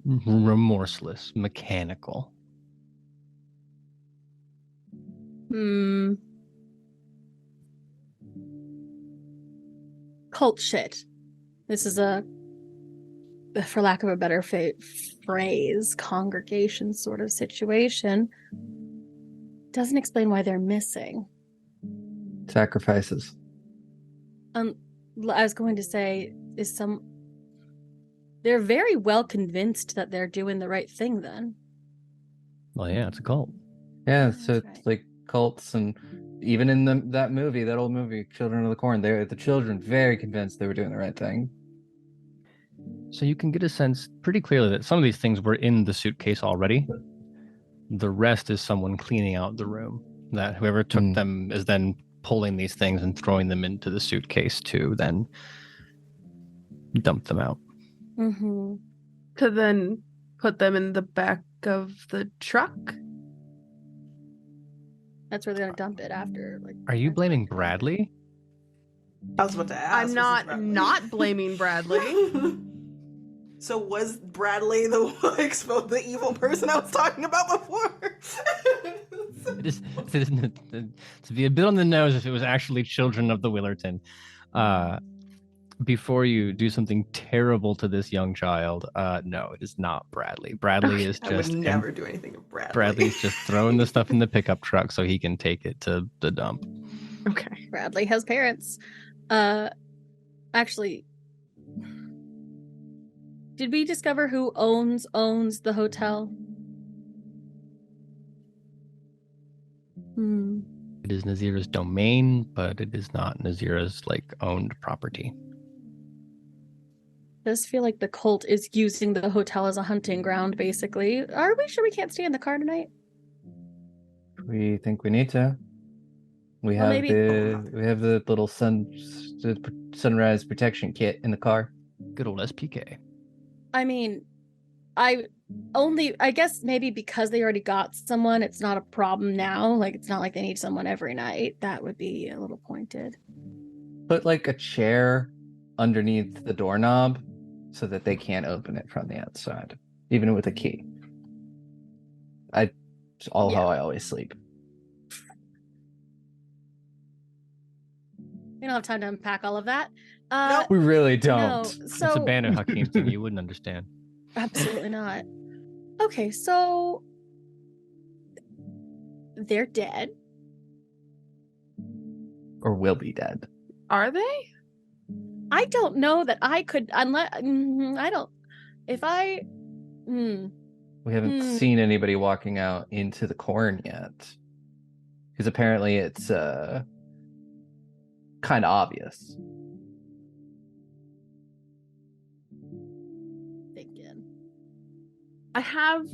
Remorseless, mechanical. Cult shit. This is a, for lack of a better phrase, congregation sort of situation. Doesn't explain why they're missing. Sacrifices. I was going to say, they're very well convinced that they're doing the right thing then. Well, yeah, it's a cult. Yeah, so it's right. Like cults, and even in that old movie, Children of the Corn, the children very convinced they were doing the right thing. So you can get a sense pretty clearly that some of these things were in the suitcase already. The rest is someone cleaning out the room. That whoever took them is then pulling these things and throwing them into the suitcase to then dump them out. Mm-hmm. To then put them in the back of the truck? That's where they're gonna dump it after. Are you blaming Bradley? I was about to ask. I'm not blaming Bradley. So was Bradley the evil person I was talking about before? To be a bit on the nose if it was actually children of the Willerton. Before you do something terrible to this young child, no, it is not Bradley. Bradley is just... I would never do anything to Bradley. Bradley's just throwing the stuff in the pickup truck so he can take it to the dump. Okay. Bradley has parents. Actually... Did we discover who owns the hotel? It is Nazira's domain, but it is not Nazira's owned property. Does feel like the cult is using the hotel as a hunting ground, basically. Are we sure we can't stay in the car tonight? We think we need to. We have the little sunrise protection kit in the car. Good old SPK. I mean, I guess maybe because they already got someone, it's not a problem now. It's not like they need someone every night. That would be a little pointed. Put a chair underneath the doorknob so that they can't open it from the outside, even with a key. It's how I always sleep. We don't have time to unpack all of that. No, we really don't. No, so... It's a Banu Hakim thing. You wouldn't understand. Absolutely not. Okay, so they're dead. Or will be dead. Are they? I don't know that I could, unless I don't. If I, We haven't seen anybody walking out into the corn yet, because apparently it's kind of obvious. thinking. I have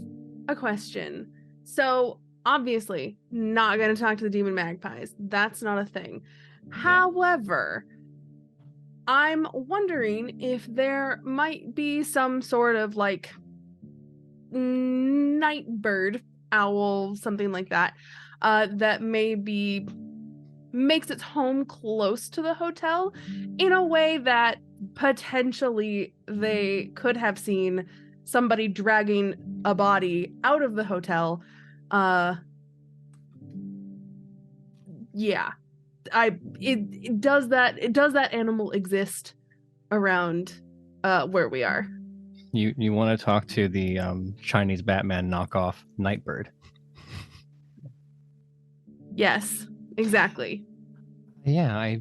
a question. So obviously, not going to talk to the demon magpies. That's not a thing. Yeah. However, I'm wondering if there might be some sort of like night bird, owl, something like that, that maybe makes its home close to the hotel in a way that potentially they could have seen somebody dragging a body out of the hotel. Yeah. Does that animal exist around where we are? You want to talk to the Chinese Batman knockoff Nightbird? Yes, exactly. Yeah,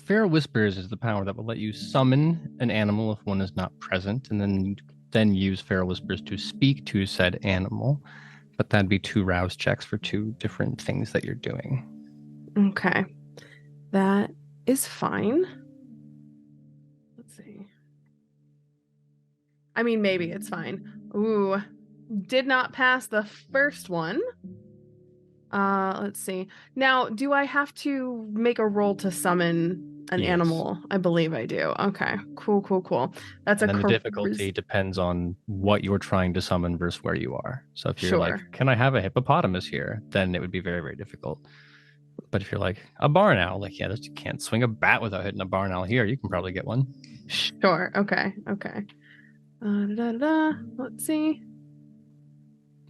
Feral Whispers is the power that will let you summon an animal if one is not present, and then use Feral Whispers to speak to said animal. But that'd be 2 rouse checks for 2 different things that you're doing. Okay. That is fine. Let's see. I mean, maybe it's fine. Ooh. Did not pass the first one. Let's see. Now, do I have to make a roll to summon an animal? I believe I do. Okay. Cool. That's and then the difficulty depends on what you're trying to summon versus where you are. So if you're like, can I have a hippopotamus here? Then it would be very, very difficult. But if you're like a barn owl, like, yeah, you can't swing a bat without hitting a barn owl here. You can probably get one. Sure. Okay. Let's see.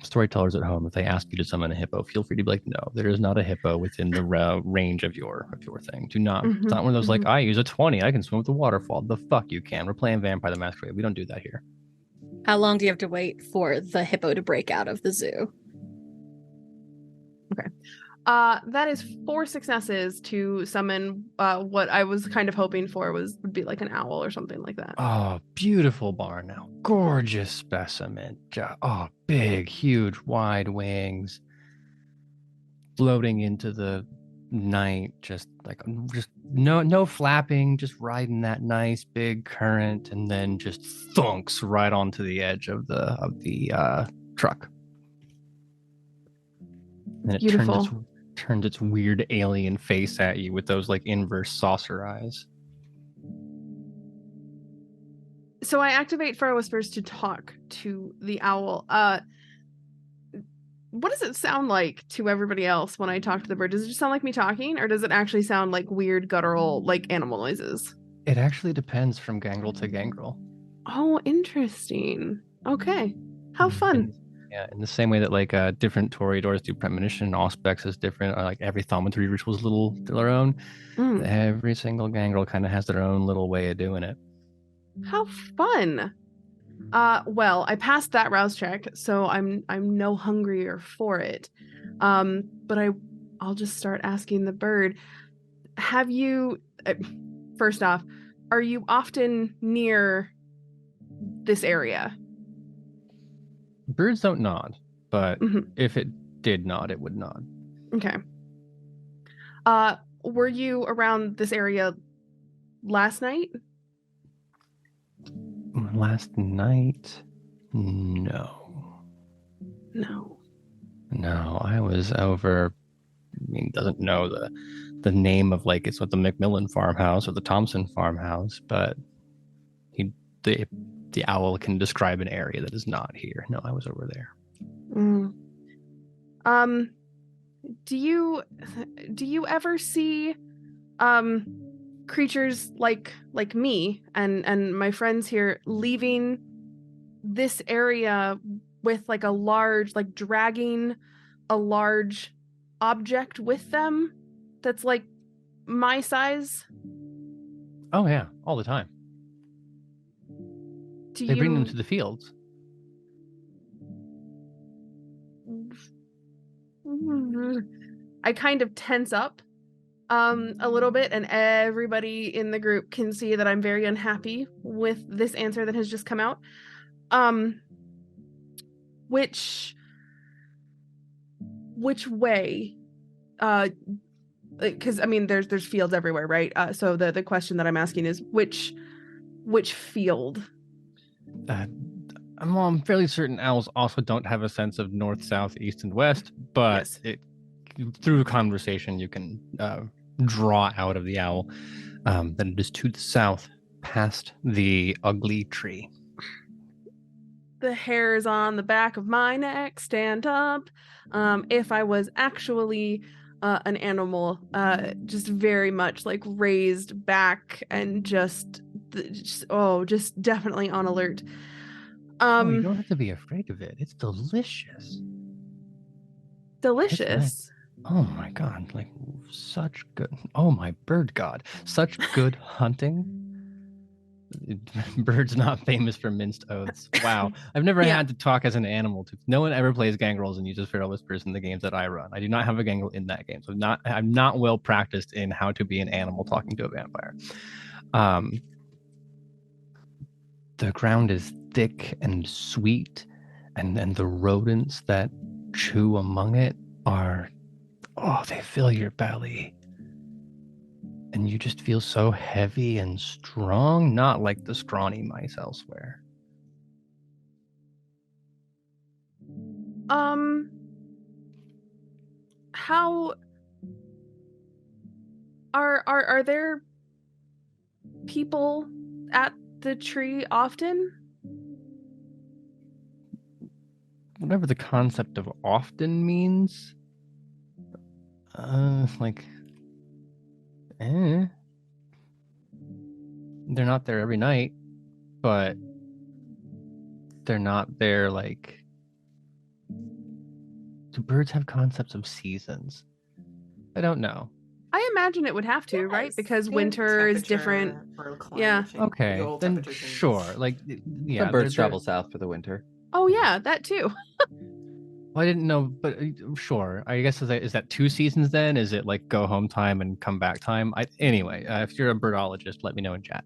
Storytellers at home, if they ask you to summon a hippo, feel free to be like, no, there is not a hippo within the range of your thing. Do not. It's not one of those like, I use a 20, I can swim with the waterfall. The fuck you can. We're playing Vampire the Masquerade. We don't do that here. How long do you have to wait for the hippo to break out of the zoo? Okay. That is 4 successes to summon what I was kind of hoping for would be like an owl or something like that. Oh, beautiful barn owl. Gorgeous specimen. Oh, big, huge, wide wings. Floating into the night, just no flapping, just riding that nice big current, and then just thunks right onto the edge of the truck. And it turns its weird alien face at you with those like inverse saucer eyes. So I activate Feral Whispers to talk to the owl. What does it sound like to everybody else when I talk to the bird? Does it just sound like me talking, or does it actually sound like weird guttural, like animal noises? It actually depends from gangrel to gangrel. Oh, interesting. Okay. How fun. In the same way that like different toreadors do premonition, auspex is different. Or, like every thaumaturgy ritual is their own. Every single gangrel kind of has their own little way of doing it. How fun. Well, I passed that rouse check, so I'm no hungrier for it. But I'll just start asking the bird. Have you first off, are you often near this area? Birds don't nod, but if it did nod, it would nod. Okay. Were you around this area last night? Last night? No. I was over. I mean, doesn't know the name of like it's what the McMillan farmhouse or the Thompson farmhouse, but the owl can describe an area that is not here. No, I was over there. Do you ever see creatures like me and my friends here leaving this area with like a large, like dragging a large object with them that's like my size? Oh yeah, all the time. They bring them to the fields. I kind of tense up a little bit, and everybody in the group can see that I'm very unhappy with this answer that has just come out. Which way? Because I mean, there's fields everywhere, right? So the question that I'm asking is which field? I'm fairly certain owls also don't have a sense of north, south, east, and west, but Yes. Through conversation you can draw out of the owl that it is to the south, past the ugly tree. The hairs on the back of my neck stand up. If I was actually an animal, just very much like raised back and just definitely on alert. You don't have to be afraid of it. It's delicious. Delicious. Oh my god, like such good. Oh my bird god, such good hunting. Bird's not famous for minced oaths. Wow. I've never Yeah. had to talk as an animal. No one ever plays gangrels and uses feral whispers in the games that I run. I do not have a gangrel in that game. So I'm not well practiced in how to be an animal talking to a vampire. The ground is thick and sweet, and the rodents that chew among it they fill your belly. And you just feel so heavy and strong, not like the scrawny mice elsewhere. How are there people at the tree often? Whatever the concept of often means. They're not there every night, but they're not there like... Do birds have concepts of seasons? I don't know. I imagine it would have to, right? Yes. Because Yeah, winter is different. Yeah. Okay, then sure. Like, yeah, Some birds travel south for the winter. Oh yeah, that too. Well, I didn't know, but sure. I guess is that 2 seasons then? Is it like go home time and come back time? Anyway, if you're a birdologist, let me know in chat.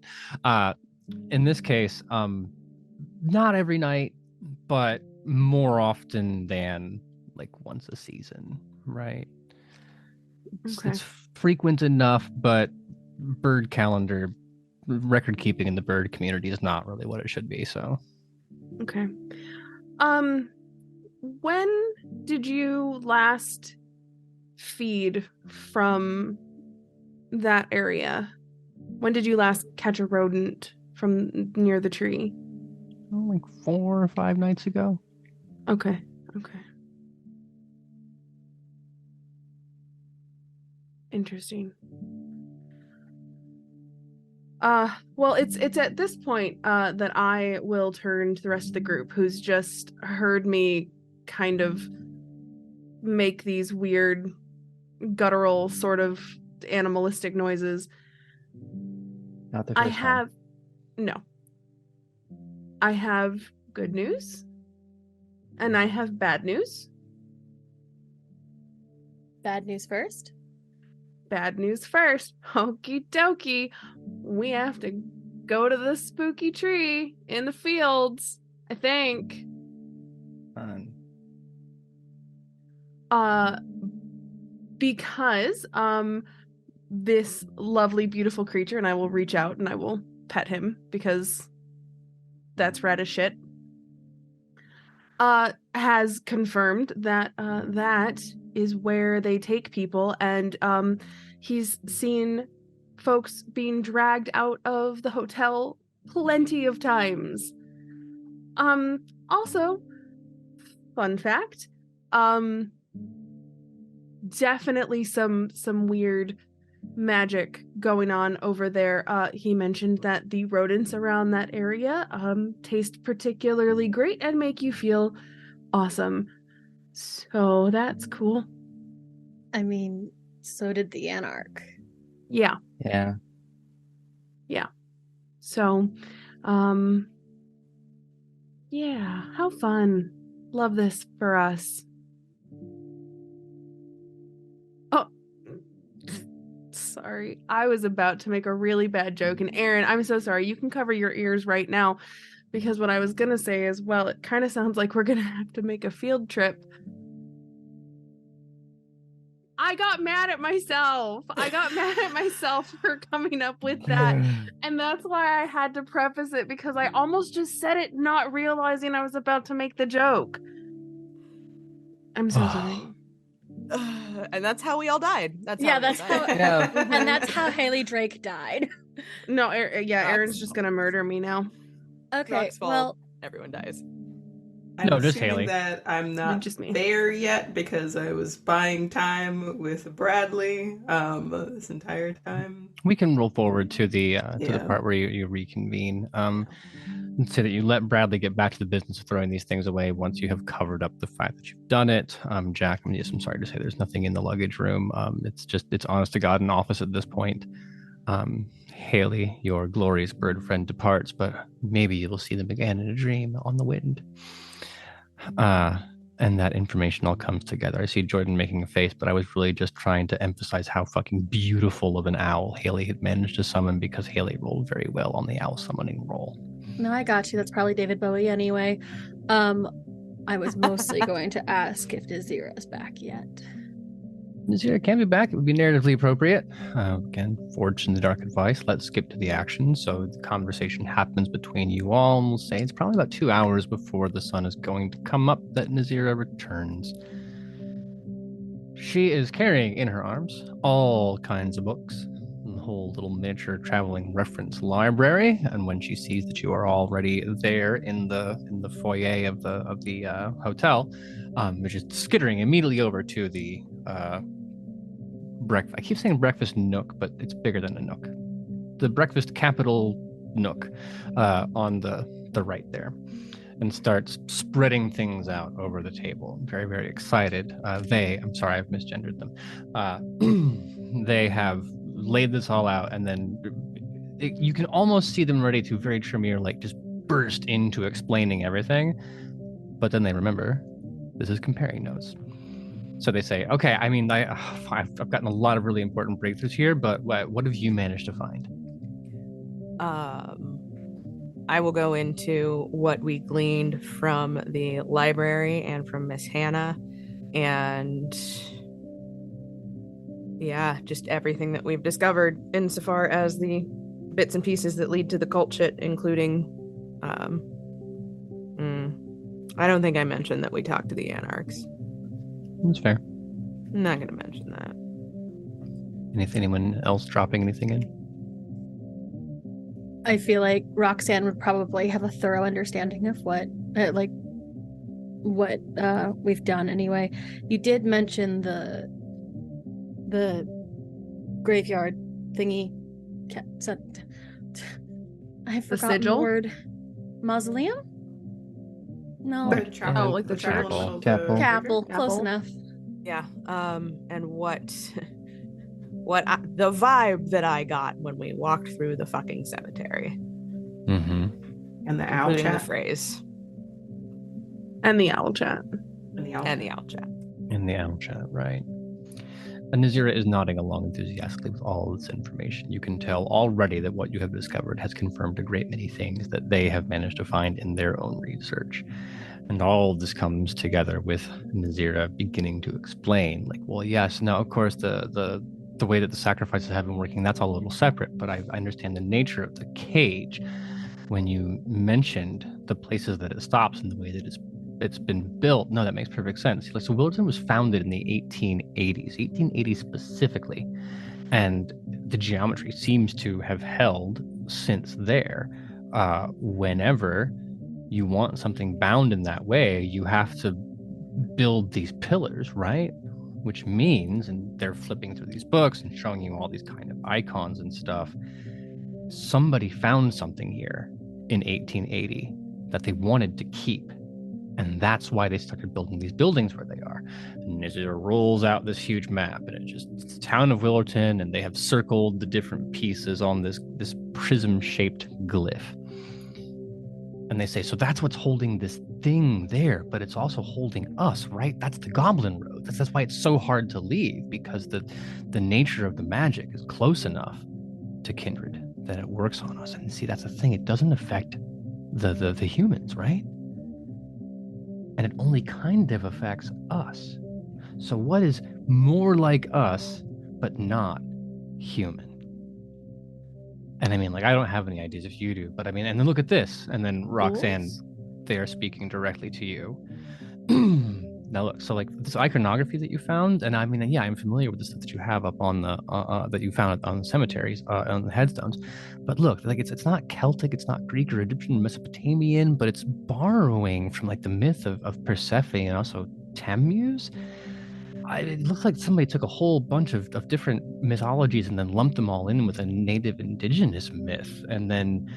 In this case, not every night, but more often than like once a season, right? Okay. It's frequent enough, but bird calendar record keeping in the bird community is not really what it should be. So, okay. When did you last feed from that area? When did you last catch a rodent from near the tree? like 4 or 5 nights ago. Okay. Interesting. Well, it's at this point that I will turn to the rest of the group, who's just heard me kind of make these weird guttural sort of animalistic noises. Not the first time. I have good news and I have bad news. Bad news first? Bad news first. Okie dokie. We have to go to the spooky tree in the fields, I think. Because this lovely, beautiful creature, and I will reach out and I will pet him because that's rad as shit, has confirmed that that is where they take people, and he's seen folks being dragged out of the hotel plenty of times. Also, fun fact, definitely some weird magic going on over there. He mentioned that the rodents around that area taste particularly great and make you feel awesome. So that's cool. I mean, so did the Anarch. Yeah. So, yeah, how fun. Love this for us. Oh, sorry. I was about to make a really bad joke. And Aaron, I'm so sorry. You can cover your ears right now. Because what I was going to say is, well, it kind of sounds like we're going to have to make a field trip. I got mad at myself. For coming up with that. And that's why I had to preface it, because I almost just said it not realizing I was about to make the joke. I'm so sorry. And that's how we all died. And that's how Hayley Drake died. No, Aaron's just going to murder me now. Okay, well, everyone dies. I'm just Hayley. That I'm not just me. there yet because I was buying time with Bradley this entire time. We can roll forward to the part where you reconvene. So that you let Bradley get back to the business of throwing these things away once you have covered up the fact that you've done it. Jack, I'm sorry to say there's nothing in the luggage room. It's honest to God an office at this point. Hayley, your glorious bird friend, departs, but maybe you will see them again in a dream on the wind. And that information all comes together. I see Jordan making a face, but I was really just trying to emphasize how fucking beautiful of an owl Hayley had managed to summon, because Hayley rolled very well on the owl summoning roll. No, I got you. That's probably David Bowie anyway. I was mostly going to ask if Nazira's back yet. Nazira can be back. It would be narratively appropriate. Again, forged in the dark advice. Let's skip to the action. So the conversation happens between you all, and we'll say it's probably about 2 hours before the sun is going to come up that Nazira returns. She is carrying in her arms all kinds of books, a whole little miniature traveling reference library. And when she sees that you are already there in the foyer of the hotel, which is skittering immediately over to the breakfast. I keep saying breakfast nook, but it's bigger than a nook. The breakfast capital nook on the right there, and starts spreading things out over the table. Very, very excited. I've misgendered them. They have laid this all out, and then you can almost see them ready to very Tremere like just burst into explaining everything, but then they remember this is comparing notes. So they say, okay, I mean, I've gotten a lot of really important breakthroughs here, but what have you managed to find? I will go into what we gleaned from the library and from Miss Hannah, and just everything that we've discovered insofar as the bits and pieces that lead to the cult shit, including, I don't think I mentioned that we talked to the Anarchs. That's fair. I'm not going to mention that. Anyone else dropping anything in? I feel like Roxanne would probably have a thorough understanding of what we've done anyway. You did mention the graveyard thingy. I forgot the word. Mausoleum? No. Like the chapel. Chapel. Close enough. Yeah. And what the vibe that I got when we walked through the fucking cemetery. Mm-hmm. And the owl including chat. the phrase. And the owl chat. And the owl chat. In the owl chat, right. And Nazira is nodding along enthusiastically with all of this information. You can tell already that what you have discovered has confirmed a great many things that they have managed to find in their own research. And all of this comes together with Nazira beginning to explain, like, well, yes, now, of course, the way that the sacrifices have been working, that's all a little separate, but I understand the nature of the cage. When you mentioned the places that it stops and the way that it's been built, no, that makes perfect sense. Like, so Willerton was founded in the 1880s specifically, and the geometry seems to have held since there. Whenever you want something bound in that way, you have to build these pillars, right? Which means, and they're flipping through these books and showing you all these kind of icons and stuff, somebody found something here in 1880 that they wanted to keep. And that's why they started building these buildings where they are. And Nazira rolls out this huge map, and it's the town of Willerton, and they have circled the different pieces on this prism-shaped glyph. And they say, so that's what's holding this thing there, but it's also holding us, right? That's the Goblin Roads. That's why it's so hard to leave, because the nature of the magic is close enough to Kindred that it works on us. And see, that's the thing. It doesn't affect the humans, right? And it only kind of affects us. So what is more like us, but not human? And I mean, like, I don't have any ideas if you do, but I mean, and then look at this. And then Roxanne, they are speaking directly to you. Now look, so like this iconography that you found, and I mean, yeah, I'm familiar with the stuff that you have up on the, that you found on the cemeteries, on the headstones. But look, like it's not Celtic, it's not Greek or Egyptian, Mesopotamian, but it's borrowing from like the myth of Persephone and also Tammuz. It looks like somebody took a whole bunch of different mythologies and then lumped them all in with a native indigenous myth. And then,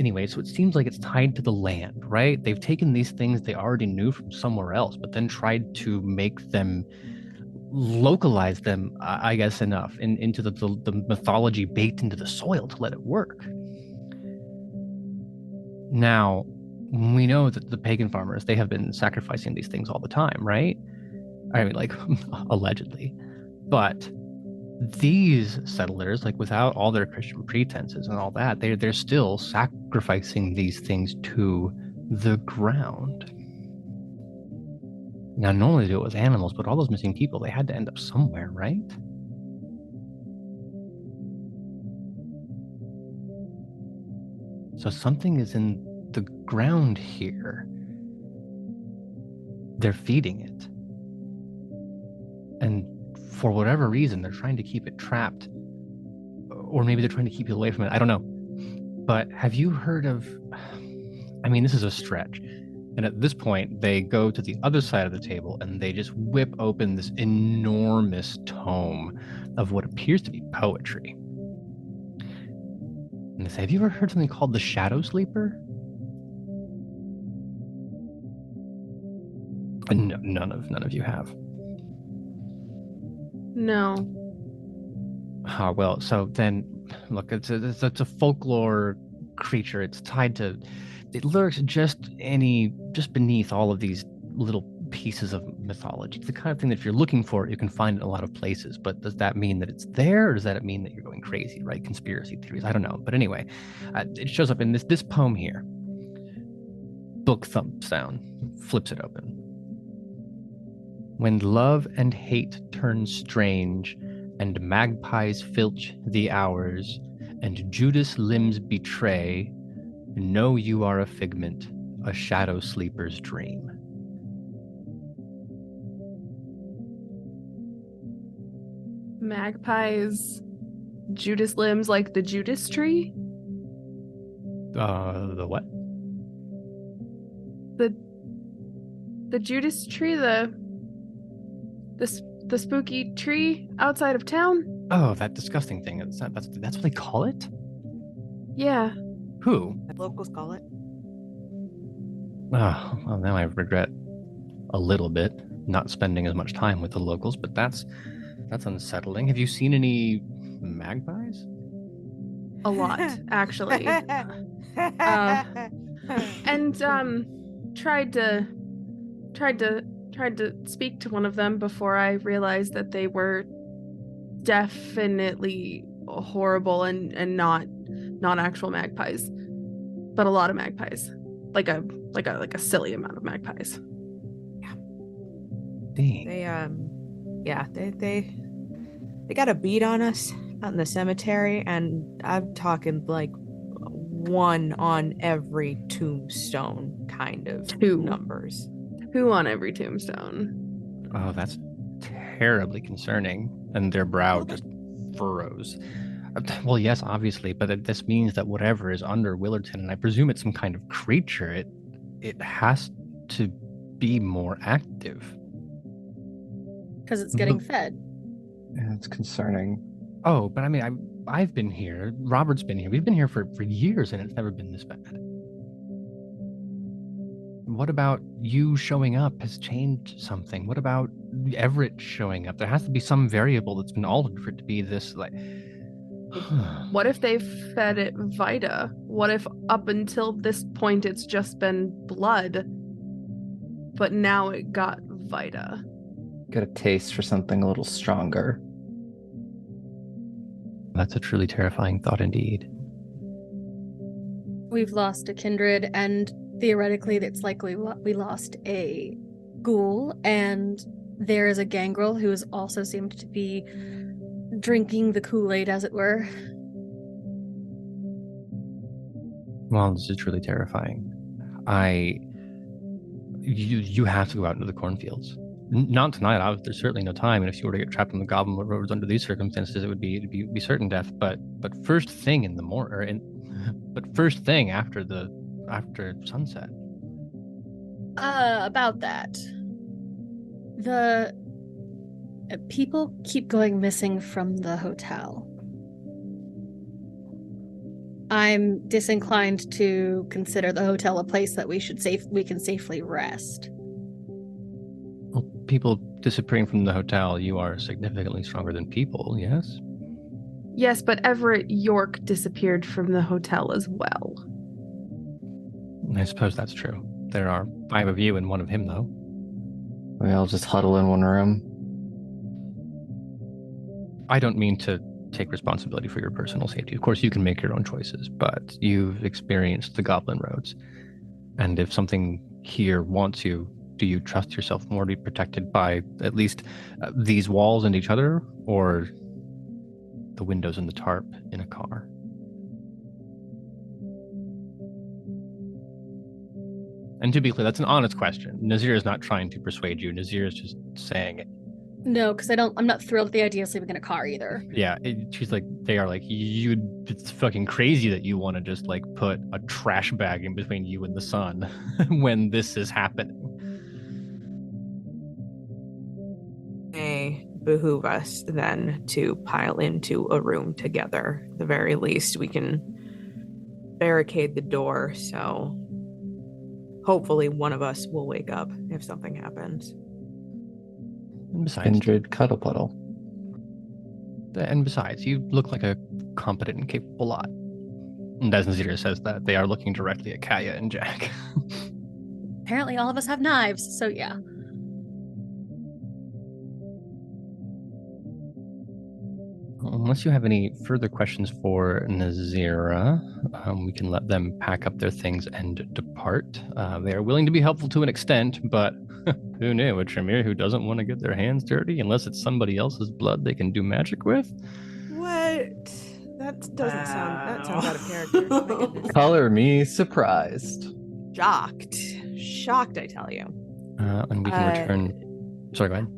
anyway, so it seems like it's tied to the land, right? They've taken these things they already knew from somewhere else, but then tried to make them, localize them, I guess, enough into the mythology baked into the soil to let it work. Now, we know that the pagan farmers, they have been sacrificing these things all the time, right? I mean, like, allegedly. But these settlers, like, without all their Christian pretenses and all that, they're still sacrificing these things to the ground. Now, normally they do it with animals, but all those missing people, they had to end up somewhere, right? So something is in the ground here. They're feeding it. And for whatever reason, they're trying to keep it trapped. Or maybe they're trying to keep you away from it. I don't know. But have you heard of... I mean, this is a stretch. And at this point, they go to the other side of the table and they just whip open this enormous tome of what appears to be poetry. And they say, have you ever heard something called the Shadow Sleeper? And no, none of you have. No. Well, so then, look, it's a folklore creature. It's tied to, it lurks just beneath all of these little pieces of mythology. It's the kind of thing that if you're looking for it, you can find it in a lot of places. But does that mean that it's there, or does that mean that you're going crazy, right? Conspiracy theories, I don't know. But anyway, it shows up in this poem here. Book thump sound, flips it open. When love and hate turn strange, and magpies filch the hours, and Judas limbs betray, know you are a figment, a shadow sleeper's dream. Magpies, Judas limbs, like the Judas tree? The what? The Judas tree, the spooky tree outside of town? Oh, that disgusting thing. That's what they call it? Yeah. Who? Locals call it. Oh, well, now I regret a little bit not spending as much time with the locals, but that's unsettling. Have you seen any magpies? A lot, actually. And tried to speak to one of them before I realized that they were definitely horrible and not actual magpies, but a lot of magpies, like a silly amount of magpies. Yeah. Dang. They got a beat on us out in the cemetery, and I'm talking like one on every tombstone kind of numbers. Two on every tombstone. Oh, that's terribly concerning. And their brow just furrows. Well, yes, obviously, but this means that whatever is under Willerton, and I presume it's some kind of creature, it has to be more active. Because it's getting fed. Yeah, it's concerning. Oh, but I mean, I've been here. Robert's been here. We've been here for years, and it's never been this bad. What about you showing up has changed something? What about Everett showing up? There has to be some variable that's been altered for it to be this, like... What if they fed it Vita? What if up until this point it's just been blood, but now it got Vita? Got a taste for something a little stronger. That's a truly terrifying thought indeed. We've lost a kindred, and theoretically it's likely we lost a ghoul, and there is a gangrel who has also seemed to be drinking the Kool-Aid, as it were. Well, this is truly terrifying. You have to go out into the cornfields. Not tonight. There's certainly no time. And if you were to get trapped on the Goblin Roads under these circumstances, it'd be certain death. But first thing in the morning, but first thing after sunset. About that, the people keep going missing from the hotel. I'm disinclined to consider the hotel a place that we can safely rest. Well, people disappearing from the hotel, you are significantly stronger than people, yes? Yes, but Everett York disappeared from the hotel as well. I suppose that's true. There are 5 of you and 1 of him, though. We all just huddle in one room. I don't mean to take responsibility for your personal safety. Of course, you can make your own choices, but you've experienced the Goblin Roads. And if something here wants you, do you trust yourself more to be protected by at least these walls and each other, or the windows and the tarp in a car? And to be clear, that's an honest question. Nazir is not trying to persuade you. Nazir is just saying it. No, because I'm not thrilled at the idea of sleeping in a car either. Yeah, she's like, they are like, it's fucking crazy that you want to just like put a trash bag in between you and the sun when this is happening. May behoove us then to pile into a room together. At the very least, we can barricade the door, so hopefully one of us will wake up if something happens. And besides, Kindred cuddle puddle. And besides, you look like a competent and capable lot. And as Nazir says that, they are looking directly at Katya and Jack. Apparently all of us have knives, so yeah. Unless you have any further questions for Nazira, we can let them pack up their things and depart. They are willing to be helpful to an extent, but who knew? A Tremere who doesn't want to get their hands dirty unless it's somebody else's blood they can do magic with? What? That sounds out of character. My goodness. Color me surprised. Shocked, I tell you. And we can return. Sorry, go ahead.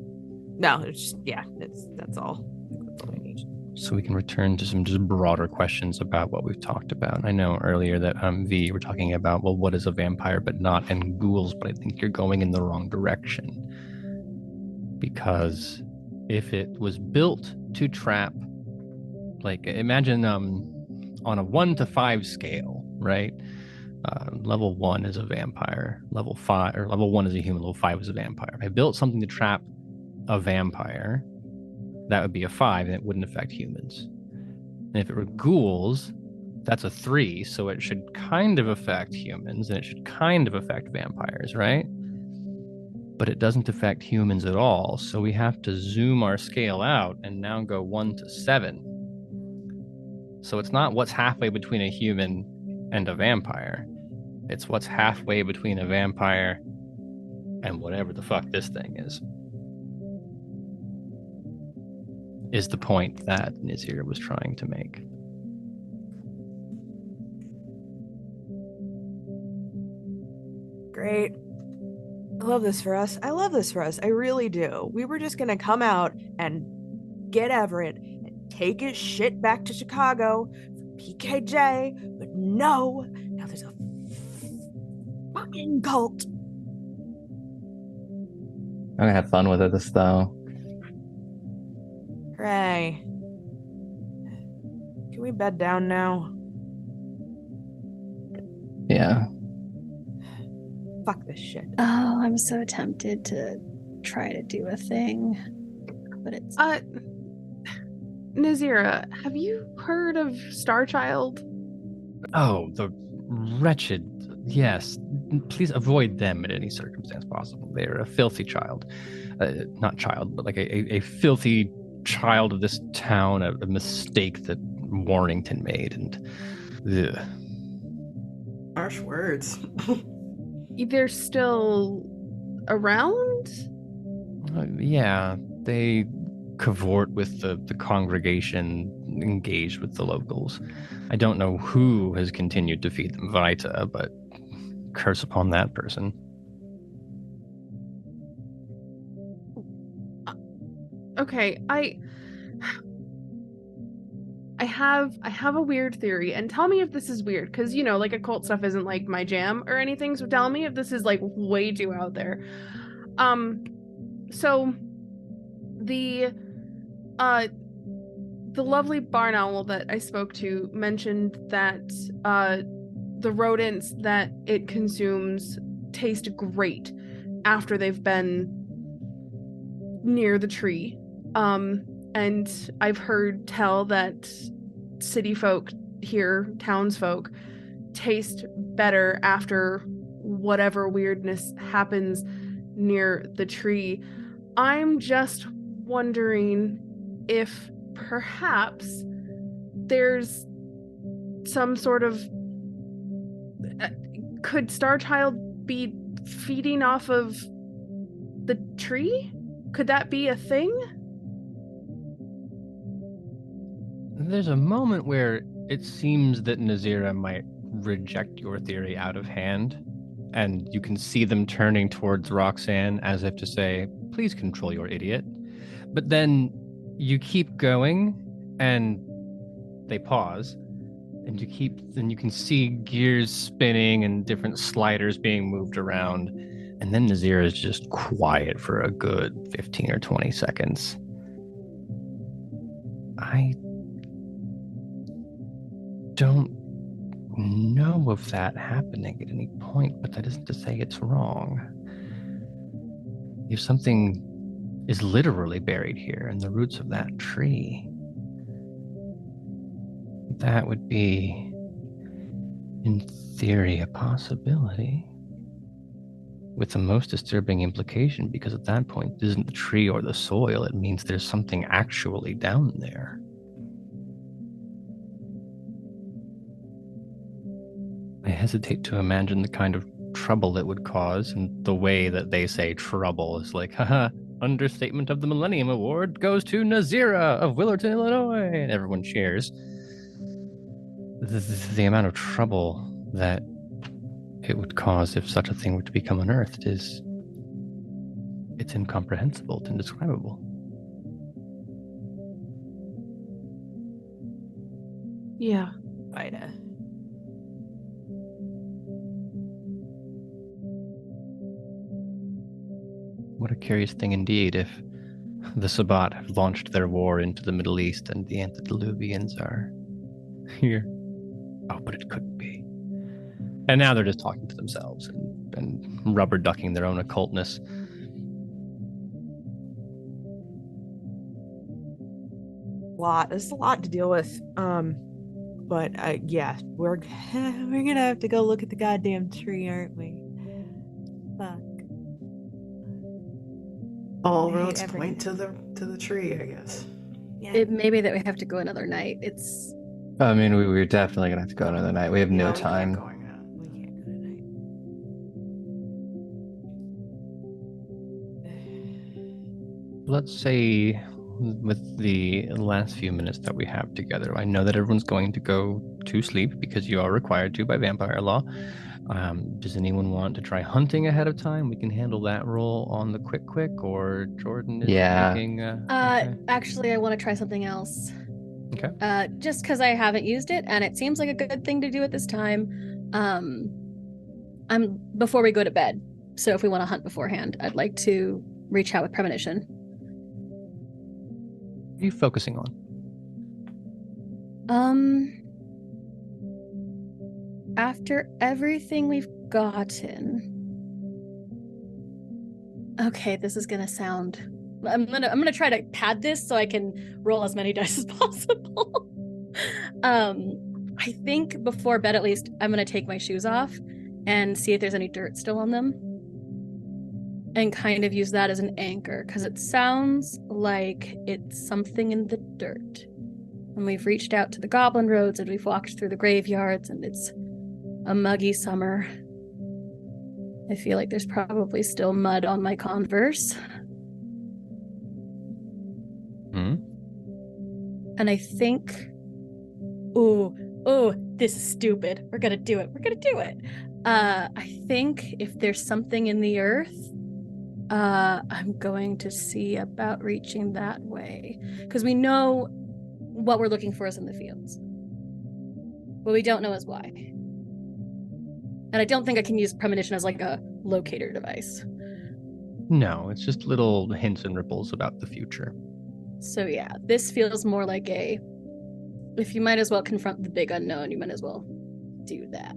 No, it's just, that's all. That's all I need. So we can return to some just broader questions about what we've talked about. I know earlier that V, we're talking about, well, what is a vampire but not, and ghouls, but I think you're going in the wrong direction. Because if it was built to trap, like imagine on a 1 to 5 scale, right? Level 1 is a vampire, level 1 is a human, level 5 is a vampire. If I built something to trap a vampire, that would be a 5, and it wouldn't affect humans. And if it were ghouls, that's a 3, so it should kind of affect humans, and it should kind of affect vampires, right? But it doesn't affect humans at all, so we have to zoom our scale out and now go 1 to 7. So it's not what's halfway between a human and a vampire. It's what's halfway between a vampire and whatever the fuck this thing is the point that Nazir was trying to make. Great. I love this for us. I really do. We were just gonna come out and get Everett and take his shit back to Chicago for PKJ, but no, now there's a fucking cult. I'm gonna have fun with it this though. Hooray. Can we bed down now? Yeah. Fuck this shit. Oh, I'm so tempted to try to do a thing, but it's Nazira, have you heard of Starchild? Oh, the wretched. Yes. Please avoid them in any circumstance possible. They are a filthy child. Not child, but like a filthy child of this town, a mistake that Warrington made. And ugh. Harsh words. They're still around? Yeah, they cavort with the congregation, engaged with the locals. I don't know who has continued to feed them Vita, but curse upon that person. Okay, I have a weird theory, and tell me if this is weird, because like occult stuff isn't like my jam or anything, so tell me if this is like way too out there. So the lovely barn owl that I spoke to mentioned that the rodents that it consumes taste great after they've been near the tree. And I've heard tell that city folk here, townsfolk, taste better after whatever weirdness happens near the tree. I'm just wondering if perhaps there's some sort of... could Starchild be feeding off of the tree? Could that be a thing? There's a moment where it seems that Nazira might reject your theory out of hand, and you can see them turning towards Roxanne as if to say, please control your idiot. But then you keep going, and they pause, and you can see gears spinning and different sliders being moved around, and then Nazira is just quiet for a good 15 or 20 seconds. I don't know of that happening at any point, but that isn't to say it's wrong. If something is literally buried here in the roots of that tree, that would be, in theory, a possibility. With the most disturbing implication, because at that point, it isn't the tree or the soil, it means there's something actually down there. I hesitate to imagine the kind of trouble it would cause, and the way that they say trouble is like, haha, understatement of the Millennium Award goes to Nazira of Willerton, Illinois, and everyone cheers. The amount of trouble that it would cause if such a thing were to become unearthed it's incomprehensible, it's indescribable. Yeah. Vita. What a curious thing indeed if the Sabbat have launched their war into the Middle East and the antediluvians are here. Oh, but it couldn't be. And now they're just talking to themselves and rubber ducking their own occultness. There's a lot to deal with. But yeah, we're gonna have to go look at the goddamn tree, aren't we? Fuck. All roads point to the tree, I guess. Yeah. It may be that we have to go another night. It's... I mean, we're definitely gonna have to go another night. We have no time. We can't go tonight. Let's say with the last few minutes that we have together, I know that everyone's going to go to sleep because you are required to by vampire law. Does anyone want to try hunting ahead of time? We can handle that role on the quick, or Jordan is thinking... okay. Actually, I want to try something else. Okay. Just because I haven't used it, and it seems like a good thing to do at this time. Before we go to bed. So if we want to hunt beforehand, I'd like to reach out with premonition. What are you focusing on? After everything we've gotten... Okay, this is going to sound I'm gonna try to pad this so I can roll as many dice as possible. I think before bed, at least, I'm gonna take my shoes off and see if there's any dirt still on them, and kind of use that as an anchor, because it sounds like it's something in the dirt. And we've reached out to the Goblin Roads, and we've walked through the graveyards, and it's a muggy summer. I feel like there's probably still mud on my Converse. And I think, this is stupid. We're gonna do it. I think if there's something in the earth, I'm going to see about reaching that way. Because we know what we're looking for is in the fields. What we don't know is why. And I don't think I can use premonition as like a locator device. No, it's just little hints and ripples about the future. So yeah, this feels more like if you might as well confront the big unknown, you might as well do that.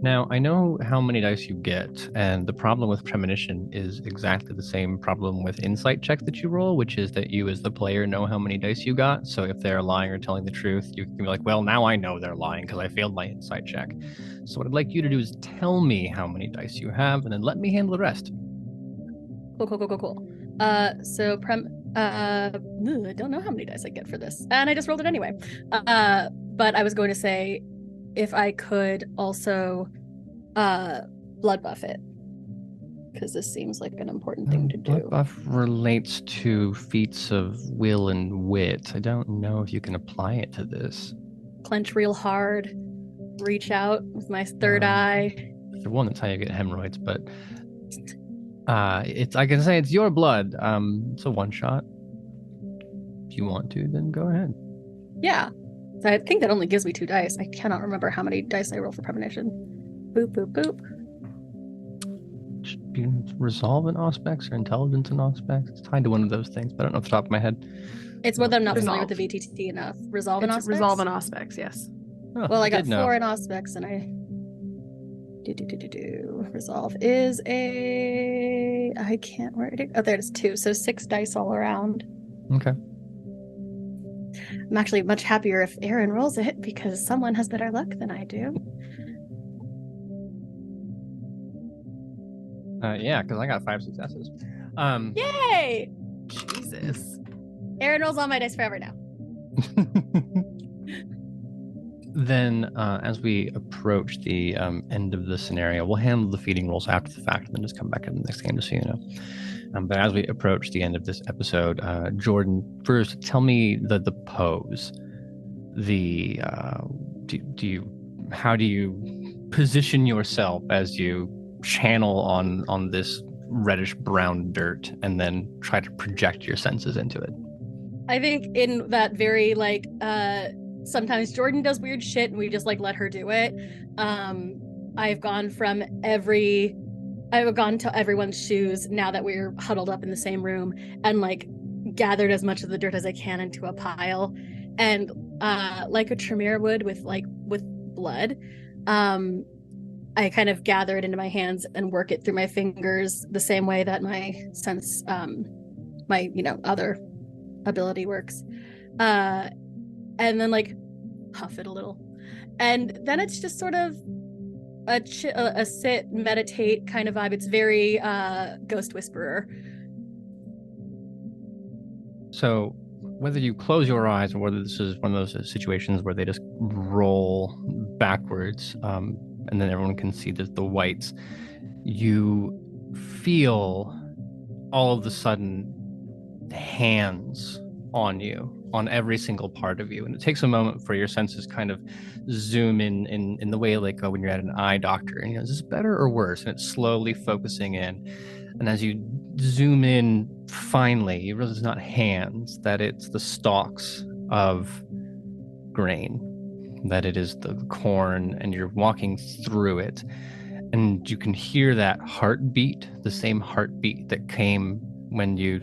Now, I know how many dice you get, and the problem with premonition is exactly the same problem with insight check that you roll, which is that you as the player know how many dice you got. So if they're lying or telling the truth, you can be like, well, now I know they're lying because I failed my insight check. So what I'd like you to do is tell me how many dice you have, and then let me handle the rest. Cool. So I don't know how many dice I get for this, and I just rolled it anyway. But I was going to say, if I could also blood buff it, because this seems like an important thing to do. Blood buff relates to feats of will and wit. I don't know if you can apply it to this. Clench real hard, reach out with my third eye. For one, that's how you get hemorrhoids, but I can say it's your blood. It's a one shot. If you want to, then go ahead. Yeah. So I think that only gives me 2 dice. I cannot remember how many dice I roll for premonition. Boop, boop, boop. Should be resolve in aspects or intelligence in aspects. It's tied to one of those things, but I don't know off the top of my head. It's whether I'm not familiar with the VTT enough. Resolve in aspects? Resolve in aspects, yes. Oh, well, I got 4 in aspects, and I... Resolve is a... I can't... Where did it... Oh, there it is, 2. So 6 dice all around. Okay. I'm actually much happier if Aaron rolls it, because someone has better luck than I do. Yeah, because I got 5 successes. Yay! Jesus. Aaron rolls all my dice forever now. Then, as we approach the end of the scenario, we'll handle the feeding rolls after the fact, and then just come back in the next game, just so you know. But as we approach the end of this episode, Jordan, first, tell me the pose. How do you position yourself as you channel on this reddish brown dirt, and then try to project your senses into it? I think in that very sometimes Jordan does weird shit and we just let her do it. I've gone to everyone's shoes now that we're huddled up in the same room, and gathered as much of the dirt as I can into a pile, and like a Tremere would with blood, I kind of gather it into my hands and work it through my fingers the same way that my sense, my other ability works, and then puff it a little, and then it's just sort of a sit, meditate kind of vibe. It's very Ghost Whisperer. So whether you close your eyes or whether this is one of those situations where they just roll backwards, and then everyone can see the whites, you feel all of a sudden hands on you, on every single part of you, and it takes a moment for your senses kind of zoom in the way when you're at an eye doctor, and is this better or worse, and it's slowly focusing in, and as you zoom in, finally you realize it's not hands, that it's the stalks of grain, that it is the corn, and you're walking through it, and you can hear that heartbeat, the same heartbeat that came when you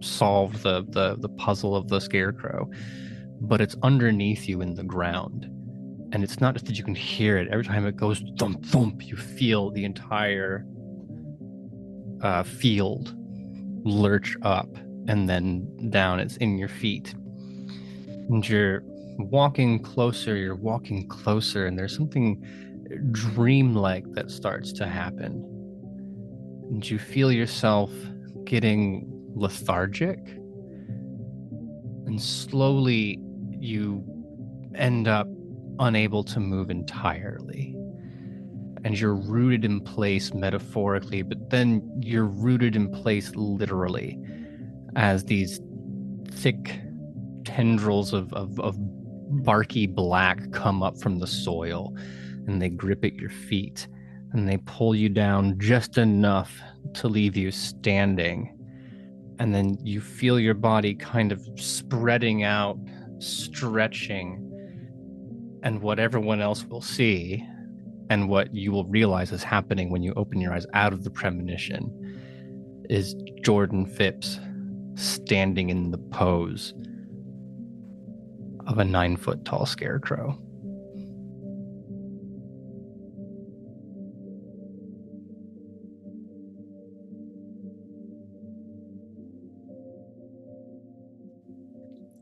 solve the puzzle of the scarecrow, but it's underneath you in the ground, and it's not just that you can hear it. Every time it goes thump thump, you feel the entire field lurch up and then down. It's in your feet. And you're walking closer, and there's something dreamlike that starts to happen. And you feel yourself getting lethargic. And slowly you end up unable to move entirely. And you're rooted in place metaphorically, but then you're rooted in place literally as these thick tendrils of barky black come up from the soil, and they grip at your feet, and they pull you down just enough to leave you standing. And then you feel your body kind of spreading out, stretching, and what everyone else will see and what you will realize is happening when you open your eyes out of the premonition is Jordan Phipps standing in the pose of a 9-foot-tall scarecrow.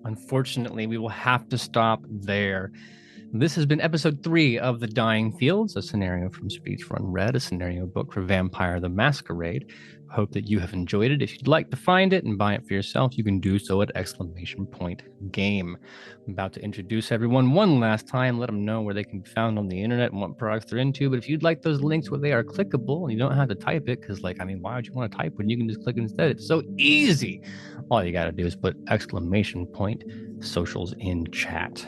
Unfortunately, we will have to stop there. This has been episode 3 of The Dying Fields, a scenario from Speech Run Red, a scenario book for Vampire the Masquerade. Hope that you have enjoyed it. If you'd like to find it and buy it for yourself, you can do so at !game. I'm about to introduce everyone one last time, let them know where they can be found on the internet and what products they're into. But if you'd like those links where they are clickable and you don't have to type it, because why would you want to type when you can just click instead? It's so easy. All you got to do is put ! socials in chat.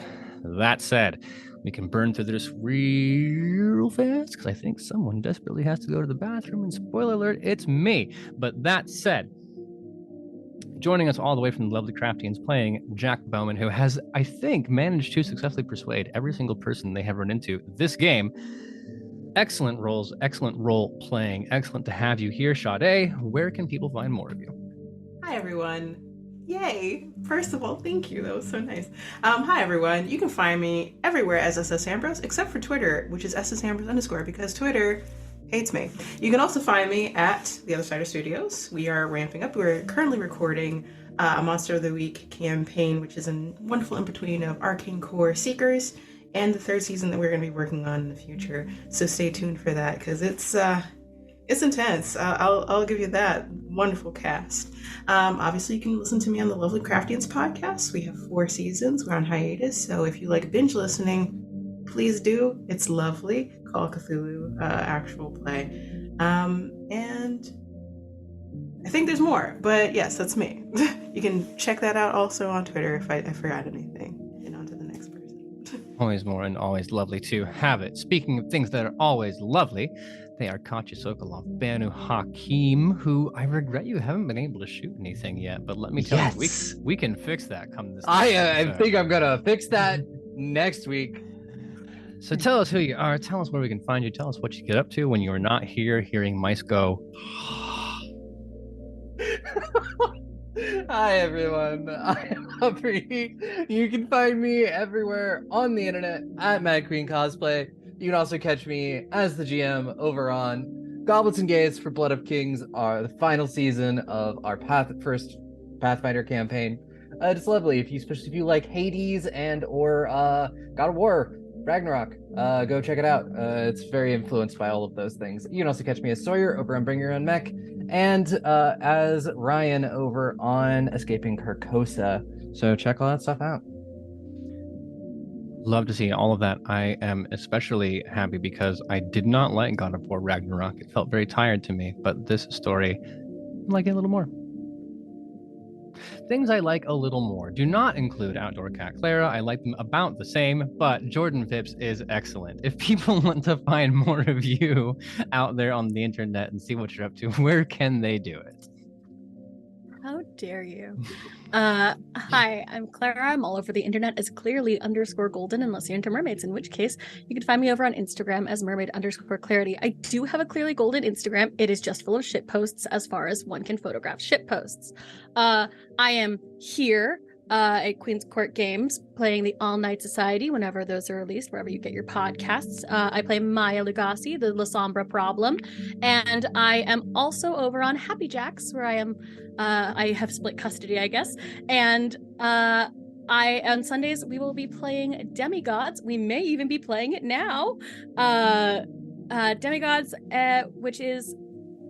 That said, we can burn through this real fast because I think someone desperately has to go to the bathroom, and spoiler alert, it's me. But that said, joining us all the way from the lovely Craftians playing Jack Bowman, who has, I think, managed to successfully persuade every single person they have run into this game. Excellent roles, excellent role playing, excellent to have you here. Sade, where can people find more of you? Hi, everyone. Yay! First of all, thank you. That was so nice. Hi, everyone. You can find me everywhere as SS Ambrose, except for Twitter, which is @SSAmbrose_, because Twitter hates me. You can also find me at The Other Side of Studios. We are ramping up. We're currently recording a Monster of the Week campaign, which is a wonderful in-between of Arcane Core Seekers and the 3rd season that we're going to be working on in the future. So stay tuned for that, because it's intense. I'll give you that. Wonderful cast. Obviously, you can listen to me on the lovely Craftians podcast. We have 4 seasons. We're on hiatus, so if you like binge listening, please do. It's lovely. Call of Cthulhu actual play. And I think there's more, but yes, that's me. You can check that out also on Twitter if I forgot anything. And on to the next person. Always more and always lovely to have it. Speaking of things that are always lovely, they are Katya, Sokolov, Banu, Hakim, who I regret you haven't been able to shoot anything yet, but let me tell you, we can fix that come this I think I'm going to fix that next week. So tell us who you are, tell us where we can find you, tell us what you get up to when you are not here hearing mice go. Hi, everyone. I'm Aubrey. You can find me everywhere on the internet at Mad Queen Cosplay. You can also catch me as the GM over on Goblins and Gays for Blood of Kings, the final season of our first Pathfinder campaign. It's lovely. Especially if you like Hades and or God of War, Ragnarok, go check it out. It's very influenced by all of those things. You can also catch me as Sawyer over on Bring Your Own Mech, and as Ryan over on Escaping Carcosa. So check all that stuff out. Love to see all of that. I am especially happy because I did not like God of War Ragnarok. It felt very tired to me, but this story, I like it a little more. Things I like a little more do not include Outdoor Cat Clara. I like them about the same, but Jordan Phipps is excellent. If people want to find more of you out there on the internet and see what you're up to, where can they do it? How dare you? Hi, I'm Clara. I'm all over the internet as clearly_golden, unless you're into mermaids, in which case you can find me over on Instagram as mermaid_clarity. I do have a clearly golden Instagram. It is just full of shit posts as far as one can photograph shit posts. I am here at Queen's Court Games, playing the All Night Society whenever those are released, wherever you get your podcasts. I play Maya Lugosi, the La Sombra Problem, and I am also over on Happy Jacks, where I have split custody, I guess, and on Sundays we will be playing Demigods. We may even be playing it now. Demigods, which is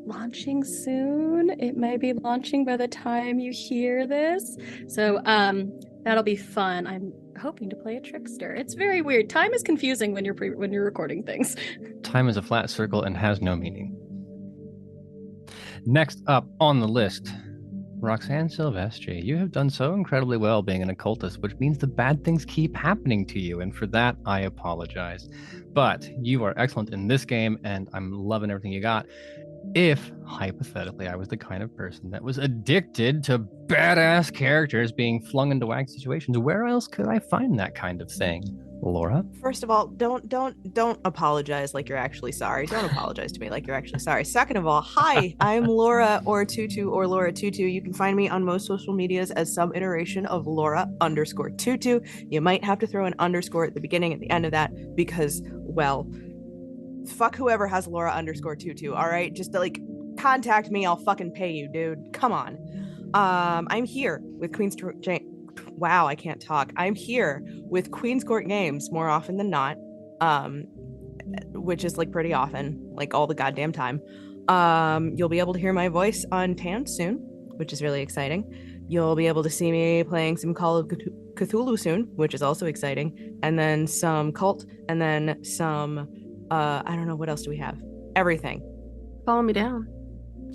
launching soon. It may be launching by the time you hear this. So that'll be fun. I'm hoping to play a trickster. It's very weird. Time is confusing when you're recording things. Time is a flat circle and has no meaning. Next up on the list, Roxanne Silvestri. You have done so incredibly well being an occultist, which means the bad things keep happening to you, and for that I apologize. But you are excellent in this game, and I'm loving everything you got. If, hypothetically, I was the kind of person that was addicted to badass characters being flung into wacky situations, where else could I find that kind of thing? Laura? First of all, don't apologize like you're actually sorry. Don't apologize to me like you're actually sorry. Second of all, hi, I'm Laura or Tutu or Laura Tutu. You can find me on most social medias as some iteration of Laura_Tutu. You might have to throw an underscore at the beginning, at the end of that, because, well, fuck whoever has Laura_Tutu, all right? Just like contact me, I'll fucking pay you, dude. Come on. I'm here with Wow, I can't talk. I'm here with Queen's Court Games more often than not, which is like pretty often, like all the goddamn time. You'll be able to hear my voice on Tan soon, which is really exciting. You'll be able to see me playing some Call of Cthulhu soon, which is also exciting. And then some Cult, and then some, I don't know, what else do we have? Everything. Follow me down.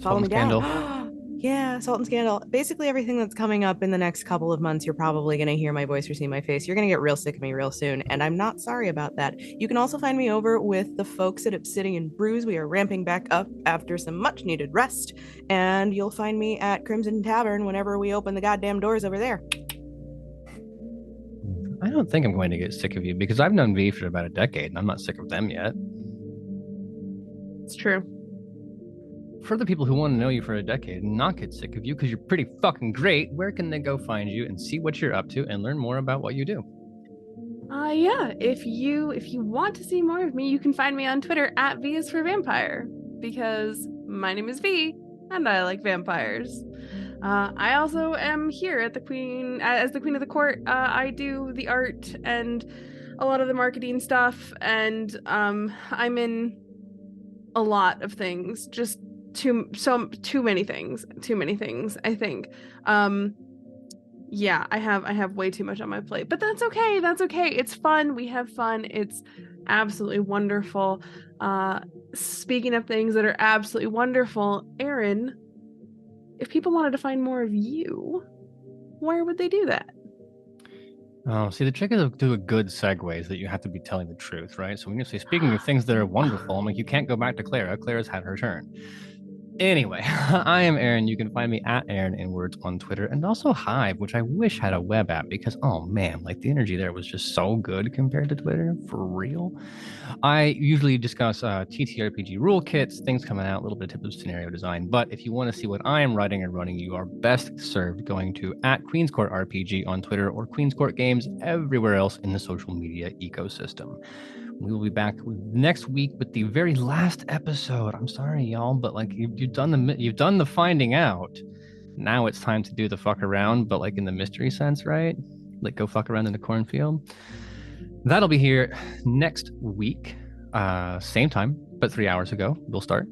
Follow me Scandal. down. Yeah, Salt and Scandal. Basically everything that's coming up in the next couple of months, you're probably going to hear my voice or see my face. You're going to get real sick of me real soon, and I'm not sorry about that. You can also find me over with the folks at Obsidian and Brews. We are ramping back up after some much-needed rest, and you'll find me at Crimson Tavern whenever we open the goddamn doors over there. I don't think I'm going to get sick of you, because I've known V for about a decade, and I'm not sick of them yet. It's true. For the people who want to know you for a decade and not get sick of you because you're pretty fucking great, where can they go find you and see what you're up to and learn more about what you do? Yeah, if you want to see more of me, you can find me on Twitter at V is for Vampire, because my name is V and I like vampires. I also am here at the Queen as the Queen of the Court. I do the art and a lot of the marketing stuff, and I'm in a lot of things, just too many things, I think. Yeah, I have way too much on my plate, but that's okay. It's fun. We have fun. It's absolutely wonderful. Speaking of things that are absolutely wonderful, Aaron, if people wanted to find more of you, where would they do that? Oh, see, the trick is to do a good segue is that you have to be telling the truth, right? So when you say, speaking of things that are wonderful, I'm like, you can't go back to Clara. Clara's had her turn. Anyway, I am Aaron. You can find me at Aaron in Words on Twitter, and also Hive, which I wish had a web app, because, oh man, like the energy there was just so good compared to Twitter, for real. I usually discuss TTRPG rule kits, things coming out, a little bit of tips of scenario design. But if you want to see what I am writing and running, you are best served going to at Queen's Court RPG on Twitter or Queen's Court Games everywhere else in the social media ecosystem. We will be back next week with the very last episode. I'm sorry, y'all, but like you've done the finding out. Now it's time to do the fuck around, but like in the mystery sense, right? Like go fuck around in the cornfield. That'll be here next week, same time, but 3 hours ago. We'll start.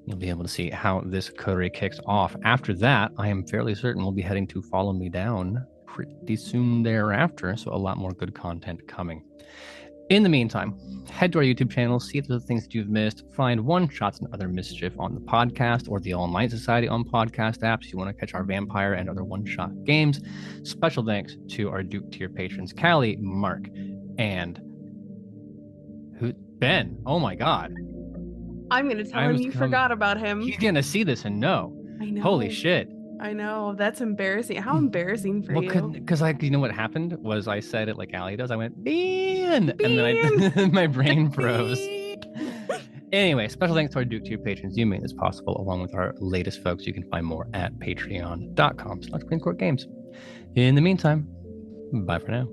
You'll be able to see how this coterie kicks off. After that, I am fairly certain we'll be heading to Follow Me Down pretty soon thereafter. So a lot more good content coming. In the meantime, head to our YouTube channel, see if there's things that you've missed, find one-shots and other mischief on the podcast or the All Night Society on podcast apps. You want to catch our vampire and other one-shot games. Special thanks to our Duke tier patrons, Callie, Mark, and Ben. Oh my God. I'm going to tell him you forgot about him. He's going to see this and know. I know. Holy shit. I know. That's embarrassing. How embarrassing for you. Because you know what happened was I said it like Allie does. I went, Ben! And then my brain froze. Anyway, special thanks to our Duke tier patrons. You made this possible, along with our latest folks. You can find more at patreon.com/QueensCourtGames. In the meantime, bye for now.